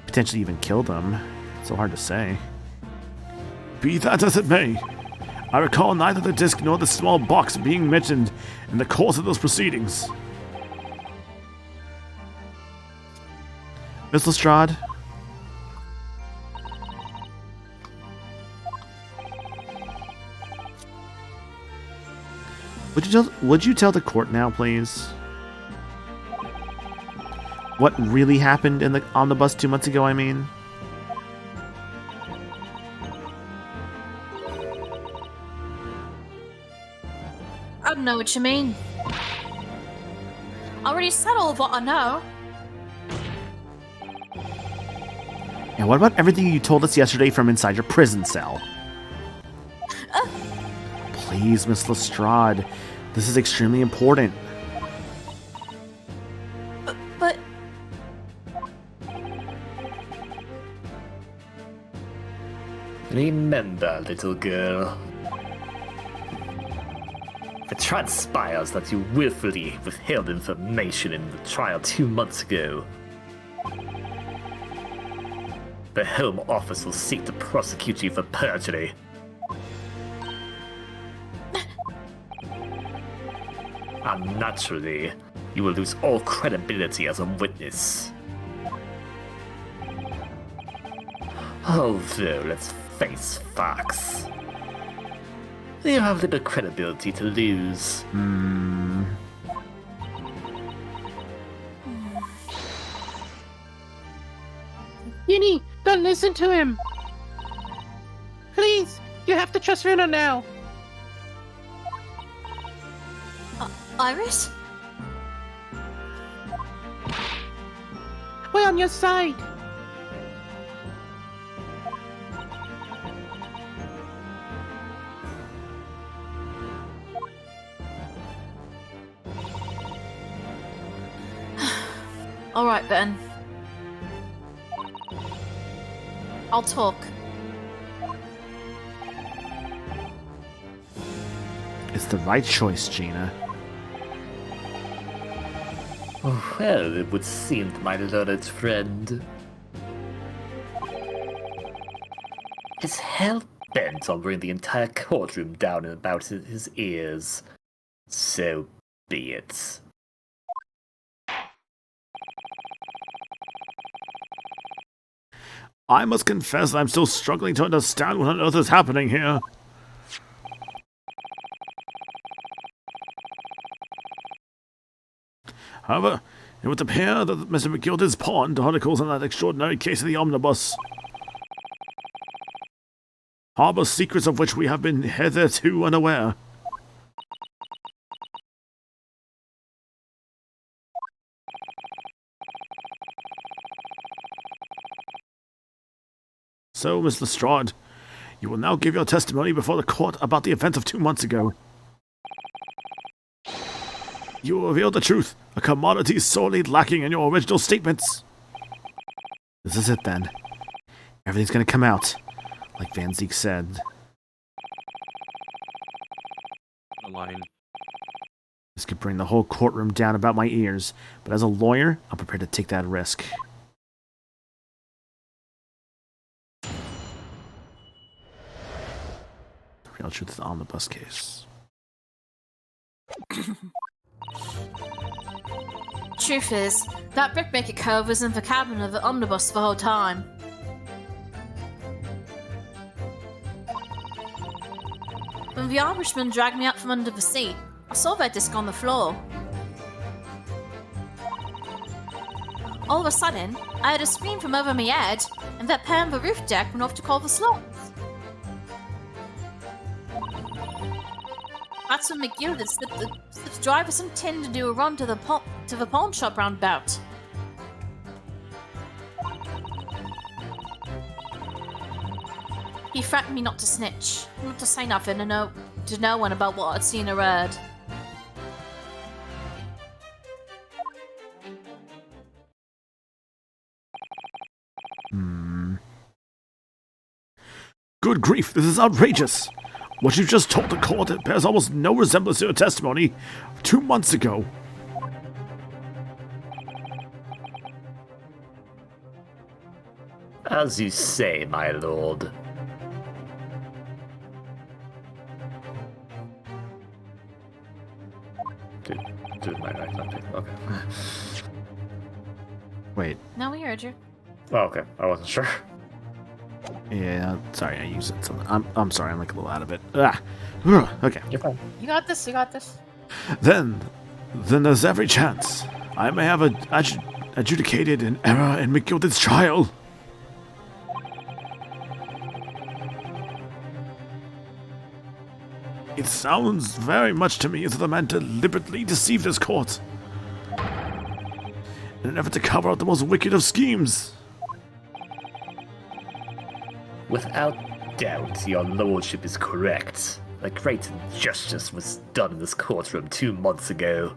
potentially even killed him? It's so hard to say. Be that as it may, I recall neither the disc nor the small box being mentioned in the course of those proceedings. Miss Lestrade? Would you tell the court now, please? What really happened on the bus 2 months ago, I mean? I don't know what you mean. I already said all of what I know. And what about everything you told us yesterday from inside your prison cell? Please, Miss Lestrade. This is extremely important. But... Remember, little girl. transpires that you willfully withheld information in the trial 2 months ago. The Home Office will seek to prosecute you for perjury. And naturally, you will lose all credibility as a witness. Although, let's face facts. You have little credibility to lose. Ginny, don't listen to him. Please, you have to trust Runa now. Iris? We're on your side. Alright then. I'll talk. It's the right choice, Gina. Well, it would seem, my learned friend. Is hell-bent on bringing the entire courtroom down and about his ears. So be it. I must confess I'm still struggling to understand what on earth is happening here. However, it would appear that Mr. McGill has pawned articles on that extraordinary case of the omnibus. Harbor secrets of which we have been hitherto unaware. So, Miss Lestrade, you will now give your testimony before the court about the events of 2 months ago. You will reveal the truth, a commodity sorely lacking in your original statements. This is it then. Everything's gonna come out, like Van Zeke said. A line. This could bring the whole courtroom down about my ears, but as a lawyer, I'm prepared to take that risk. The real truth of the omnibus case. Truth is, that brickmaker cove was in the cabin of the omnibus the whole time. When the Irishman dragged me out from under the seat, I saw that disc on the floor. All of a sudden, I heard a scream from over my head, and that pair on the roof deck went off to call the slots. That's when McGill had slipped the driver some tin to do a run to the pawn shop roundabout. He threatened me not to snitch, not to say nothing, and to no one about what I'd seen or heard. Good grief, this is outrageous! What you just told the court bears almost no resemblance to your testimony 2 months ago. As you say, my lord. Okay. Wait. No, we heard you. Oh, okay. I wasn't sure. Yeah, sorry, I used it. I'm sorry, I'm like a little out of it. Okay. You're fine. You got this, you got this. Then there's every chance I may have adjudicated an error in McGilded's trial. It sounds very much to me as if the man deliberately deceived his court in an effort to cover up the most wicked of schemes. Without doubt, your lordship is correct. A great injustice was done in this courtroom 2 months ago.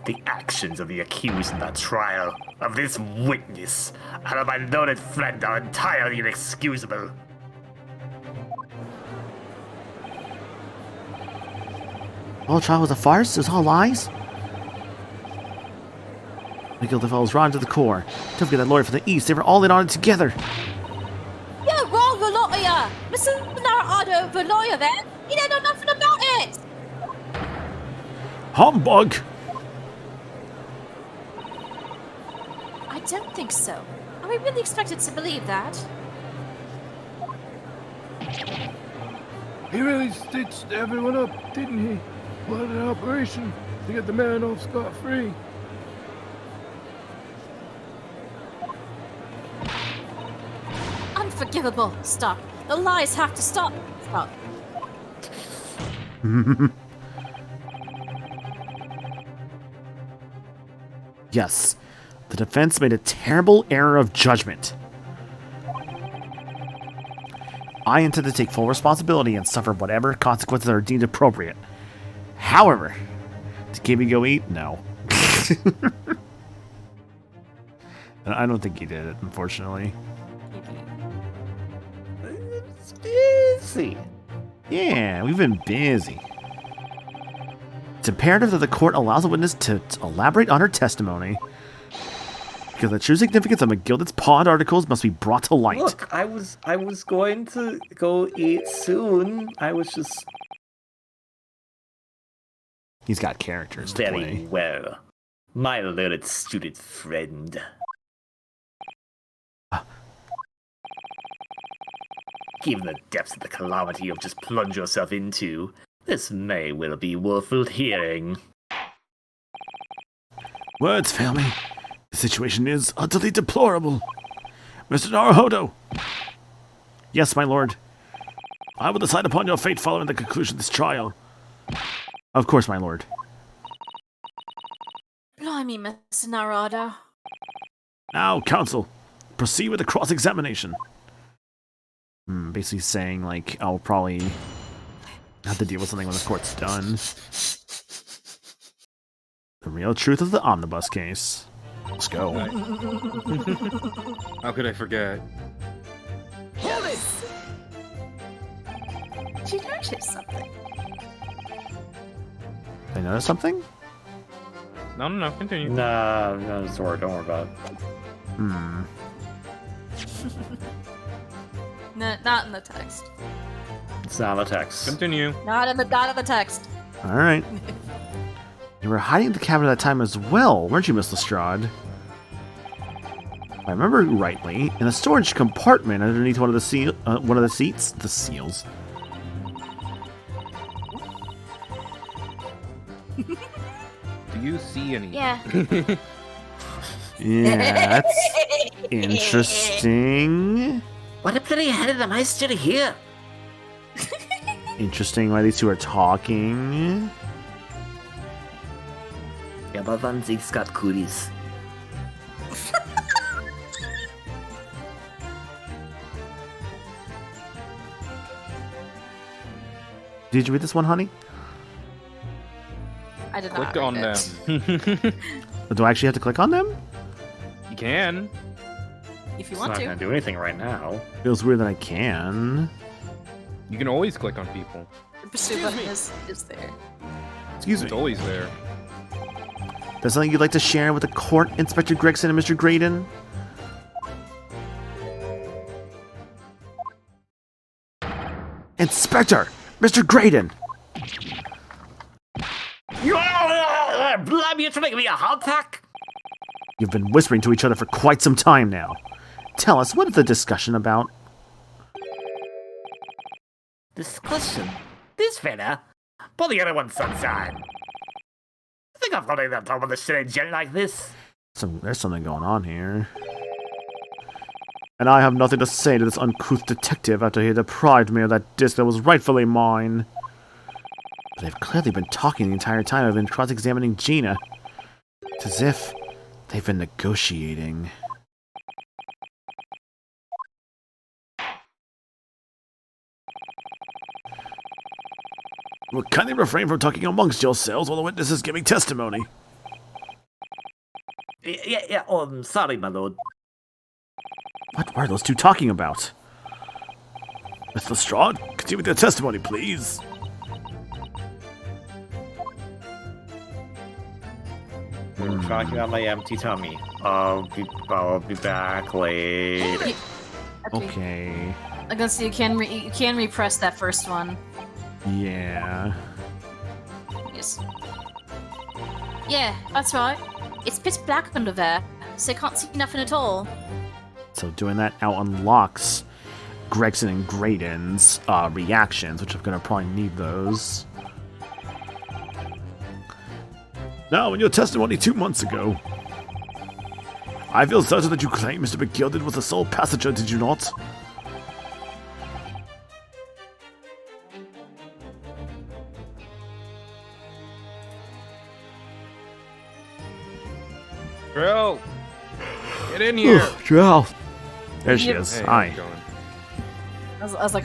The actions of the accused in that trial, of this witness, and of my learned friend are entirely inexcusable. whole trial was a farce? It was all lies? The guilty fellows rotten to the core. Don't forget that lawyer from the east. They were all in on it together. You're wrong, a lot of ya! Mr. Narado, the lawyer there, he didn't know nothing about it! Humbug! I don't think so. Are we really expected to believe that? He really stitched everyone up, didn't he? What an operation to get the man off scot-free. Unforgivable. Stop. The lies have to stop. Stop. Yes, the defense made a terrible error of judgment. I intend to take full responsibility and suffer whatever consequences are deemed appropriate. However, to Kimiko eat? No. I don't think he did it, unfortunately. It's busy. Yeah, we've been busy. It's imperative that the court allows a witness to elaborate on her testimony, because the true significance of McGilded's Pod articles must be brought to light. Look, I was going to go eat soon. I was just He's got characters to Very play. well. My learned student friend. Given the depths of the calamity you've just plunged yourself into, this may well be worth hearing. Words fail me. The situation is utterly deplorable. Mr. Naruhodo! Yes, my lord. I will decide upon your fate following the conclusion of this trial. Of course, my lord. Blimey, Mr. Narado. Now, counsel, proceed with the cross-examination. Basically saying, like, I'll probably have to deal with something when the court's done. The real truth of the omnibus case. Let's go. How could I forget? Did you notice something? Did I notice something? No, continue. no, Zora, don't worry about it. No, not in the text. It's not a text. Continue. Not in the text. Alright. You were hiding at the cabin at that time as well, weren't you, Miss Lestrade? If I remember rightly, in a storage compartment underneath one of the seats. The seals. Do you see any? Yeah. Yeah, that's interesting. What the bloody hell am I still here? Interesting why these two are talking. Ja, aber wann sieht's grad Kulis? Did you read this one, honey? I did Click not on read them. it. Do I actually have to click on them? You can. If you It's want not to. going to do anything right now. Feels weird that I can. You can always click on people. The pursue button is there. Excuse It's me. always there. There's something you'd like to share with the court, Inspector Gregson and Mr. Graydon? Inspector! Mr. Graydon! Blimey, you're trying to make me a hot pack? You've been whispering to each other for quite some time now. Tell us, what is the discussion about? Discussion? This fella? Pull the other one, sunshine. I think I've got enough time on the shit in jail like this. There's something going on here. And I have nothing to say to this uncouth detective after he deprived me of that disc that was rightfully mine. But they've clearly been talking the entire time I've been cross-examining Gina. It's as if they've been negotiating. Well, kindly refrain from talking amongst yourselves while the witness is giving testimony. Yeah, sorry, my lord. What were those two talking about? Miss Lestrade, continue with your testimony, please. Talking about my empty tummy. I'll be back later. Okay. I guess you can repress that first one. Yeah. Yes. Yeah, that's right. It's pitch black under there, so you can't see nothing at all. So doing that now unlocks Gregson and Graydon's reactions, which I'm gonna probably need those. Now, in your testimony 2 months ago, I feel certain that you claimed Mr. McGilded was the sole passenger, did you not? Drill! Get in here! Drill! There she is. Hey, Hi. how's it going? I was like,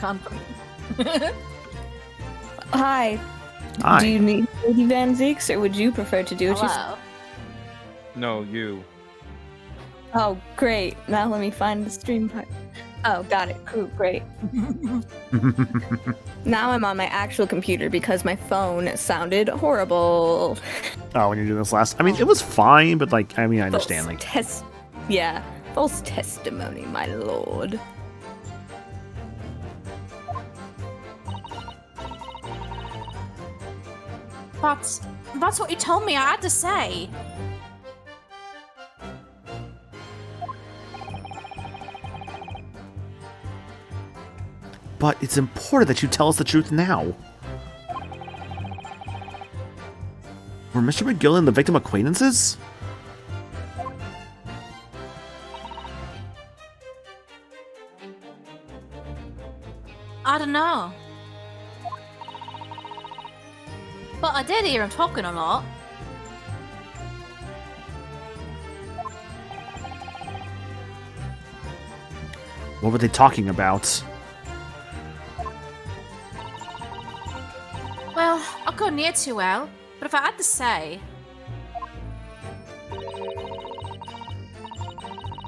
Hi. Hi. Do you need Lady Van Zeeks, or would you prefer to do it yourself? hello. No, you. Oh, great. Now let me find the stream part. Oh, got it. Cool, great. Now I'm on my actual computer because my phone sounded horrible. Oh, when you do this last, I mean, it was fine, but like, I mean, I understand. Like, Yeah, false testimony, my lord. That's what you told me I had to say. but it's important that you tell us the truth now. Were Mr. McGill and the victim acquaintances? I don't know. But I did hear him talking a lot. What were they talking about? Well, I couldn't hear too well, but if I had to say,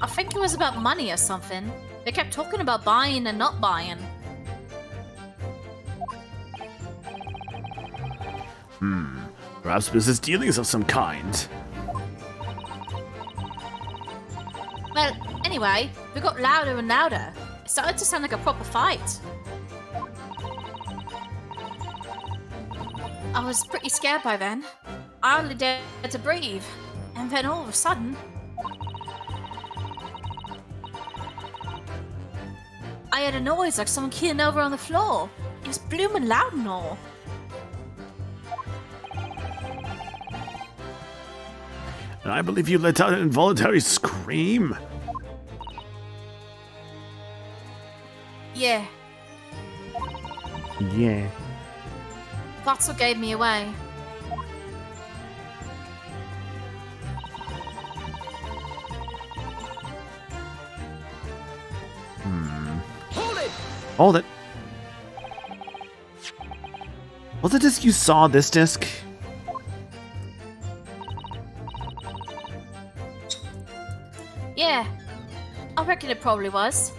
I think it was about money or something. They kept talking about buying and not buying. Perhaps business dealings of some kind. Well, anyway, we got louder and louder. It started to sound like a proper fight. I was pretty scared by then. I hardly dared to breathe. And then all of a sudden, I heard a noise like someone keeling over on the floor. It was blooming loud and all. And I believe you let out an involuntary scream. Yeah, Yeah. that's what gave me away. Hold it. Was the disc you saw this disc? Yeah, I reckon it probably was.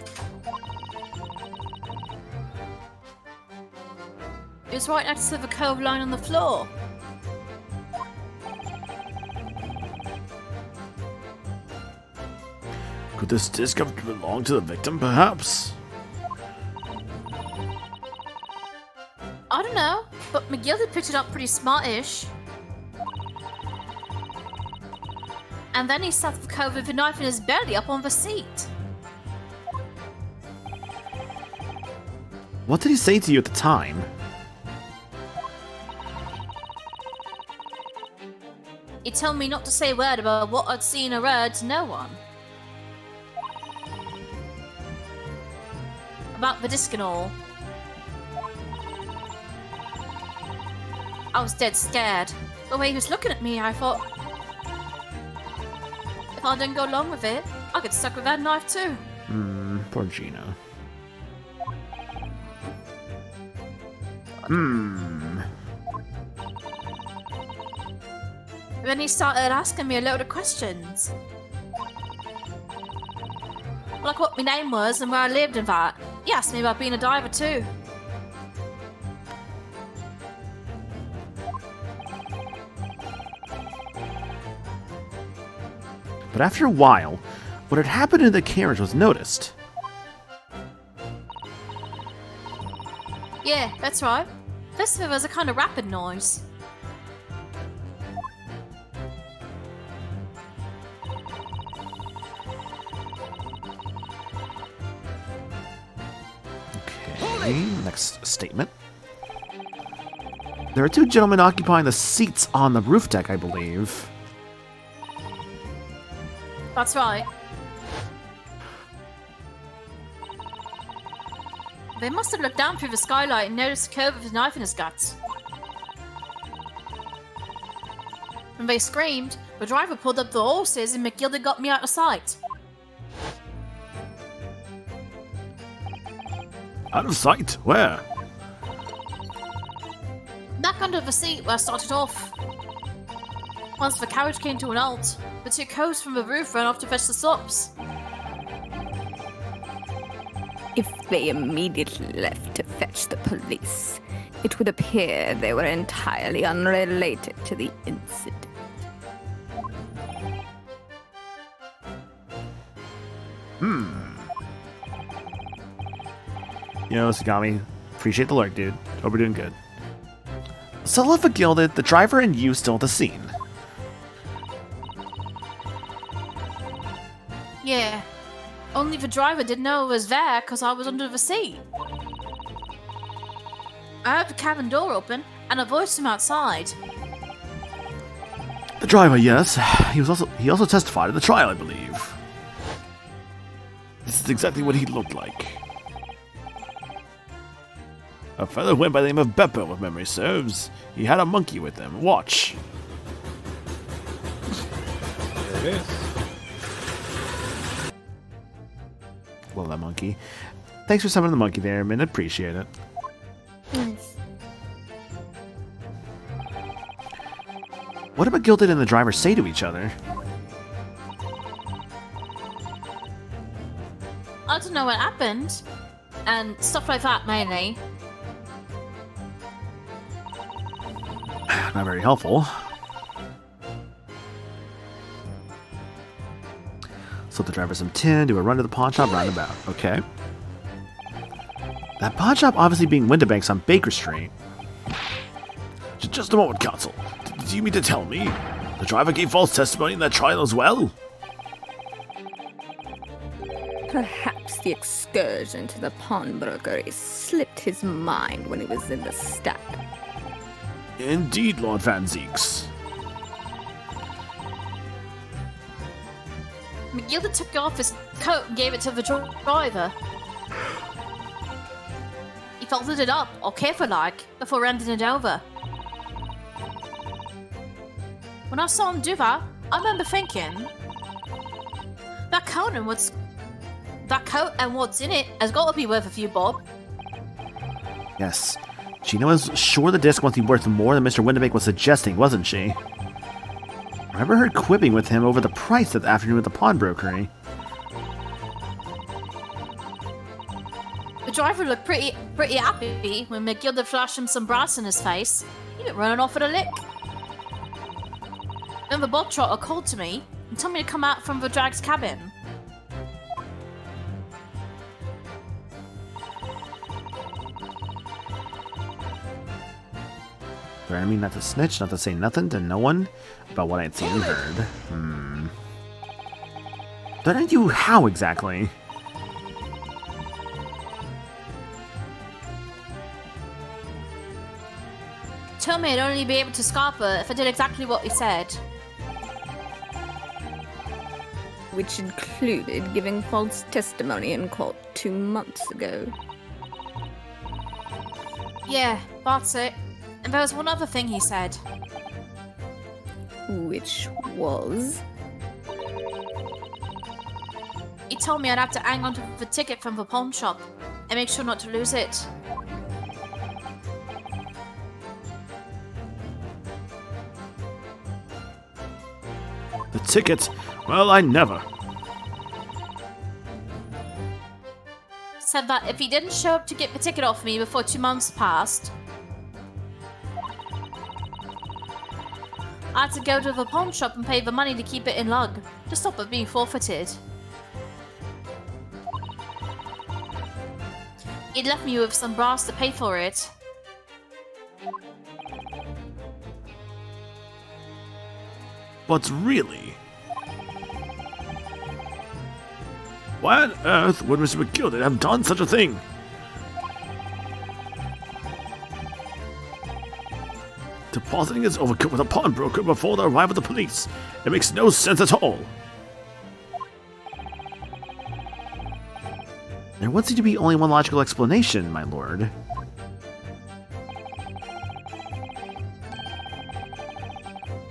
It was right next to the cove line on the floor. Could this disc have belonged to the victim, perhaps? I don't know, but McGill had picked it up pretty smartish. And then he sat the cove with a knife in his belly up on the seat. What did he say to you at the time? He told me not to say a word about what I'd seen or heard to no one. About the disc and all. I was dead scared. The way he was looking at me, I thought, if I didn't go along with it, I get stuck with that knife too. Poor Gina. Then he started asking me a load of questions. Like what my name was and where I lived and that. He asked me about being a diver too. but after a while, what had happened in the carriage was noticed. Yeah, that's right. First of it was a kind of rapid noise. Okay, next statement. There are two gentlemen occupying the seats on the roof deck, I believe. That's right. They must have looked down through the skylight and noticed the curve of his knife in his guts. When they screamed, the driver pulled up the horses and McGilda got me out of sight. Out of sight? Where? Back under the seat where I started off. Once the carriage came to an halt, the two cows from the roof ran off to fetch the slops. If they immediately left to fetch the police, it would appear they were entirely unrelated to the incident. You know, Sagami, appreciate the lurk, dude. Hope we're doing good. So left with Gilded, the driver and you still at the scene. Yeah. Only the driver didn't know it was there because I was under the seat. I heard the cabin door open and I voiced him outside. The driver, yes. He also testified at the trial, I believe. This is exactly what he looked like. A fellow went by the name of Beppo, if memory serves. He had a monkey with him. Watch. There it is. Love that monkey. Thanks for summoning the monkey there, man. Appreciate it. Nice. What did McGilded and the driver say to each other? I don't know what happened. And stuff like that, mainly. Not very helpful. So the driver some tin, do a run to the pawn shop roundabout. Okay. That pawn shop obviously being Winterbanks on Baker Street. Just a moment, Counsel. Do you mean to tell me the driver gave false testimony in that trial as well? Perhaps the excursion to the pawnbrokery slipped his mind when he was in the stack. Indeed, Lord Van Zeeks. McGilda took off his coat and gave it to the driver. He folded it up, all careful-like, before handing it over. When I saw him do that, I remember thinking, that coat and what's in it has got to be worth a few bob. Yes. Gina was sure the disc must be worth more than Mr. Winterbank was suggesting, wasn't she? I remember her quipping with him over the price that afternoon at the pawnbrokery. The driver looked pretty happy when McGilda flashed him some brass in his face. He went running off at a lick. Then the Bob Trotter called to me and told me to come out from the drag's cabin. Threatened me not to snitch, not to say nothing to no one about what I had seen and heard. Threatened you how exactly? Told me I'd only be able to scarp her if I did exactly what he said. Which included giving false testimony in court 2 months ago. Yeah, that's it. And there was one other thing he said. Which was? He told me I'd have to hang on to the ticket from the pawn shop and make sure not to lose it. The ticket? Well, I never. Said that if he didn't show up to get the ticket off me before 2 months passed, I had to go to the pawn shop and pay the money to keep it in lug, to stop it being forfeited. It left me with some brass to pay for it. But really? Why on earth would Mr. McGilded have done such a thing? Depositing his overcoat with a pawnbroker before the arrival of the police. It makes no sense at all. There would seem to be only one logical explanation, my lord.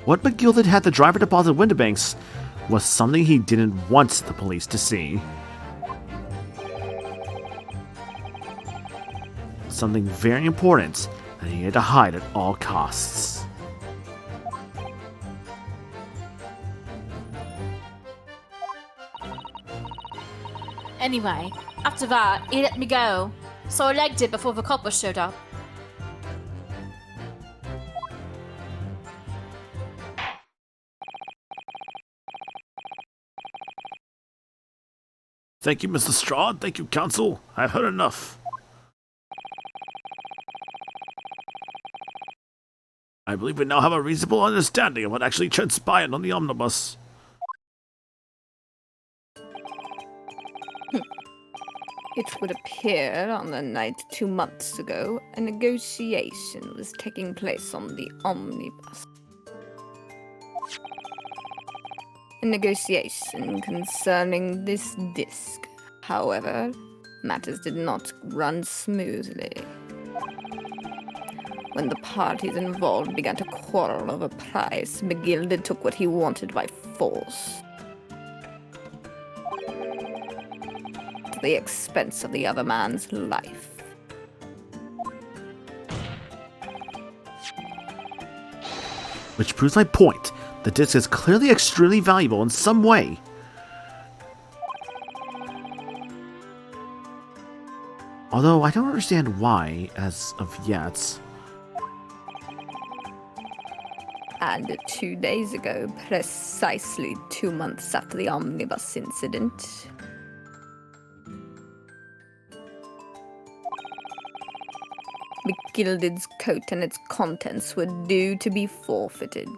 What McGilded had the driver deposit Windibanks was something he didn't want the police to see. Something very important that he had to hide at all costs. Anyway, after that, he let me go, so I legged it before the coppers showed up. Thank you, Mr. Strahd. Thank you, Counsel. I've heard enough. I believe we now have a reasonable understanding of what actually transpired on the omnibus. It would appear on the night 2 months ago, a negotiation was taking place on the omnibus. A negotiation concerning this disc. However, matters did not run smoothly. When the parties involved began to quarrel over price, McGilded took what he wanted by force. At the expense of the other man's life. Which proves my point. The disc is clearly extremely valuable in some way. Although I don't understand why, as of yet. And 2 days ago, precisely 2 months after the omnibus incident, McGilded's coat and its contents were due to be forfeited.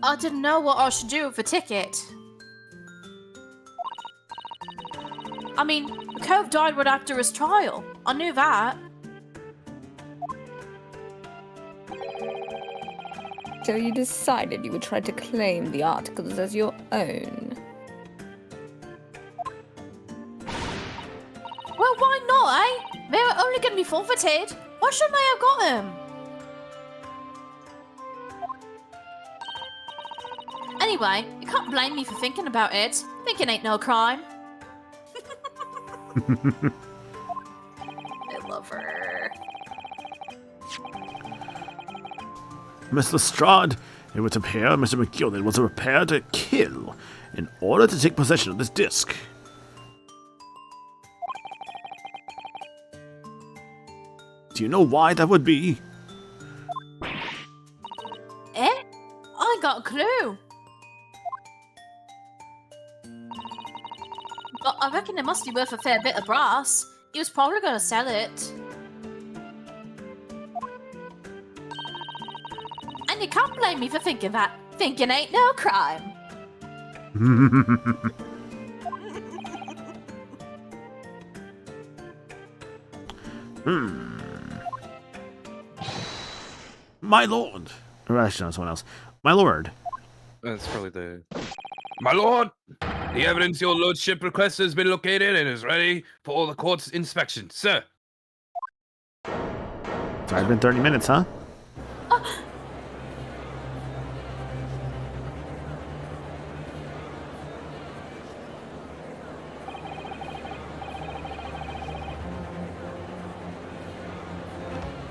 I didn't know what I should do with the ticket. I mean, the Cove died right after his trial. I knew that. So you decided you would try to claim the articles as your own? Well, why not, eh? They were only going to be forfeited. Why shouldn't I have got them? Anyway, you can't blame me for thinking about it. Thinking ain't no crime. I love her. Mr. Strahd, it would appear Mr. McGilded was prepared to kill in order to take possession of this disc. Do you know why that would be? Eh? I ain't got a clue. But I reckon it must be worth a fair bit of brass. He was probably going to sell it. And you can't blame me for thinking that. Thinking ain't no crime. My lord. Or actually, no, someone else. My lord. That's probably the... My lord! The evidence your lordship requests has been located and is ready for the court's inspection, sir. So it's been 30 minutes, huh?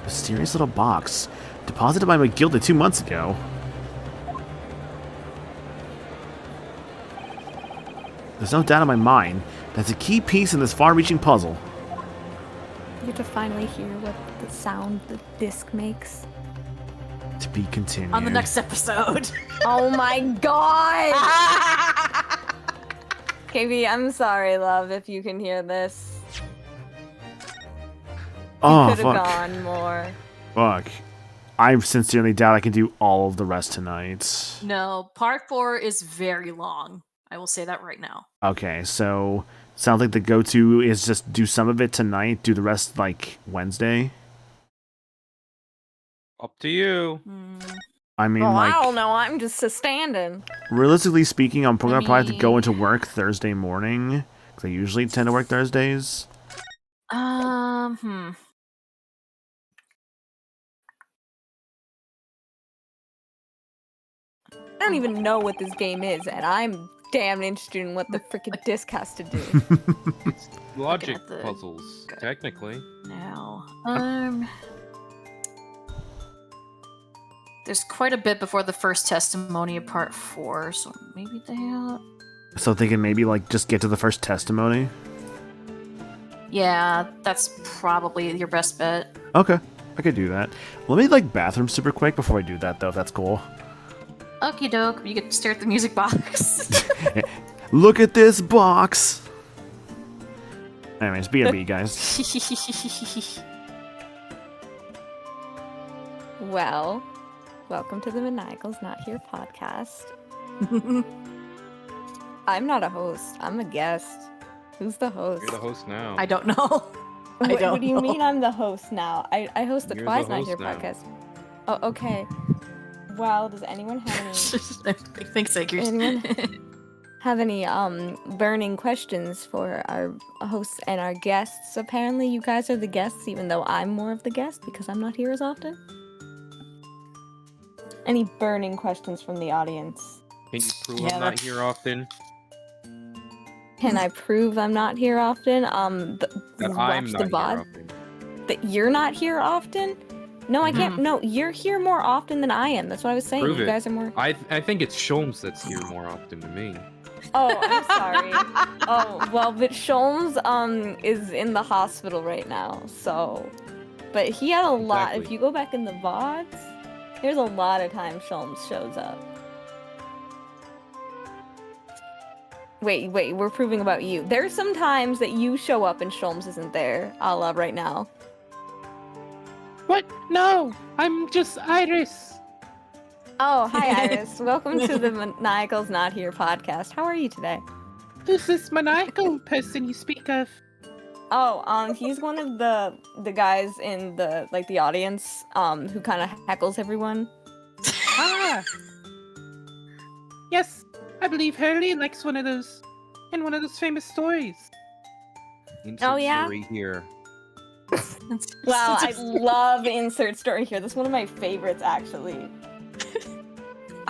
Mysterious little box. Deposited by McGilded 2 months ago. There's no doubt in my mind that's a key piece in this far-reaching puzzle. We get to finally hear what the sound the disc makes. To be continued. On the next episode. Oh my god! KB, I'm sorry, love, if you can hear this. Oh, Could have fuck. gone more. Fuck. I sincerely doubt I can do all of the rest tonight. No, part 4 is very long. I will say that right now. Okay, so sounds like the go-to is just do some of it tonight, do the rest like Wednesday. Up to you. I mean, Oh, like, I don't know. I'm just a standing. realistically speaking, I'm gonna probably have to go mean- into work Thursday morning because I usually tend to work Thursdays. I don't even know what this game is, and I'm damn interested in what the freaking disc has to do. Logic at the- puzzles, technically. Now, there's quite a bit before the first testimony of part 4, so maybe they. So thinking maybe like just get to the first testimony. Yeah, that's probably your best bet. Okay, I could do that. Let me like bathroom super quick before I do that though. If that's cool. Okie doke, you get to stare at the music box. Look at this box. Anyways, BRB guys. Well, welcome to the Maniacals Not Here podcast. I'm not a host. I'm a guest. Who's the host? You're the host now. I don't know. What do you mean I'm the host now? I host the You're Twice the Not Here host now. podcast. Oh, okay. Well, does anyone have any Thanks, Akers. anyone have any burning questions for our hosts and our guests? Apparently you guys are the guests, even though I'm more of the guest because I'm not here as often. Any burning questions from the audience? Can you prove Yeah, I'm not here often? Can I prove I'm not here often? That I'm watch not the here VOD. often. That you're not here often? No, I can't. Mhm. No, you're here more often than I am. That's what I was saying. Prove you it. guys are more. I think it's Sholmes that's here more often than me. Oh, I'm sorry. Oh, well, but Sholmes is in the hospital right now, so. But he had a lot. If Exactly. you go back in the VODs, there's a lot of times Sholmes shows up. Wait, we're proving about you. There's some times that you show up and Sholmes isn't there, a la right now. What? No, I'm just Iris. Oh, hi Iris. Welcome to the Maniacals Not Here podcast. How are you today? Who's this maniacal person you speak of? Oh, he's one of the guys in the the audience, who kind of heckles everyone. Ah. Yes, I believe Hurley likes one of those famous stories. Insert Oh, yeah? story here. Wow, I love insert story here. That's one of my favorites, actually.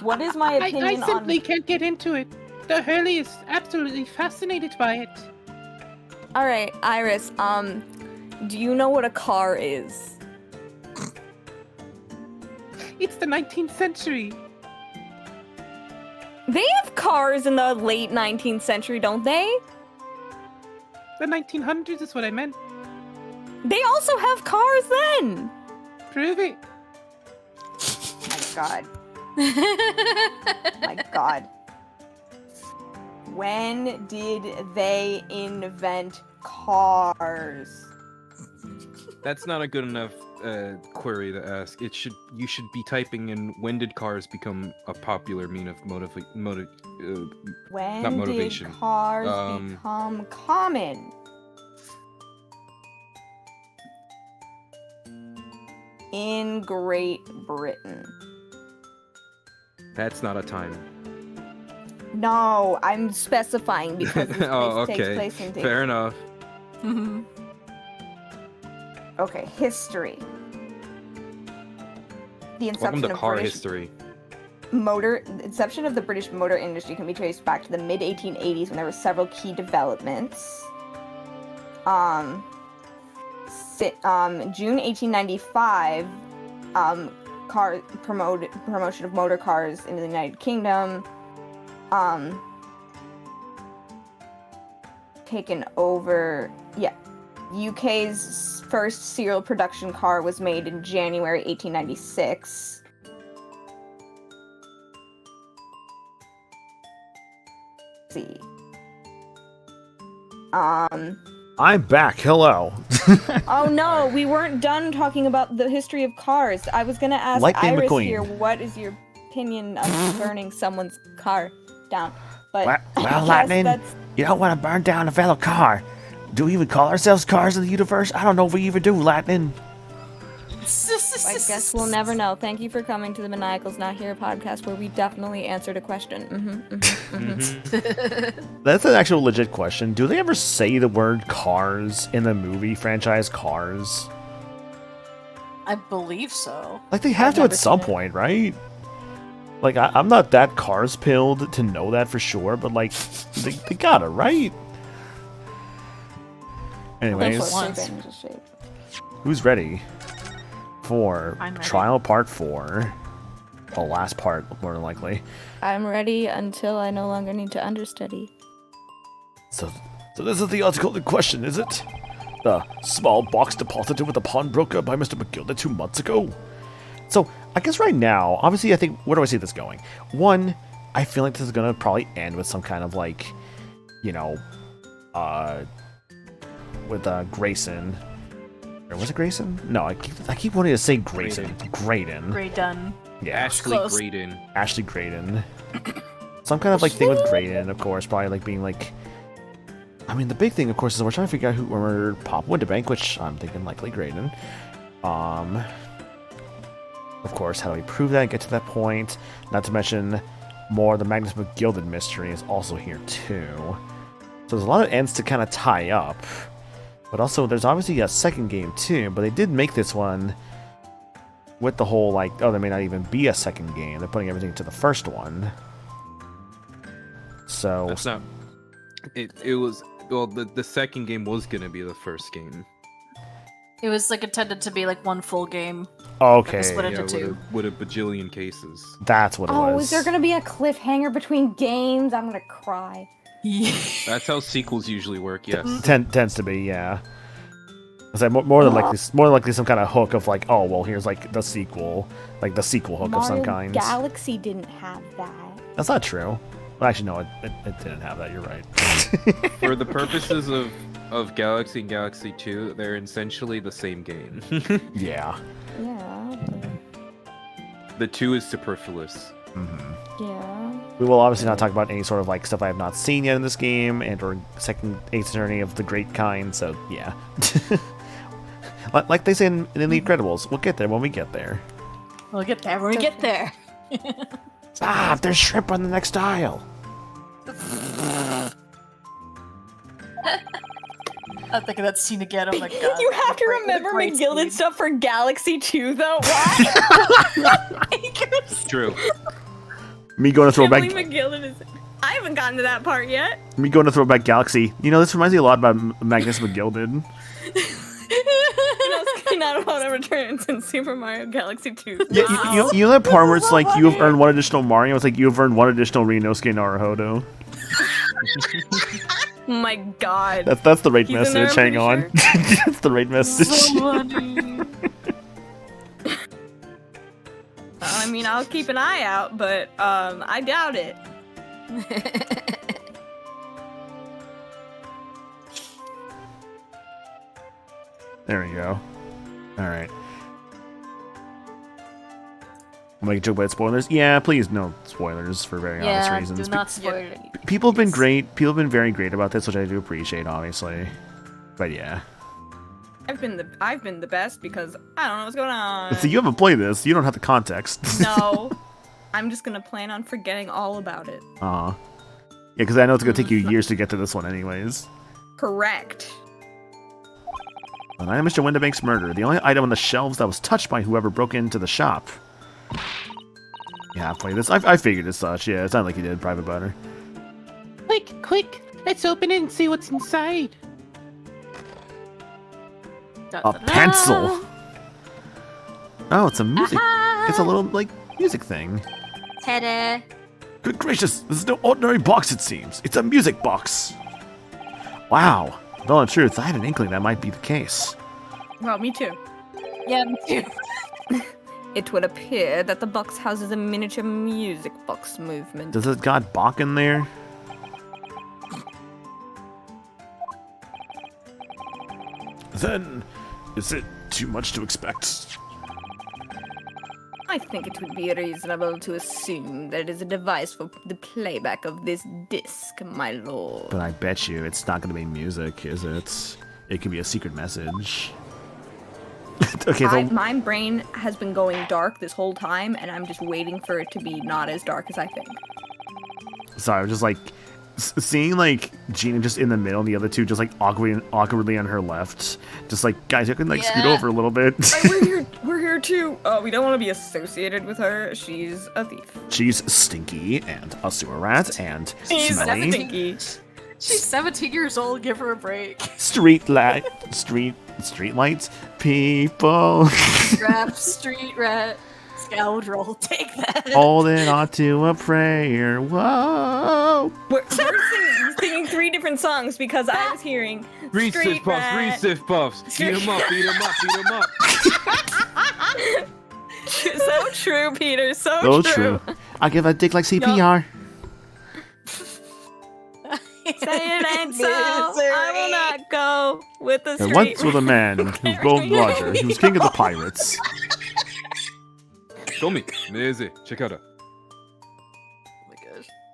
What is my I opinion simply on? can't get into it. The Hurley is absolutely fascinated by it. All right, Iris. Do you know what a car is? It's the 19th century. They have cars in the late 19th century, don't they? The 1900s is what I meant. They also have cars then. Prove it. My God. My God. When did they invent cars? That's not a good enough query to ask. You should be typing in when did cars become a popular mean of When not motivation. did cars Um, become common? In Great Britain. That's not a time. No, I'm specifying because this Oh, takes okay. place in Fair enough. Okay, history. The Welcome inception to of car British history. the inception of the British motor industry can be traced back to the mid 1880s when there were several key developments. June 1895, promotion of motor cars into the United Kingdom. Taken over, yeah. UK's first serial production car was made in January 1896. Let's see. I'm back. Hello. Oh no, we weren't done talking about the history of cars. I was gonna ask Lightning Iris McQueen. here, what is your opinion of burning someone's car down? But Well, I guess Lightning, that's- you don't want to burn down a fellow car. Do we even call ourselves cars in the universe? I don't know if we even do, Lightning. I guess we'll never know. Thank you for coming to the Maniacals Not Here podcast, where we definitely answered a question. That's an actual legit question. Do they ever say the word cars in the movie franchise Cars? I believe so. Like, they have I've to at never some seen it. point, right? Like, I'm not that Cars pilled to know that for sure, but, like, they gotta, right? Anyways, who's ready for I'm ready. Trial Part 4? The last part, more than likely. I'm ready until I no longer need to understudy. So this is the article in question, is it? The small box deposited with the pawnbroker by Mr. McGilda 2 months ago. So, I guess right now, obviously, I think, where do I see this going? One, I feel like this is gonna probably end with some kind of, like, you know, with Grayson. Or was it Grayson? No, I keep wanting to say Grayson. Graydon. Great done. Yeah. Ashley Close. Graydon. Ashley Graydon. Some kind of, like, thing with Graydon, of course, probably, like, being, like... I mean, the big thing, of course, is we're trying to figure out who murdered Pop Winterbank, which I'm thinking likely Graydon. Of course, how do we prove that and get to that point? Not to mention, more of the Magnus McGilded mystery is also here, too. So there's a lot of ends to kind of tie up. But also, there's obviously a second game, too, but they did make this one with the whole, like, oh, there may not even be a second game. They're putting everything to the first one. So... That's not. It was. Well, the second game was gonna be the first game. It was like intended to be like one full game. Okay. Split into Yeah, two. with a bajillion cases. That's what it was. Oh, is there gonna be a cliffhanger between games? I'm gonna cry. That's how sequels usually work. Yes. Tends to be, yeah. It's like more than likely some kind of hook of like, oh well, here's like the sequel hook of some Mario kind. Galaxy didn't have that. That's not true. Well, actually, no, it didn't have that. You're right. For the purposes of Galaxy and Galaxy 2, they're essentially the same game. Yeah. Yeah. The 2 is superfluous. Yeah. We will obviously not talk about any sort of like stuff I have not seen yet in this game, and or second Ace Attorney of the great kind. So yeah. Like they say in The Incredibles, we'll get there when we get there. We'll get there when we get there. Ah, there's shrimp on the next aisle. I'm thinking that scene again. I'm like, God. You have to great- remember great McGilded scene. stuff for Galaxy 2, though. Why? True. Me going to throwback. McGilded is. I haven't gotten to that part yet. Me going to Throwback Galaxy. You know, this reminds me a lot about Magnus McGilded. Not about ever turns in Super Mario Galaxy 2. Yeah, you know that part where it's like you have earned one additional Mario? It's like you have earned one additional Rinosuke Naruhodo. My God. That's the right He's in there, message. I'm Hang on. pretty That's the right message. I mean, I'll keep an eye out, but I doubt it. There we go. Alright. I'm making a joke about spoilers. Yeah, please no spoilers for very honest Yeah, reasons. do not spoil it. People have been great. People have been very great about this, which I do appreciate, obviously. But yeah. I've been the best because I don't know what's going on. See, you haven't played this. You don't have the context. No. I'm just gonna plan on forgetting all about it. Yeah, because I know it's gonna take you years to get to this one, anyways. Correct. And I am Mr. Winterbank's murder. The only item on the shelves that was touched by whoever broke into the shop. Yeah, I've played this. I figured as such. Yeah, it sounded like you did, Private Butter. Quick, let's open it and see what's inside. A pencil. Oh, it's a music. It's a little like music thing. Teddy. Good gracious, this is no ordinary box. It seems it's a music box. Wow, Tell the truth, I had an inkling that might be the case. Well, me too. Yeah, me too. It would appear that the box houses a miniature music box movement. Does it got Bach in there? Then, is it too much to expect? I think it would be reasonable to assume that it is a device for the playback of this disc, my lord. But I bet you it's not going to be music, is it? It could be a secret message. Okay, so My brain has been going dark this whole time, and I'm just waiting for it to be not as dark as I think. sorry, I'm just like seeing like Gina just in the middle, and the other two just like awkwardly on her left. Just like, guys, you can like scoot over a little bit. We're here too. We don't want to be associated with her. She's a thief. She's stinky and a sewer rat and She's smelly. Stinky. She's 17 years old. Give her a break. Street lights, people. Rap, street rat, scoundrel. Take that. Holding on to a prayer. Whoa. We're singing 3 different songs because I was hearing Reese Puffs. Beat 'em up. So true, Peter. So true. I give a dick like CPR. Say it ain't so. I will not go with the There street. once was a man who called Roger. He was king of the pirates. Show me. Easy. Check out it.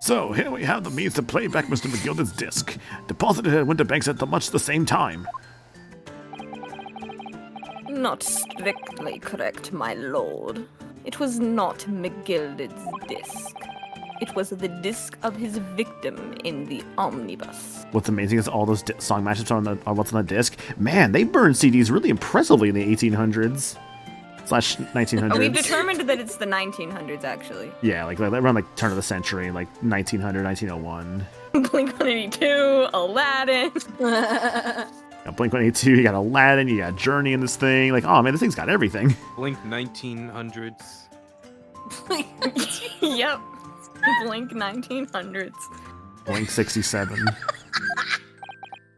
So here we have the means to play back Mr. McGilded's disc, deposited at Winterbanks at much the same time. Not strictly correct, my lord. It was not McGilded's disc. It was the disc of his victim in the omnibus. What's amazing is all those song matchups are what's on the disc. Man, they burned CDs really impressively in the 1800s / 1900s. We've determined that it's the 1900s, actually. Yeah, like around like turn of the century, like 1900, 1901. Blink-182, Aladdin. Blink-182, you got Aladdin, you got Journey in this thing. Like, oh man, this thing's got everything. Blink 1900s. Yep. Blink 1900s. Blink 67.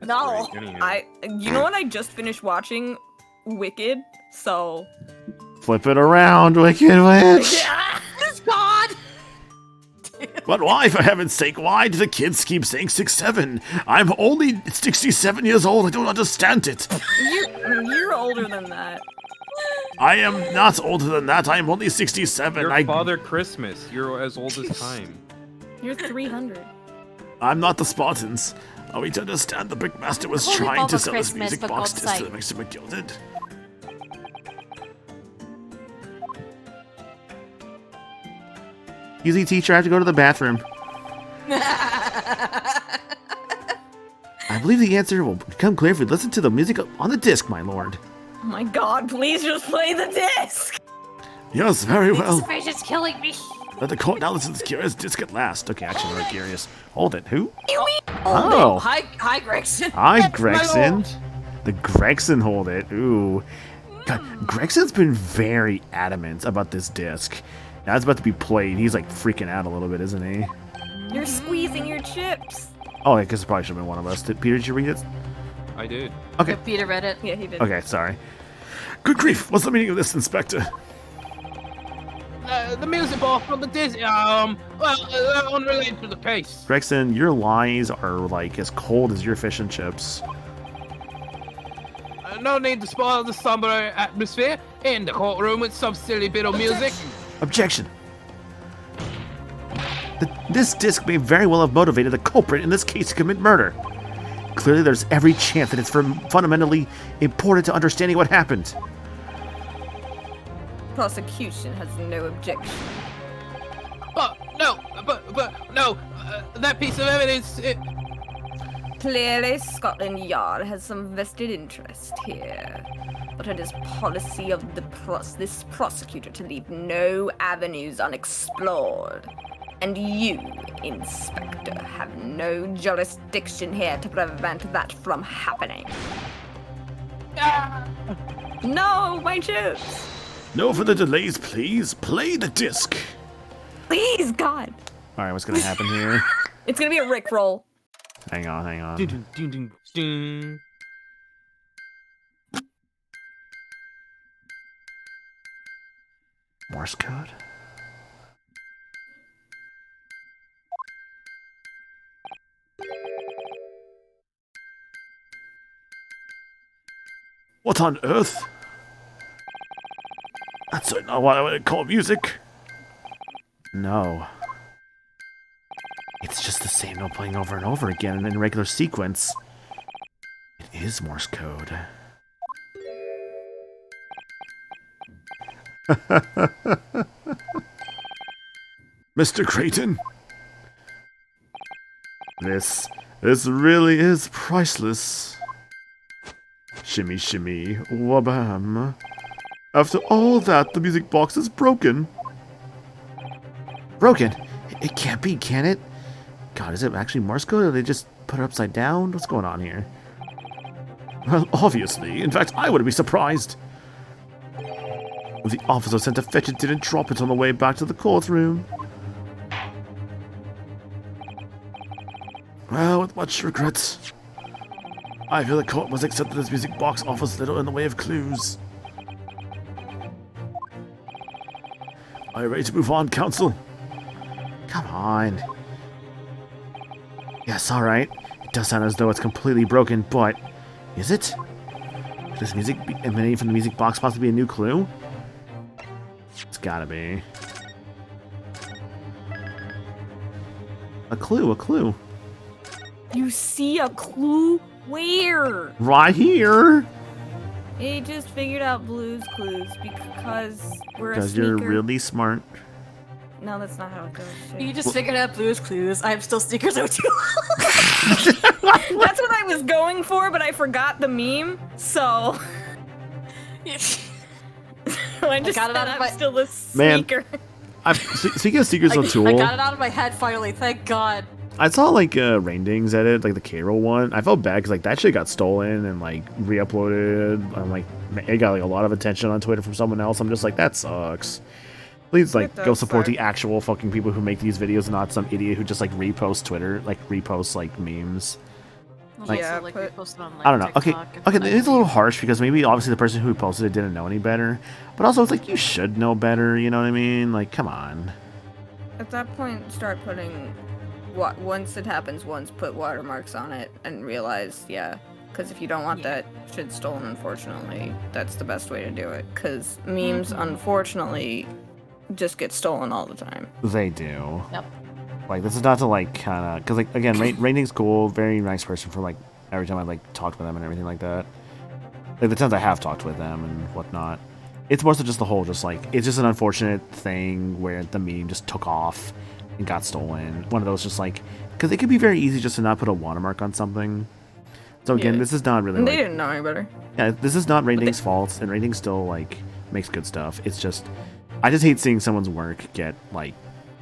No. You know what? I just finished watching Wicked, so. Flip it around, Wicked Witch. God. But why, for heaven's sake, why do the kids keep saying 6'7"? I'm only 67 years old. I don't understand it. You're older than that. I am not older than that. I am only 67. Your Father Christmas. You're as old as time. You're 300. I'm not the Spartans. Are we to understand the Brick Master was Holy trying to Father sell his Christmas, music for box God's disc to sake. Mr. McGilded? Easy teacher, I have to go to the bathroom. I believe the answer will become clear if we listen to the music on the disc, my lord. Oh my god, please just play the disc! Yes, very well. It's killing me. Let the court now listen to this curious disc at last. Okay, actually, we're curious. Hold it. Who? Oh. Oh. Hi, Gregson. Hi, Gregson. The Gregson hold it. Ooh. God, Gregson's been very adamant about this disc. Now it's about to be played. He's like freaking out a little bit, isn't he? You're squeezing your chips. Oh, I guess it probably should have been one of us. Peter, did you read it? I did. Okay. Peter read it. Yeah, he did. Okay, sorry. Good grief. What's the meaning of this, Inspector? The music box on the Disney. Unrelated to the case. Gregson, your lies are like as cold as your fish and chips. No need to spoil the somber atmosphere in the courtroom with some silly bit of music. Objection. This disc may very well have motivated the culprit in this case to commit murder. Clearly, there's every chance that it's fundamentally important to understanding what happened. Prosecution has no objection. But no, that piece of evidence. Clearly, Scotland Yard has some vested interest here. But it is policy of this prosecutor to leave no avenues unexplored. And you, Inspector, have no jurisdiction here to prevent that from happening. No, my chips! No further delays, please. Play the disc. Please, God! Alright, what's gonna happen here? It's gonna be a Rickroll. Hang on. Ding, ding, ding, ding, ding. Morse code? What on earth? That's not what I would call music. No. It's just the same note playing over and over again in regular sequence. It is Morse code. Mr. Creighton? This really is priceless. Shimmy, shimmy, wabam. After all that, the music box is broken. Broken? It can't be, can it? God, is it actually Morse code, or they just put it upside down? What's going on here? Well, obviously. In fact, I wouldn't be surprised. The officer sent to fetch it didn't drop it on the way back to the courtroom. Well, with much regrets, I feel the court must accept that this music box offers little in the way of clues. Are you ready to move on, counsel? Come on. Yes, alright. It does sound as though it's completely broken, but... is it? Could this music emanating from the music box possibly be a new clue? It's gotta be. A clue. You see a clue? Where? Right here! He just figured out Blue's Clues because we're a Because sneaker. you're really smart. No, that's not how it goes. You just figured out Blue's Clues. I'm still Sneakers O2. That's what I was going for, but I forgot the meme, so... I just got it said out of I'm my- still a Man. sneaker. Speaking of Sneakers O'Toole, I got it out of my head finally, thank God. I saw like Raindings edit, like the K-Roll one. I felt bad because like that shit got stolen and like re-uploaded. I'm like, it got like a lot of attention on Twitter from someone else. I'm just like, that sucks. Please like go support the actual fucking people who make these videos, not some idiot who just like reposts Twitter, like reposts like memes. Like, Yeah, like but- reposted on, like, I don't know. TikTok and Okay, it's a little harsh because maybe obviously the person who posted it didn't know any better, but also it's like you should know better. You know what I mean? Like, come on. At that point, start putting... once it happens once, put watermarks on it and realize, yeah. Because if you don't want that shit stolen, unfortunately, that's the best way to do it. Because memes, unfortunately, just get stolen all the time. They do. Yep. Like, this is not to, like, kind of... Because, like, again, Raining's cool. Very nice person for, like, every time I, like, talked with them and everything like that. Like, the times I have talked with them and whatnot. It's more so just the whole, just, like... It's just an unfortunate thing where the meme just took off and got stolen. One of those just, like... Because it could be very easy just to not put a watermark on something. So, again, this is not really, And they like... didn't know any better. Yeah, this is not Raining's fault, and Raining still, like, makes good stuff. It's just... I just hate seeing someone's work get, like,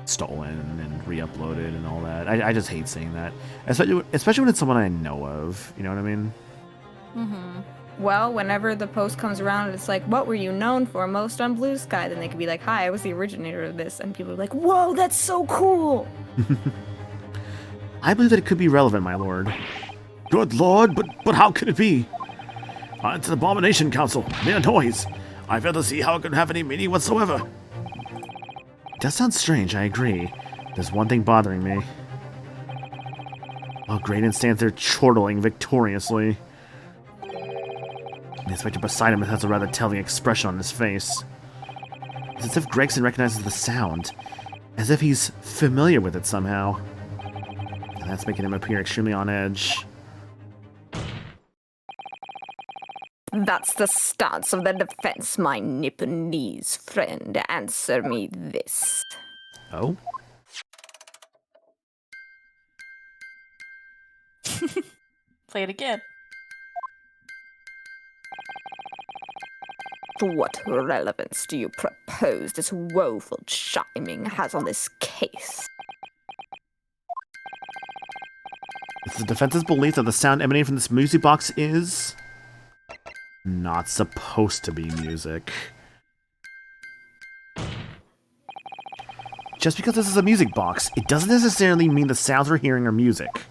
stolen and re-uploaded and all that. I just hate seeing that. Especially when it's someone I know of. You know what I mean? Mm-hmm. Well, whenever the post comes around and it's like, what were you known for most on Blue Sky? Then they could be like, hi, I was the originator of this. And people are like, whoa, that's so cool. I believe that it could be relevant, my lord. Good lord, but how could it be? It's an abomination, council. Mere noise. I fail to see how it could have any meaning whatsoever. It does sound strange, I agree. There's one thing bothering me. While Graydon stands there chortling victoriously. The inspector beside him has a rather telling expression on his face. It's as if Gregson recognizes the sound. As if he's familiar with it somehow. And that's making him appear extremely on edge. That's the stance of the defense, my Nipponese friend. Answer me this. Oh? Play it again. What relevance do you propose this woeful chiming has on this case? It's the defense's belief that the sound emanating from this music box is... not supposed to be music. Just because this is a music box, it doesn't necessarily mean the sounds we're hearing are music.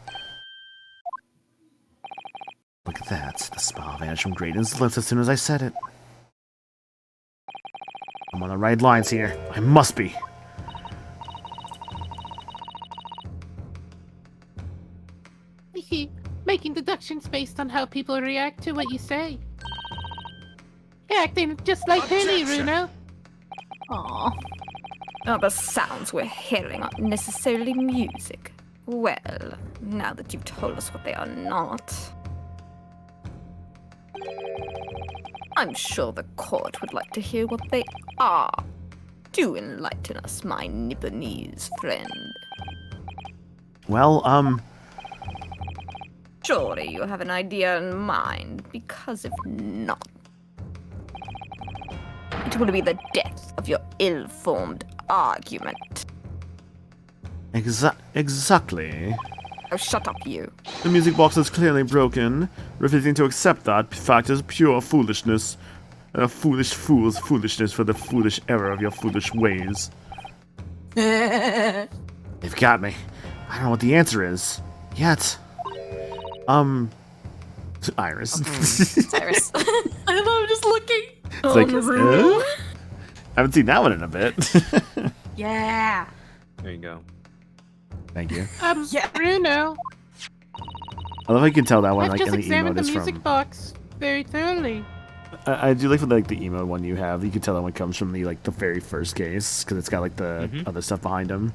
Look at that. The smile vanished from Graydon's lips as soon as I said it. I'm on the right lines here. I must be. Making deductions based on how people react to what you say. You're acting just like Hurley, Runo. Aw. Oh, the sounds we're hearing aren't necessarily music. Well, now that you've told us what they are not, I'm sure the court would like to hear what they are. Do enlighten us, my Nipponese friend. Well, Surely you have an idea in mind, because if not, it will be the death of your ill-formed argument. Exactly. Oh, shut up, you. The music box is clearly broken. Refusing to accept that fact is pure foolishness. A foolish fool's foolishness for the foolish error of your foolish ways. They've got me. I don't know what the answer is. Yet. Iris. Iris. I don't know, I'm just looking. It's like, I haven't seen that one in a bit. Yeah. There you go. Thank you. Yeah, Bruno. I love how you can tell that one I've like just in the examined emote the is music from. box very thoroughly. I do like the emo one you have. You can tell that one comes from the very first case because it's got like the other stuff behind him.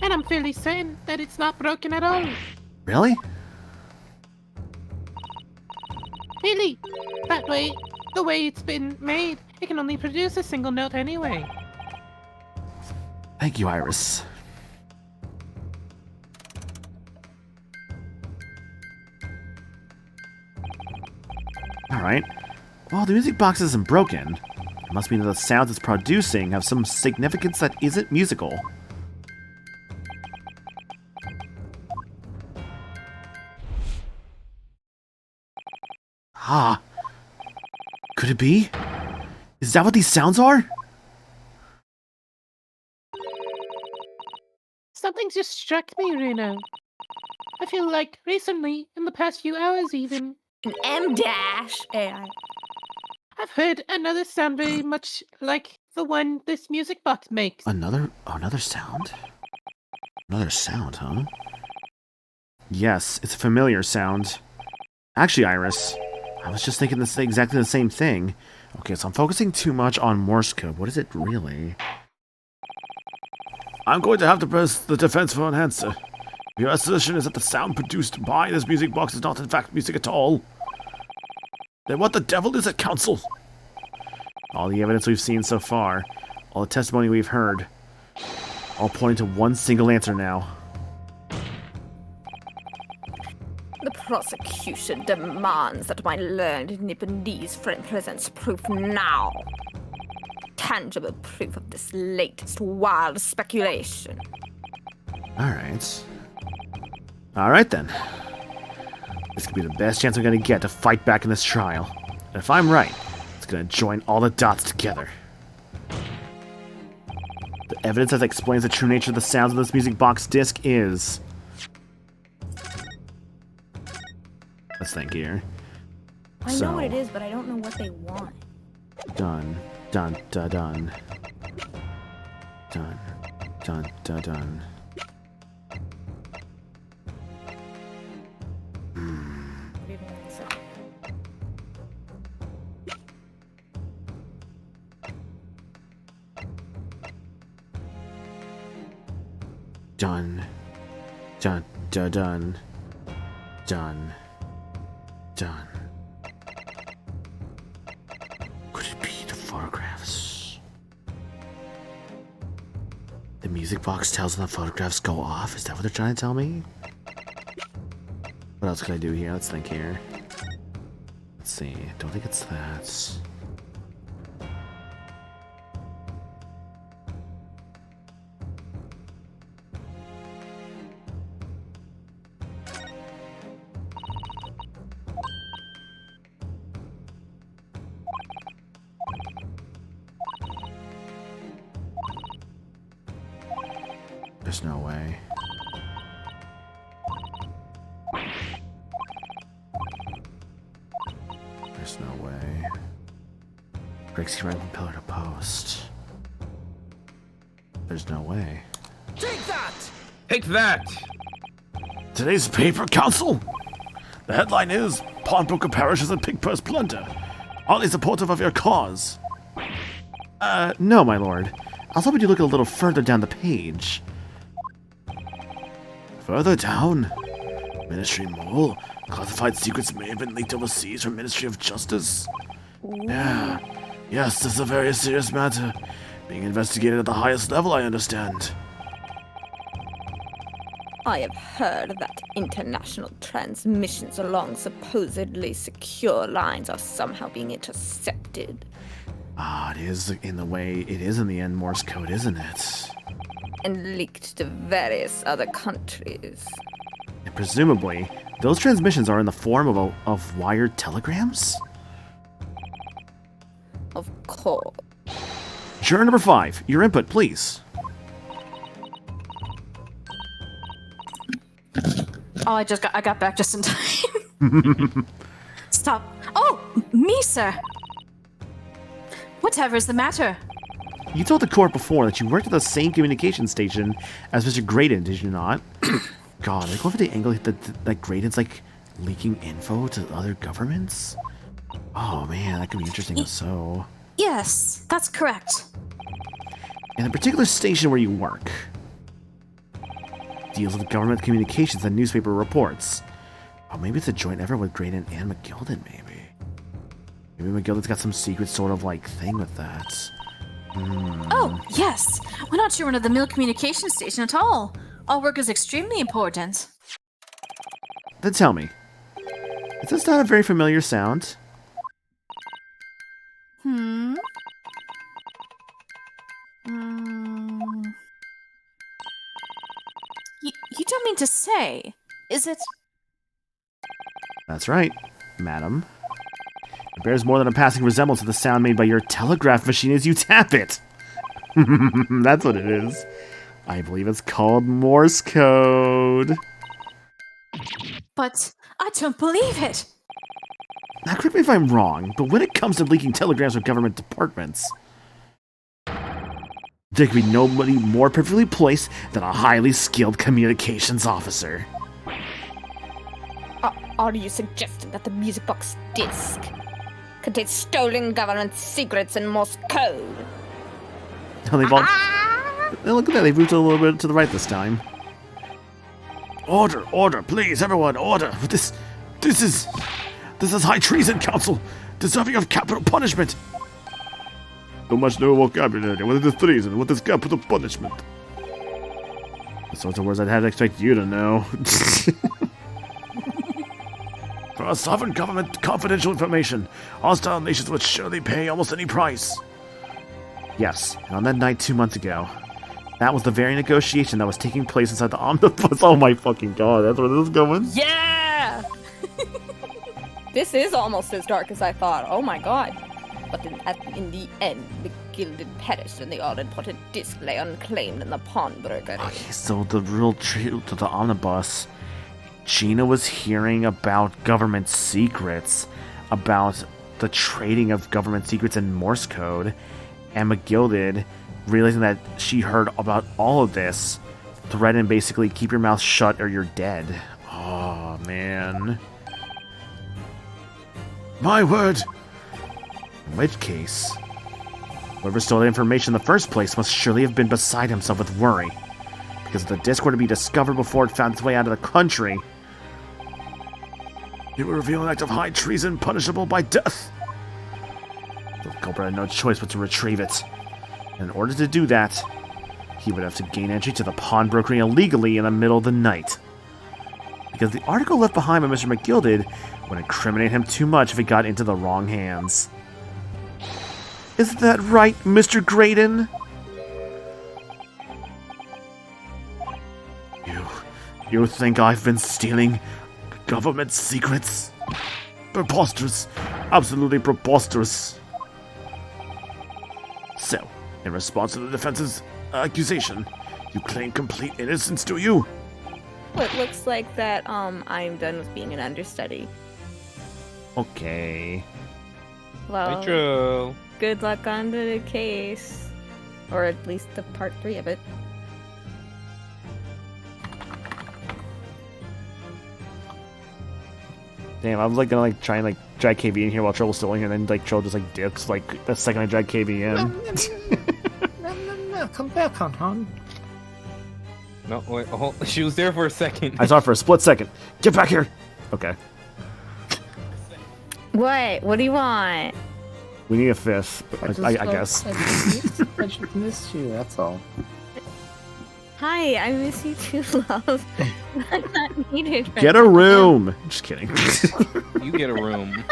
And I'm fairly certain that it's not broken at all. Really? Really? That way, the way it's been made, it can only produce a single note anyway. Thank you, Iris. Alright. Well, the music box isn't broken. It must mean that the sounds it's producing have some significance that isn't musical. Ah. Could it be? Is that what these sounds are? Something just struck me, Runo. I feel like recently, in the past few hours even, An M-dash AI. I've heard another sound very much like the one this music box makes. Another sound? Another sound, huh? Yes, it's a familiar sound. Actually, Iris, I was just thinking exactly the same thing. Okay, so I'm focusing too much on Morse code. What is it really? I'm going to have to press the defense for an answer. Your assertion is that the sound produced by this music box is not in fact music at all. Then what the devil is it, Counsel? All the evidence we've seen so far, all the testimony we've heard, all pointing to one single answer now. The prosecution demands that my learned Nipponese friend presents proof now. Tangible proof of this latest wild speculation. Alright. Alright then. This could be the best chance we're gonna get to fight back in this trial. And if I'm right, it's gonna join all the dots together. The evidence that explains the true nature of the sounds of this music box disc is... Let's think here. I know what it is, but I don't know what they want. Done. Dun, dun, dun. Dun, dun, dun, dun. Done. Dun, dun, dun. Done. Done. Could it be the photographs? The music box tells them the photographs go off? Is that what they're trying to tell me? What else can I do here? Let's think here. Let's see. Don't think it's that. There's no way. There's no way. Greg's running from pillar to post. There's no way. Take that! Take that! Today's paper, Council! The headline is, Pawnbroker perishes in pig purse plunder. Hardly supportive of your cause. No, my lord. I was hoping you'd look a little further down the page. Further down? Ministry Mole? Classified secrets may have been leaked overseas from Ministry of Justice? Yeah. Yes, this is a very serious matter. Being investigated at the highest level, I understand. I have heard that international transmissions along supposedly secure lines are somehow being intercepted. It is in the way it is in the end Morse code, isn't it? And leaked to various other countries. And presumably, those transmissions are in the form of wired telegrams? Of course. Juror number 5, your input, please. Oh, I got back just in time. Stop. Oh, me, sir. Whatever is the matter? You told the court before that you worked at the same communication station as Mr. Graydon, did you not? God, I go for the angle that Graydon's like leaking info to other governments? Oh man, that could be interesting if so. Yes, that's correct. And the particular station where you work deals with government communications and newspaper reports. Oh, maybe it's a joint effort with Graydon and McGilden, maybe. Maybe McGilden's got some secret sort of like thing with that. Oh, yes. We're not sure of the mill communication station at all. Our work is extremely important. Then tell me, is this not a very familiar sound? You don't mean to say, is it? That's right, madam. It bears more than a passing resemblance to the sound made by your telegraph machine as you tap it. That's what it is. I believe it's called Morse code. But I don't believe it. Now, correct me if I'm wrong, but when it comes to leaking telegrams from government departments, there could be nobody more perfectly placed than a highly skilled communications officer. Are you suggesting that the music box disc contains stolen government secrets and Morse code? Oh, look at that, they've moved a little bit to the right this time. Order, please, everyone, order! This is high treason, Council, deserving of capital punishment. So much new vocabulary. What is treason? What is capital punishment? The sorts of words I'd have to expect you to know. For a sovereign government, confidential information. Hostile nations would surely pay almost any price. Yes, and on that night 2 months ago, that was the very negotiation that was taking place inside the omnibus. Oh my fucking god, that's where this is going? Yeah! This is almost as dark as I thought. Oh my god. But in the end, the gilded perished and the all-important disc lay unclaimed in the pawnbroker. Okay, so the real truth to the omnibus, Gina was hearing about government secrets, about the trading of government secrets in Morse code, and McGilded, realizing that she heard about all of this, threatened basically keep your mouth shut or you're dead. Oh, man. My word! In which case, whoever stole the information in the first place must surely have been beside himself with worry. Because if the disc were to be discovered before it found its way out of the country, it would reveal an act of high treason punishable by death. The culprit had no choice but to retrieve it. And in order to do that, he would have to gain entry to the pawnbroker illegally in the middle of the night. Because the article left behind by Mr. McGilded would incriminate him too much if it got into the wrong hands. Isn't that right, Mr. Graydon? You think I've been stealing government secrets? Preposterous. Absolutely preposterous. So, in response to the defense's accusation, you claim complete innocence, do you? Well, it looks like that I'm done with being an understudy. Okay. Well, Nitro. good luck on the case. Or at least the part 3 of it. Damn, I was like gonna like try and like drag KB in here while Troll's still in here, and then like Troll just like dips like the second I drag KB in. No, come back, Han. No, wait, oh, she was there for a second. I saw it for a split second. Get back here! Okay. What? What do you want? We need a fifth, I guess. I just missed you, that's all. Hi, I miss you too, love. I'm not needed. Right Get a now. room! Just kidding. You get a room.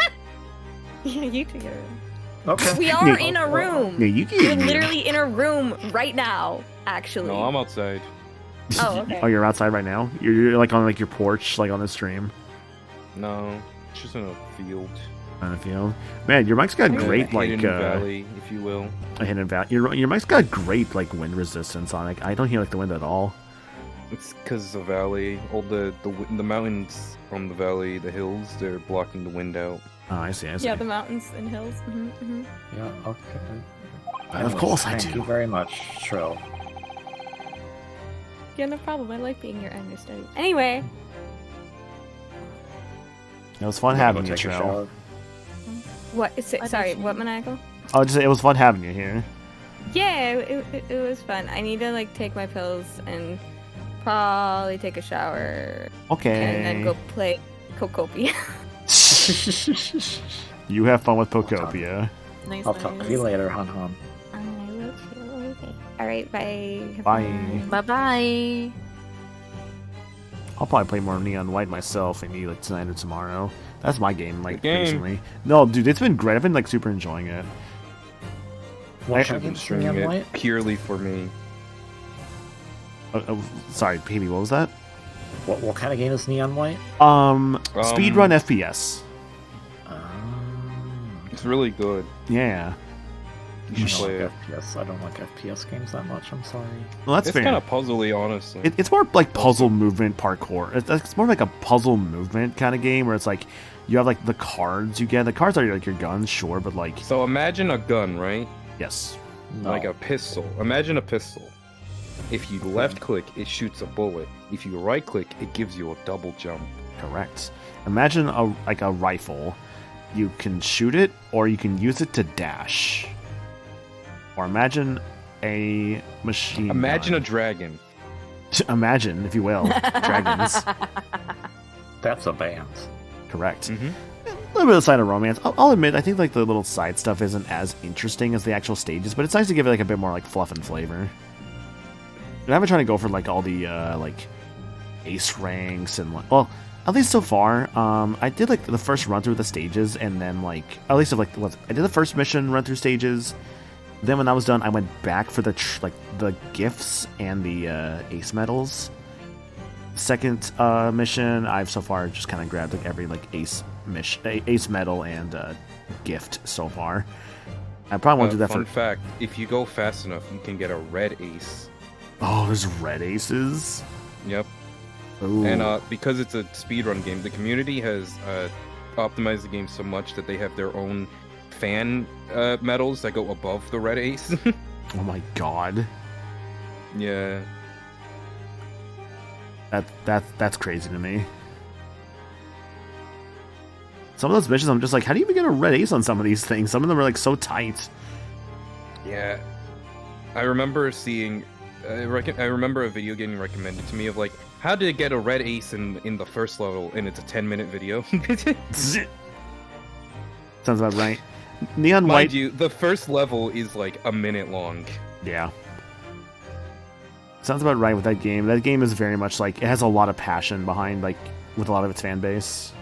Yeah, you two get a room. Okay. We are in a room. Yeah, you We're can. literally in a room right now, actually. No, I'm outside. Oh, okay. Oh, you're outside right now? You're like on like your porch, like on the stream. No, it's just in a field. On the field. Man, your mic's got In a great like hidden valley, if you will. a hidden valley. Your mic's got great like wind resistance on it. I don't hear like the wind at all. It's because the valley, all the mountains from the valley, the hills, they're blocking the wind out. Oh, I see. Yeah, the mountains and hills. Yeah, okay. Of course I Thank do. you very much, Trill. Yeah, no problem. I like being your understudy. Anyway, It was fun You wanna having go you, take a Trill. shower? what is it? Sorry, what maniacal? Oh, just it was fun having you here. Yeah, it was fun. I need to like take my pills and probably take a shower. Okay. And then go play Kokopia. You have fun with Pokopia. Nice, I'll talk to you later, Han Han. I will too. Okay. Alright, bye. Have Bye. fun. Bye-bye. I'll probably play more Neon White myself, maybe like tonight or tomorrow. That's my game, like Good game. recently. No, dude, it's been great. I've been like super enjoying it. What I've been streaming Neon it White? purely for me. Sorry, Baby, what was that? What kind of game is Neon White? Speedrun FPS. It's really good. Yeah. You I should don't play like it. FPS. I don't like FPS games that much. I'm sorry. Well, that's It's fair. kind of puzzly, honestly. It's more like puzzle movement parkour. It's more like a puzzle movement kind of game where it's like you have like the cards you get. The cards are like your guns, sure, but like So imagine a gun, right? yes, Like a pistol. Imagine a pistol. If you left click, it shoots a bullet. If you right click, it gives you a double jump. correct. Imagine a rifle. You can shoot it or you can use it to dash. Or imagine a machine. Imagine a gun. dragon. Imagine, if you will, dragons. That's a band. Correct. Mm-hmm. A little bit of side of romance. I'll admit, I think like the little side stuff isn't as interesting as the actual stages, but it's nice to give it like a bit more like fluff and flavor. And I've been trying to go for like all the like ace ranks and like, well, at least so far, I did like the first run through the stages, and then like at least of like I did the first mission run through stages. Then when that was done, I went back for the like the gifts and the ace medals. Second mission, I've so far just kind of grabbed like every like ace medal and gift so far. I probably won't do that Fun for. fact, if you go fast enough, you can get a red ace. Oh, there's red aces. Yep. Ooh. And because it's a speedrun game, the community has optimized the game so much that they have their own fan medals that go above the red ace. Oh my god. Yeah. That's crazy to me. Some of those missions, I'm just like, how do you even get a red ace on some of these things? Some of them are like so tight. Yeah. I remember seeing... I remember a video getting recommended to me of like, how to get a red ace in the first level, and it's a 10-minute video. Sounds about right. Neon Mind White. you, the first level is like a minute long. Yeah. Sounds about right with that game. That game is very much like, it has a lot of passion behind, like, with a lot of its fan base.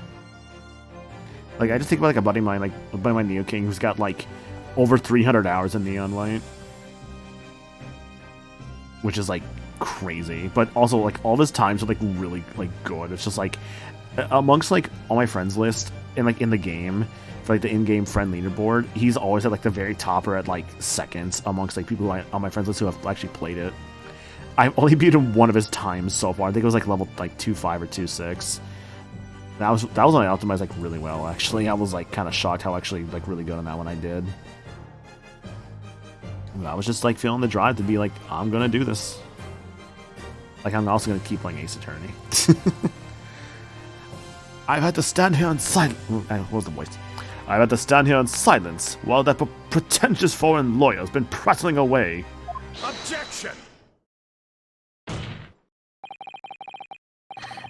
Like, I just think about like a buddy of mine, Neo King, who's got like over 300 hours in Neon White. Which is like crazy, but also like all of his times are like really like good. It's just like amongst like all my friends list and like in the game for like the in-game friend leaderboard, he's always at like the very top or at like seconds amongst like people who on my friends list who have actually played it. I've only beat him one of his times so far. I think it was like level like 2.5 or 2.6. That was when I optimized like really well. Actually, I was like kind of shocked how actually like really good on that one I did. I was just like feeling the drive to be like, I'm gonna do this. Like, I'm also gonna keep playing Ace Attorney. I've had to stand here in silence. What was the voice? I've had to stand here in silence while that pretentious foreign lawyer's been prattling away. Objection!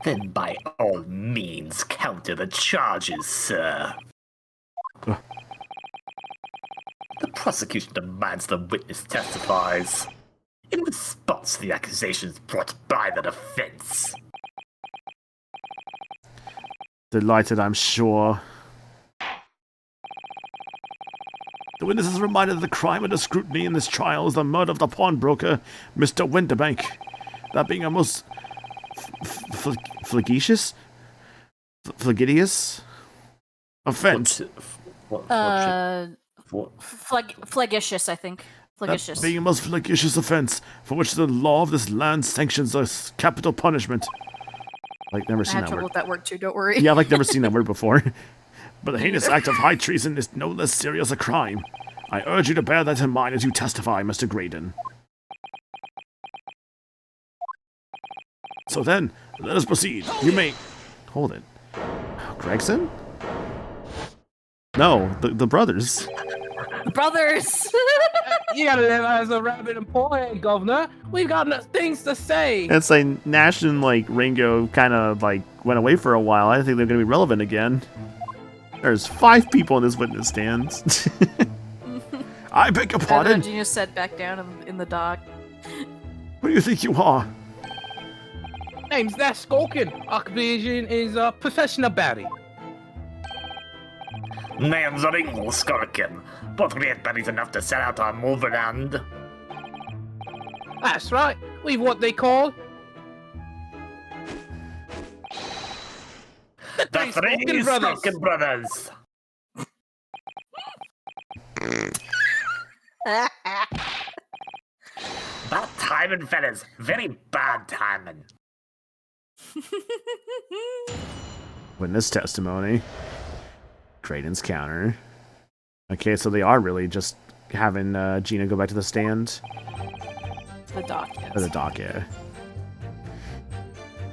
Then by all means counter the charges, sir. The prosecution demands the witness testifies in response to the accusations brought by the defense. Delighted, I'm sure. The witness is reminded of the crime under scrutiny in this trial is the murder of the pawnbroker, Mr. Winterbank. That being a most flagitious offense. Flagitious, I think. Flagitious. That being a most flagitious offense, for which the law of this land sanctions a capital punishment. Like, never I seen had that trouble word. with that word too, don't worry. Yeah, I've like never seen that word before. But the heinous act of high treason is no less serious a crime. I urge you to bear that in mind as you testify, Mr. Graydon. So then, let us proceed. You may... Hold it. Gregson? No, the brothers. Brothers! You gotta live as a rabbit and poet, Governor. We've got things to say. It's like Nash and like Ringo kind of like went away for a while. I think they're going to be relevant again. There's 5 people in this witness stand. I beg your pardon. Genius sat back down in the dock. Who do you think you are? Name's Nash Skulkin. Occupation is a professional baddie. Name's Ringo Skulkin. But we ain't buddies enough to set out on Moverland. That's right. We've what they call the three Skulkin brothers. Bad timing, fellas. Very bad timing. Witness testimony. Graydon's counter. Okay, so they are really just having Gina go back to the stand. The dock, yes. Or the dock, yeah.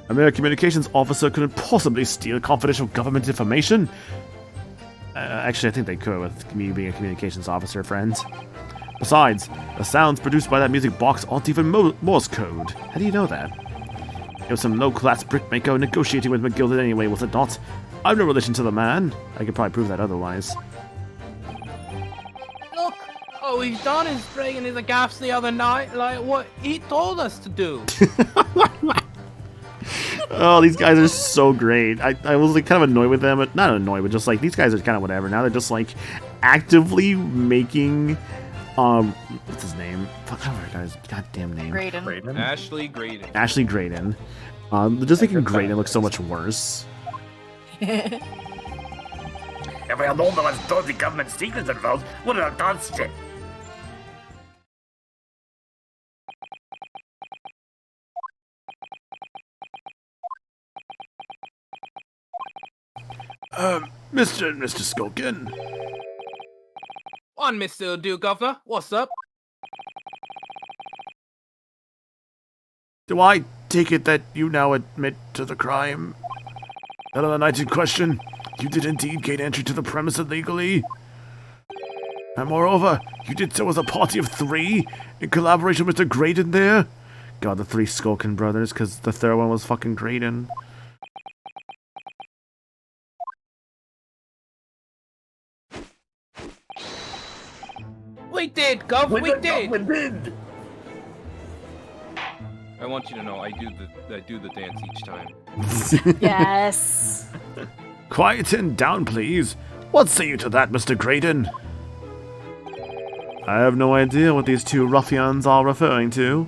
A mere communications officer couldn't possibly steal confidential government information. Actually, I think they could with me being a communications officer, friends. Besides, the sounds produced by that music box aren't even Morse code. How do you know that? It was some low-class brickmaker negotiating with McGilded anyway, was it not? I'm no relation to the man. I could probably prove that otherwise. Look, all he's done is breaking his gaffs the other night, like what he told us to do. Oh, these guys are so great. I was like kind of annoyed with them, but not annoyed, but just like these guys are kind of whatever. Now they're just like actively making what's his name? Fuck, I don't know guy's goddamn name. Graydon. Ashley Graydon. Ashley Graydon. Just making Graydon look so much worse. If we had known there was dirty government secrets involved, wouldn't have done shit. Mr. Skulkin. On Mr. Do Governor, what's up? Do I take it that you now admit to the crime? That on the night in question, you did indeed gain entry to the premise illegally? And moreover, you did so as a party of 3, in collaboration with Mr. Graydon there? God, the 3 Skulkin brothers, because the third one was fucking Graydon. We did, Gov, we did. We did. I want you to know I do the dance each time. Yes. Quieten down, please. What say you to that, Mr. Graydon? I have no idea what these 2 ruffians are referring to.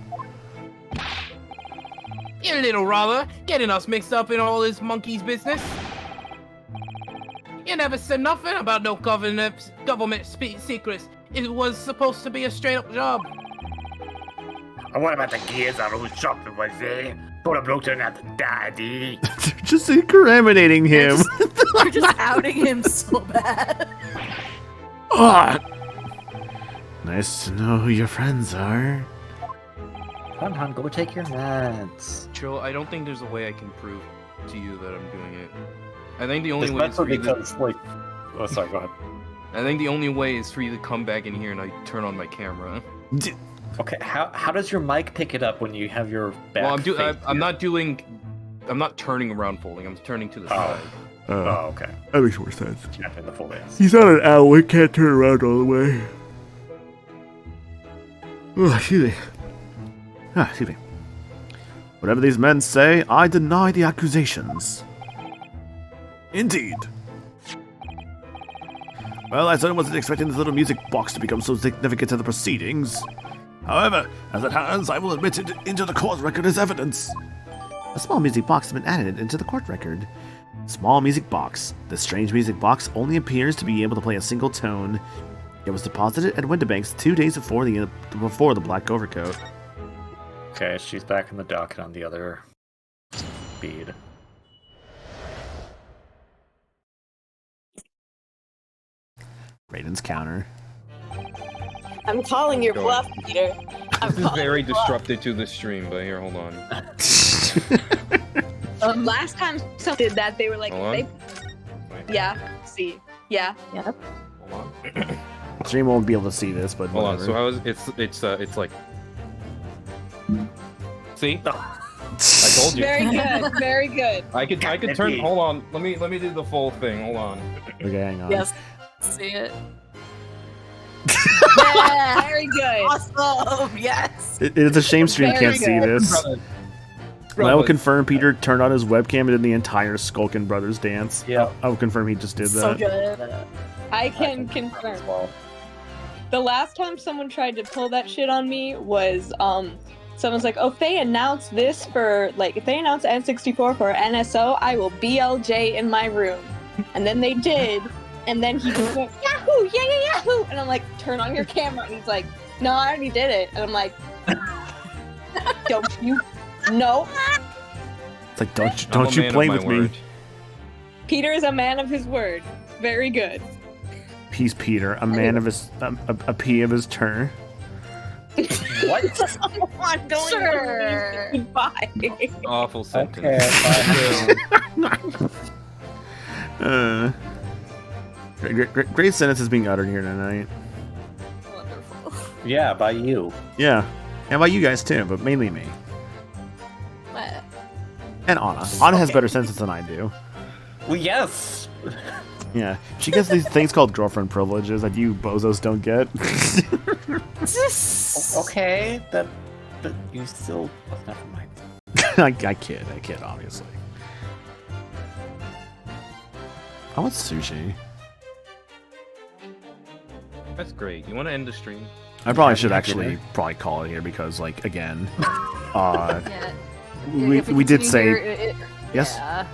You little robber, getting us mixed up in all this monkey's business. You never said nothing about no government secrets. It was supposed to be a straight-up job. And what about the gears on whose shop it was, eh? Put a bloke turned out to daddy. They're just incriminating him. They're just outing him so bad. Nice to know who your friends are. Come on, go take your meds. Trill, I don't think there's a way I can prove to you that I'm doing it. I think the only way is Especially for you to... because, like... Oh, sorry, go ahead. I think the only way is for you to come back in here and I turn on my camera. Okay, how does your mic pick it up when you have your back? Well, I'm not turning around folding. I'm turning to the side. Okay. That makes more sense. Can't do the full dance. He's not an owl. He can't turn around all the way. Oh, excuse me. Excuse me. Whatever these men say, I deny the accusations. Indeed. Well, I certainly wasn't expecting this little music box to become so significant to the proceedings. However, as it happens, I will admit it into the court record as evidence. A small music box has been added into the court record. Small music box. This strange music box only appears to be able to play a single tone. It was deposited at Windibanks 2 days before the Black Overcoat. Okay, she's back in the docket on the other bead. Raiden's counter. I'm calling your bluff, Peter. This is very disruptive to the stream, but here, hold on. Last time someone did that, they were like, Hold on. yeah, see, yeah. Yep. Hold on. Stream won't be able to see this, but Hold on. whatever. So how is it's like? See? I told you. Very good, very good. I could turn. Hold on. Let me do the full thing. Hold on. Okay, hang on. Yes. See it. Yeah, very good. Awesome. Yes. It's a shame stream Very can't see good. this. Brothers. I will confirm Peter turned on his webcam and did the entire Skulkin Brothers dance. Yeah. I will confirm he just did So that. good. I can confirm. The last time someone tried to pull that shit on me was someone's like, oh, if they announce this for if they announce N64 for NSO, I will BLJ in my room. And then they did, and then he just went, Yahoo! Yeah, Yahoo! And I'm like, turn on your camera. And he's like, no, I already did it. And I'm like, don't you? No. It's like, don't I'm a you man play of my with me. word. Peter is a man of his word. Very good. He's Peter, a man of his, a pea of his turn. What? I'm going Sure. goodbye. Awful sentence. Okay, Great sentence is being uttered here tonight. Wonderful. yeah, by you. Yeah, and by you guys too, but mainly me What? and Anna. Anna has better senses than I do. Well, yes. Yeah, she gets these things called girlfriend privileges that you bozos don't get. Okay, but you still. Oh, never mind. I kid, obviously. I want sushi. That's great. You want to end the stream? I probably should actually call it here because, like, again, Yeah. we did say yes. Yeah.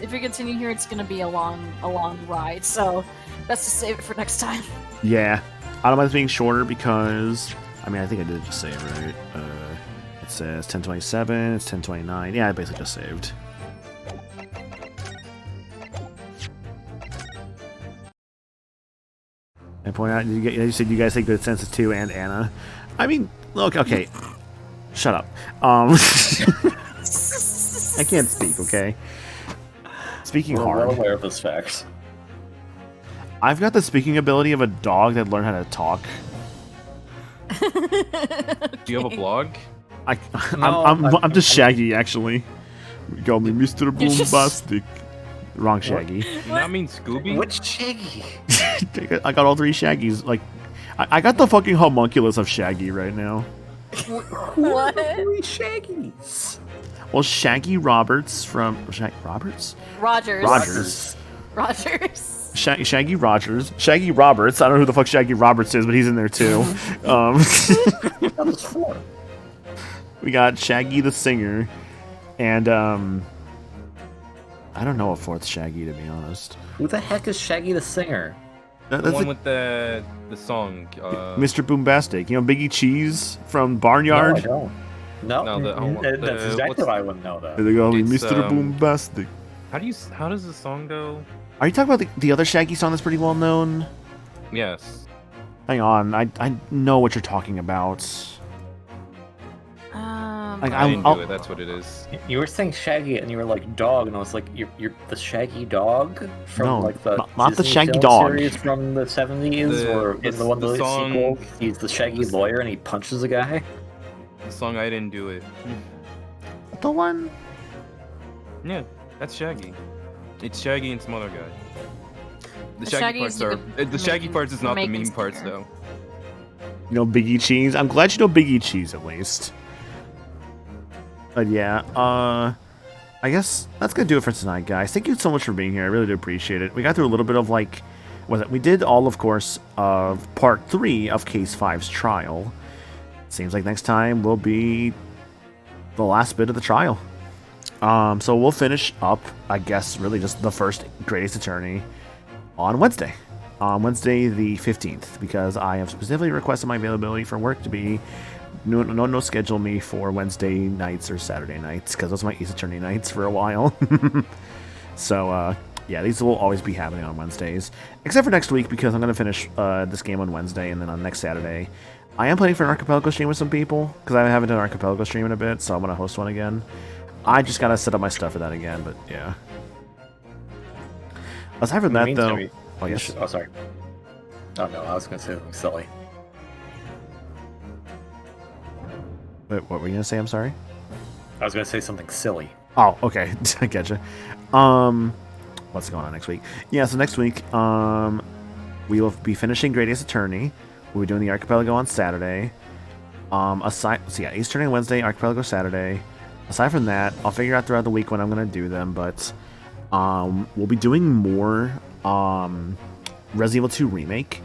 If we continue here, it's gonna be a long ride. So best to save it for next time. Yeah, I don't mind this being shorter because I mean I think I did just save right. It says 10:27. It's 10:29. Yeah, I basically just saved. I point out you said you guys take good senses too, and Anna. I mean, look, okay, shut up. I can't speak. Okay. Speaking We're hard. well aware of this fact. I've got the speaking ability of a dog that learned how to talk. Do you have a blog? I'm just Shaggy, actually. You call me Mr. Boombastic. Wrong Shaggy. Does that mean Scooby? Which Shaggy? I got all three Shaggies. Like, I got the fucking homunculus of Shaggy right now. What? Three Shaggies. Well, Shaggy Roberts from Roberts. Rogers. Shaggy Rogers. Shaggy Roberts. I don't know who the fuck Shaggy Roberts is, but he's in there too. That was four. We got Shaggy the singer, and I don't know a fourth Shaggy, to be honest. Who the heck is Shaggy the singer? The That's one a- with the song. Mr. Boombastic. You know Biggie Cheese from Barnyard? No, I don't. No, that's exactly why I wouldn't know that. There they go, It's, Mr. Boombastic. How does the song go? Are you talking about the other Shaggy song that's pretty well known? Yes. Hang on, I know what you're talking about. Like, I didn't do it. That's what it is. You were saying Shaggy, and you were like dog, and I was like, you're the Shaggy dog from No, like the not the Disney Shaggy film dog. series from the 70s, or in the one the the song- sequel. He's the Shaggy lawyer, and he punches a guy. The song I didn't do it. The one. Yeah, that's Shaggy. It's Shaggy and some other guy. The Shaggy Shaggy parts is are. the The Shaggy parts is not the making meme parts singer. though. You know Biggie Cheese. I'm glad you know Biggie Cheese at least. But yeah, I guess that's gonna do it for tonight, guys. Thank you so much for being here. I really do appreciate it. We got through a little bit of like, we did all, of course, of part 3 of Case 5's trial. Seems like next time will be the last bit of the trial. So we'll finish up, I guess, really just the first Greatest Attorney on Wednesday. On Wednesday the 15th, because I have specifically requested my availability for work to be no schedule me for Wednesday nights or Saturday nights, because those are my Ace Attorney nights for a while. So yeah, these will always be happening on Wednesdays, except for next week, because I'm going to finish this game on Wednesday, and then on next Saturday I am planning for an Archipelago stream with some people, because I haven't done an Archipelago stream in a bit, so I'm going to host one again. I just got to set up my stuff for that again, but yeah. Aside from that, though... Oh, yes. Oh, sorry. Oh, no, I was going to say something silly. Wait, what were you going to say? I'm sorry? I was going to say something silly. Oh, okay. I getcha. What's going on next week? Yeah, so next week, we will be finishing Great Ace Attorney. We'll be doing the Archipelago on Saturday. Ace Attorney on Wednesday, Archipelago Saturday. Aside from that, I'll figure out throughout the week when I'm going to do them, but we'll be doing more Resident Evil 2 Remake,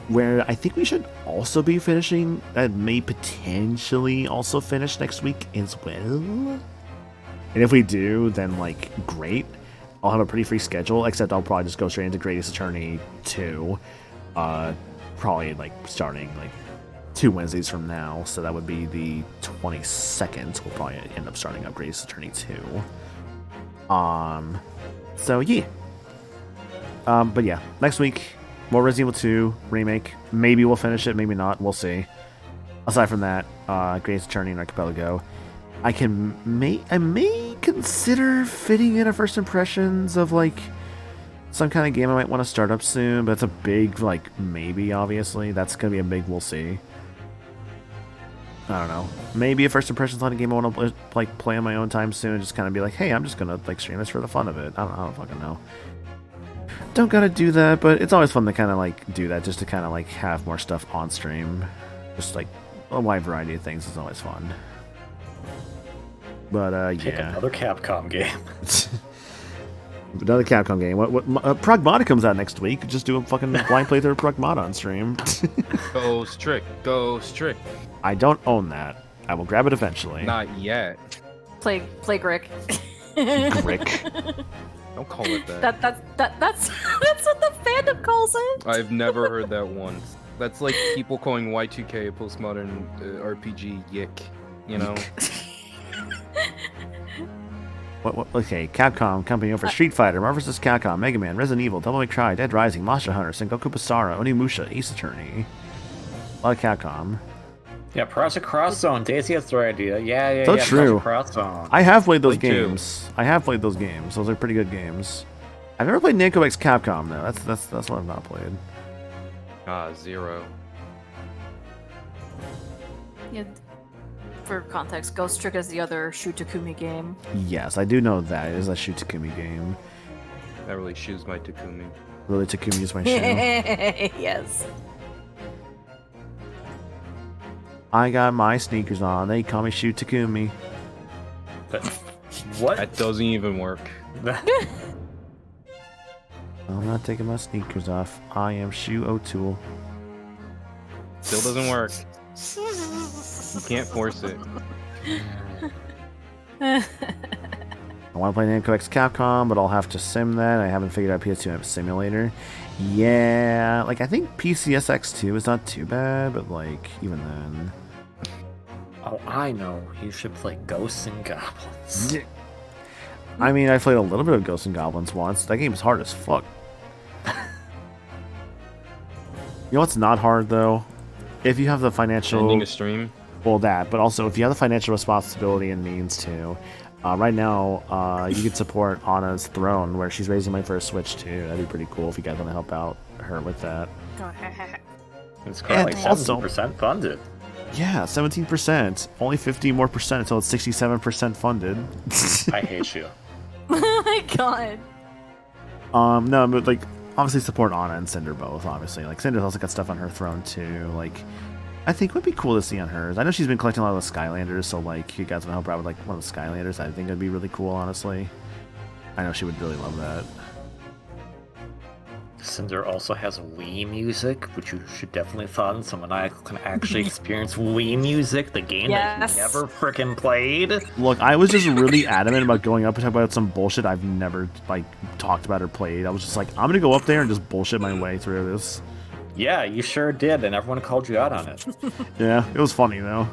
where I think we should also be finishing, that may potentially also finish next week as well. And if we do, then, like, great. I'll have a pretty free schedule, except I'll probably just go straight into Greatest Attorney 2, probably, like, starting, like, 2 Wednesdays from now, so that would be the 22nd. We'll probably end up starting up Greatest Attorney 2. So, yeah. But yeah, next week, more Resident Evil 2 Remake. Maybe we'll finish it, maybe not, we'll see. Aside from that, Greatest Attorney and Archipelago. I may consider fitting in a first impressions of, like, some kind of game I might want to start up soon, but it's a big, like, maybe, obviously. That's going to be a big we'll see. I don't know. Maybe a first impressions on a game I want to, like, play on my own time soon, and just kind of be like, hey, I'm just going to, like, stream this for the fun of it. I don't fucking know. Don't gotta do that, but it's always fun to kind of, like, do that, just to kind of, like, have more stuff on stream. Just, like, a wide variety of things is always fun. But, Pick yeah. another Capcom game. Another Capcom game. Pragmata comes out next week. Just do a fucking blind playthrough of Pragmata on stream. Go strict. Go strict. I don't own that. I will grab it eventually. Not yet. Play Grick. Grick. Don't call it that. That's what the fandom calls it. I've never heard that once. That's like people calling Y2K a postmodern RPG yick, you know? Okay, Capcom company over Street Fighter, Marvel vs. Capcom, Mega Man, Resident Evil, Devil May Cry, Dead Rising, Monster Hunter, Sengoku Basara, Onimusha, Ace Attorney. A lot of Capcom. Yeah, Project Cross Zone. Daisy has the right idea. Yeah. So true. Project Cross Zone. I have played those games. I have played those games. Those are pretty good games. I've never played Namco X Capcom though. That's what I've not played. 0. Yeah. For context, Ghost Trick is the other Shu Takumi game. Yes, I do know that. It is a Shu Takumi game. That really shoes my Takumi. Really, Takumi is my shoe. Yes. I got my sneakers on. They call me Shu Takumi. What? That doesn't even work. I'm not taking my sneakers off. I am Shu O'Toole. Still doesn't work. You can't force it. I want to play Namco X Capcom, but I'll have to sim that. I haven't figured out PS2 Simulator. Yeah, like I think PCSX2 is not too bad, but like even then. Oh, I know. You should play Ghosts and Goblins. I mean, I played a little bit of Ghosts and Goblins once. That game is hard as fuck. You know what's not hard though? If you have the financial Ending a stream. well, that, but also if you have the financial responsibility and means to, right now, you could support Anna's Throne, where she's raising my first Switch too. That'd be pretty cool if you guys want to help out her with that. It's currently And also- 70% funded. Yeah, 17%. Only 50 more percent until it's 67% funded. I hate you. Oh my god. No, but like, obviously support Anna and Cinder both, obviously. Like, Cinder's also got stuff on her throne too. Like, I think would be cool to see on hers. I know she's been collecting a lot of the Skylanders, so like, you guys want to help her out with like one of the Skylanders, I think it'd be really cool, honestly. I know she would really love that. Cinder also has Wii music, which you should definitely fund. So when I can actually experience Wii music, the game that Yes. you never frickin' played. Look, I was just really adamant about going up and talking about some bullshit I've never like talked about or played. I was just like, I'm gonna go up there and just bullshit my way through this. Yeah, you sure did, and everyone called you out on it. Yeah, it was funny though.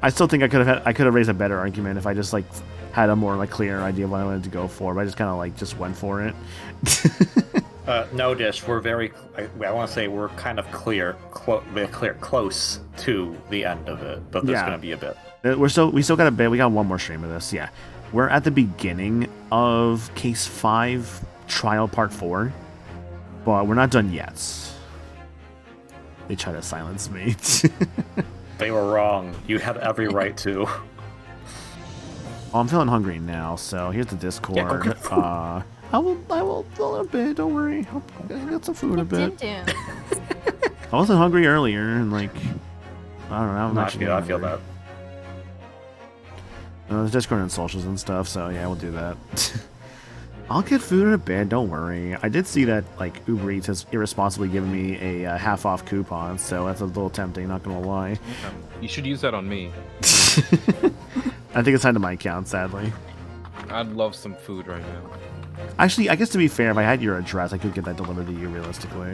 I still think I could have raised a better argument if I just like had a more like clear idea of what I wanted to go for, but I just kind of like just went for it. No, Dish, we're very. I want to say we're kind of close to the end of it, but there's Yeah. going to be a bit. We still got a bit. We got one more stream of this. Yeah, we're at the beginning of Case 5 Trial Part 4, but we're not done yet. They try to silence me. They were wrong. You had every right to. Oh, I'm feeling hungry now, so here's the Discord. Yeah, go get food. I will a little bit. Don't worry. I'll get some food in a bit. I wasn't hungry earlier, and like, I don't know. I'm actually I feel hungry. that. There's Discord and socials and stuff, so yeah, we'll do that. I'll get food in a bit. Don't worry. I did see that like Uber Eats has irresponsibly given me a half-off coupon, so that's a little tempting. Not gonna lie. You should use that on me. I think it's signed to my account, sadly. I'd love some food right now. Actually, I guess to be fair, if I had your address, I could get that delivered to you realistically.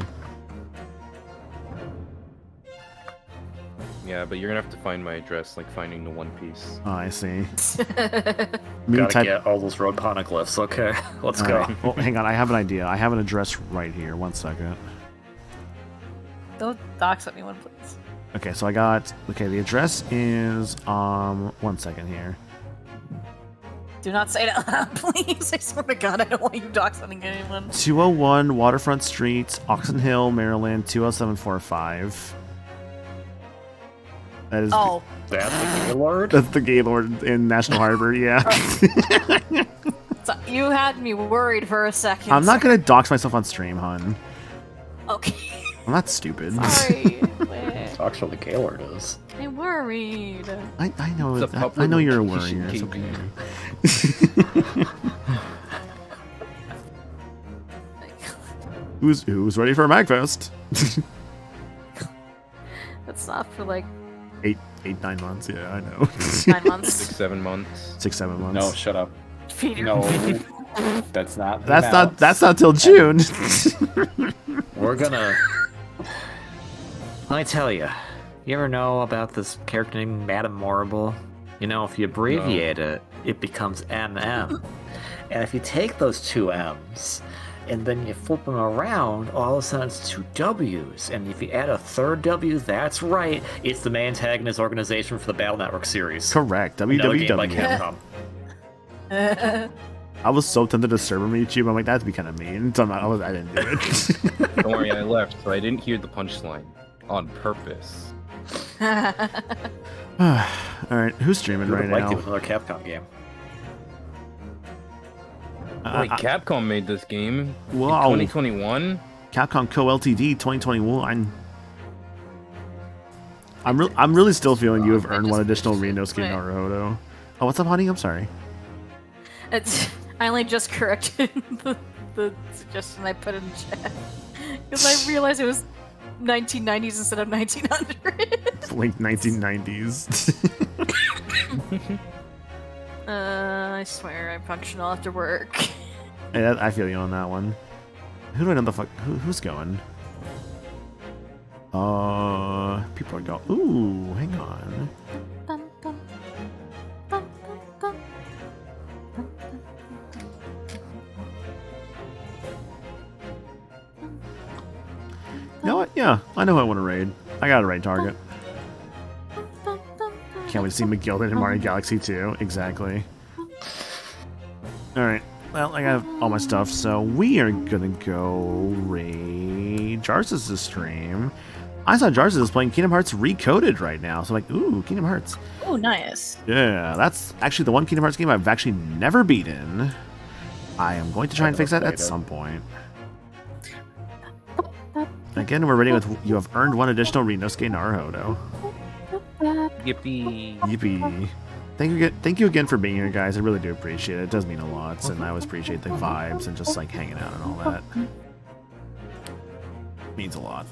Yeah, but you're gonna have to find my address, like finding the One Piece. Oh, I see. Gotta get all those road poneglyphs. Okay, let's All go. right. Well, hang on. I have an idea. I have an address right here. 1 second. Don't dox anyone, please. Okay, so I got... Okay, the address is... 1 second here. Do not say it out loud, please. I swear to God, I don't want you doxing anyone. 201 Waterfront Street, Oxon Hill, Maryland, 20745. That is... Oh. That's the Gaylord? That's the Gaylord in National Harbor, yeah. So you had me worried for a second. I'm not gonna dox myself on stream, hun. Okay. I'm not stupid. Sorry. Talk what the Gaylord is. I'm worried. I know. It's a pup I know you're a relocation worrier. It's okay. Who's ready for a MagFest? That's not for like 9 months. Yeah, I know. 9 months. 6, 7 months. 6, 7 months. No, shut up. Peter. No, that's not. the That's amount. not till June. We're gonna. Let me tell you. You ever know about this character named Madame Morrible? You know, if you abbreviate it, it becomes MM. And if you take those two M's and then you flip them around, all of a sudden it's two W's. And if you add a third W, that's right, it's the main antagonist organization for the Battle Network series. Correct. Another game by WWW. Capcom. I was so tempted to server meet you, but I'm like, that'd be kind of mean. So I didn't do it. Don't worry, I left, so I didn't hear the punchline on purpose. All right, who's streaming Who right would like now? to another Capcom game? Wait, Capcom made this game in Wow. 2021? Capcom Co. Ltd. 2021. I'm really still feeling you have earned one additional Renosuke Naruhodo. Oh, what's up, honey? I'm sorry. It's, I only just corrected the suggestion I put in chat because I realized it was 1990s instead of 1900. Late 1990s. I swear I'm functional after work. Hey, I feel you on that one. Who do I know the fuck? Who's going? People are going. Ooh, hang on. You know what? Yeah, I know who I want to raid. I got a raid target. Can't wait to see McGilded in Mario Galaxy 2. Exactly. Alright. Well, I got all my stuff, so we are gonna go raid Jarsus' stream. I saw Jarsus is playing Kingdom Hearts Recoded right now, so I'm like, ooh, Kingdom Hearts. Oh, nice. Yeah, that's actually the one Kingdom Hearts game I've actually never beaten. I am going to try and fix that at some point. Again, we're ready with you have earned one additional Rinosuke Naruhodo. Yippee. Yippee. Thank you again for being here, guys. I really do appreciate it. It does mean a lot, and I always appreciate the vibes and just like hanging out and all that. Means a lot.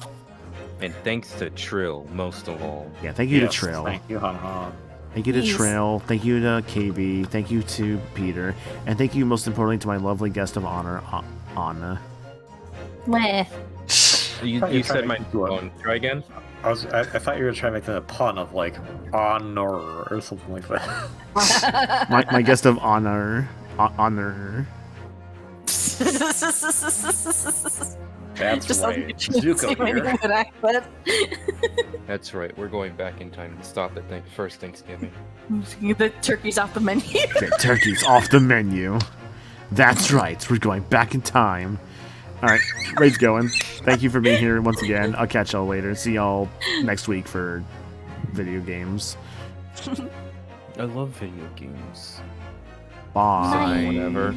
And thanks to Trill, most of all. Yeah, thank you to Trill. Thank you, Han Han. Thank you to Trill. Thank you to KB. Thank you to Peter. And thank you most importantly to my lovely guest of honor, Anna. Meh. You said my phone. Try again? I thought you were trying to make that a pun of like honor or something like that. my guest of honor. Honor. That's Just right. like Zuko here. That's right. We're going back in time to stop at first Thanksgiving. The turkey's off the menu. Okay, turkey's off the menu. That's right. We're going back in time. All right, raid's going. Thank you for being here once again. I'll catch y'all later. See y'all next week for video games. I love video games. Bye. Whatever.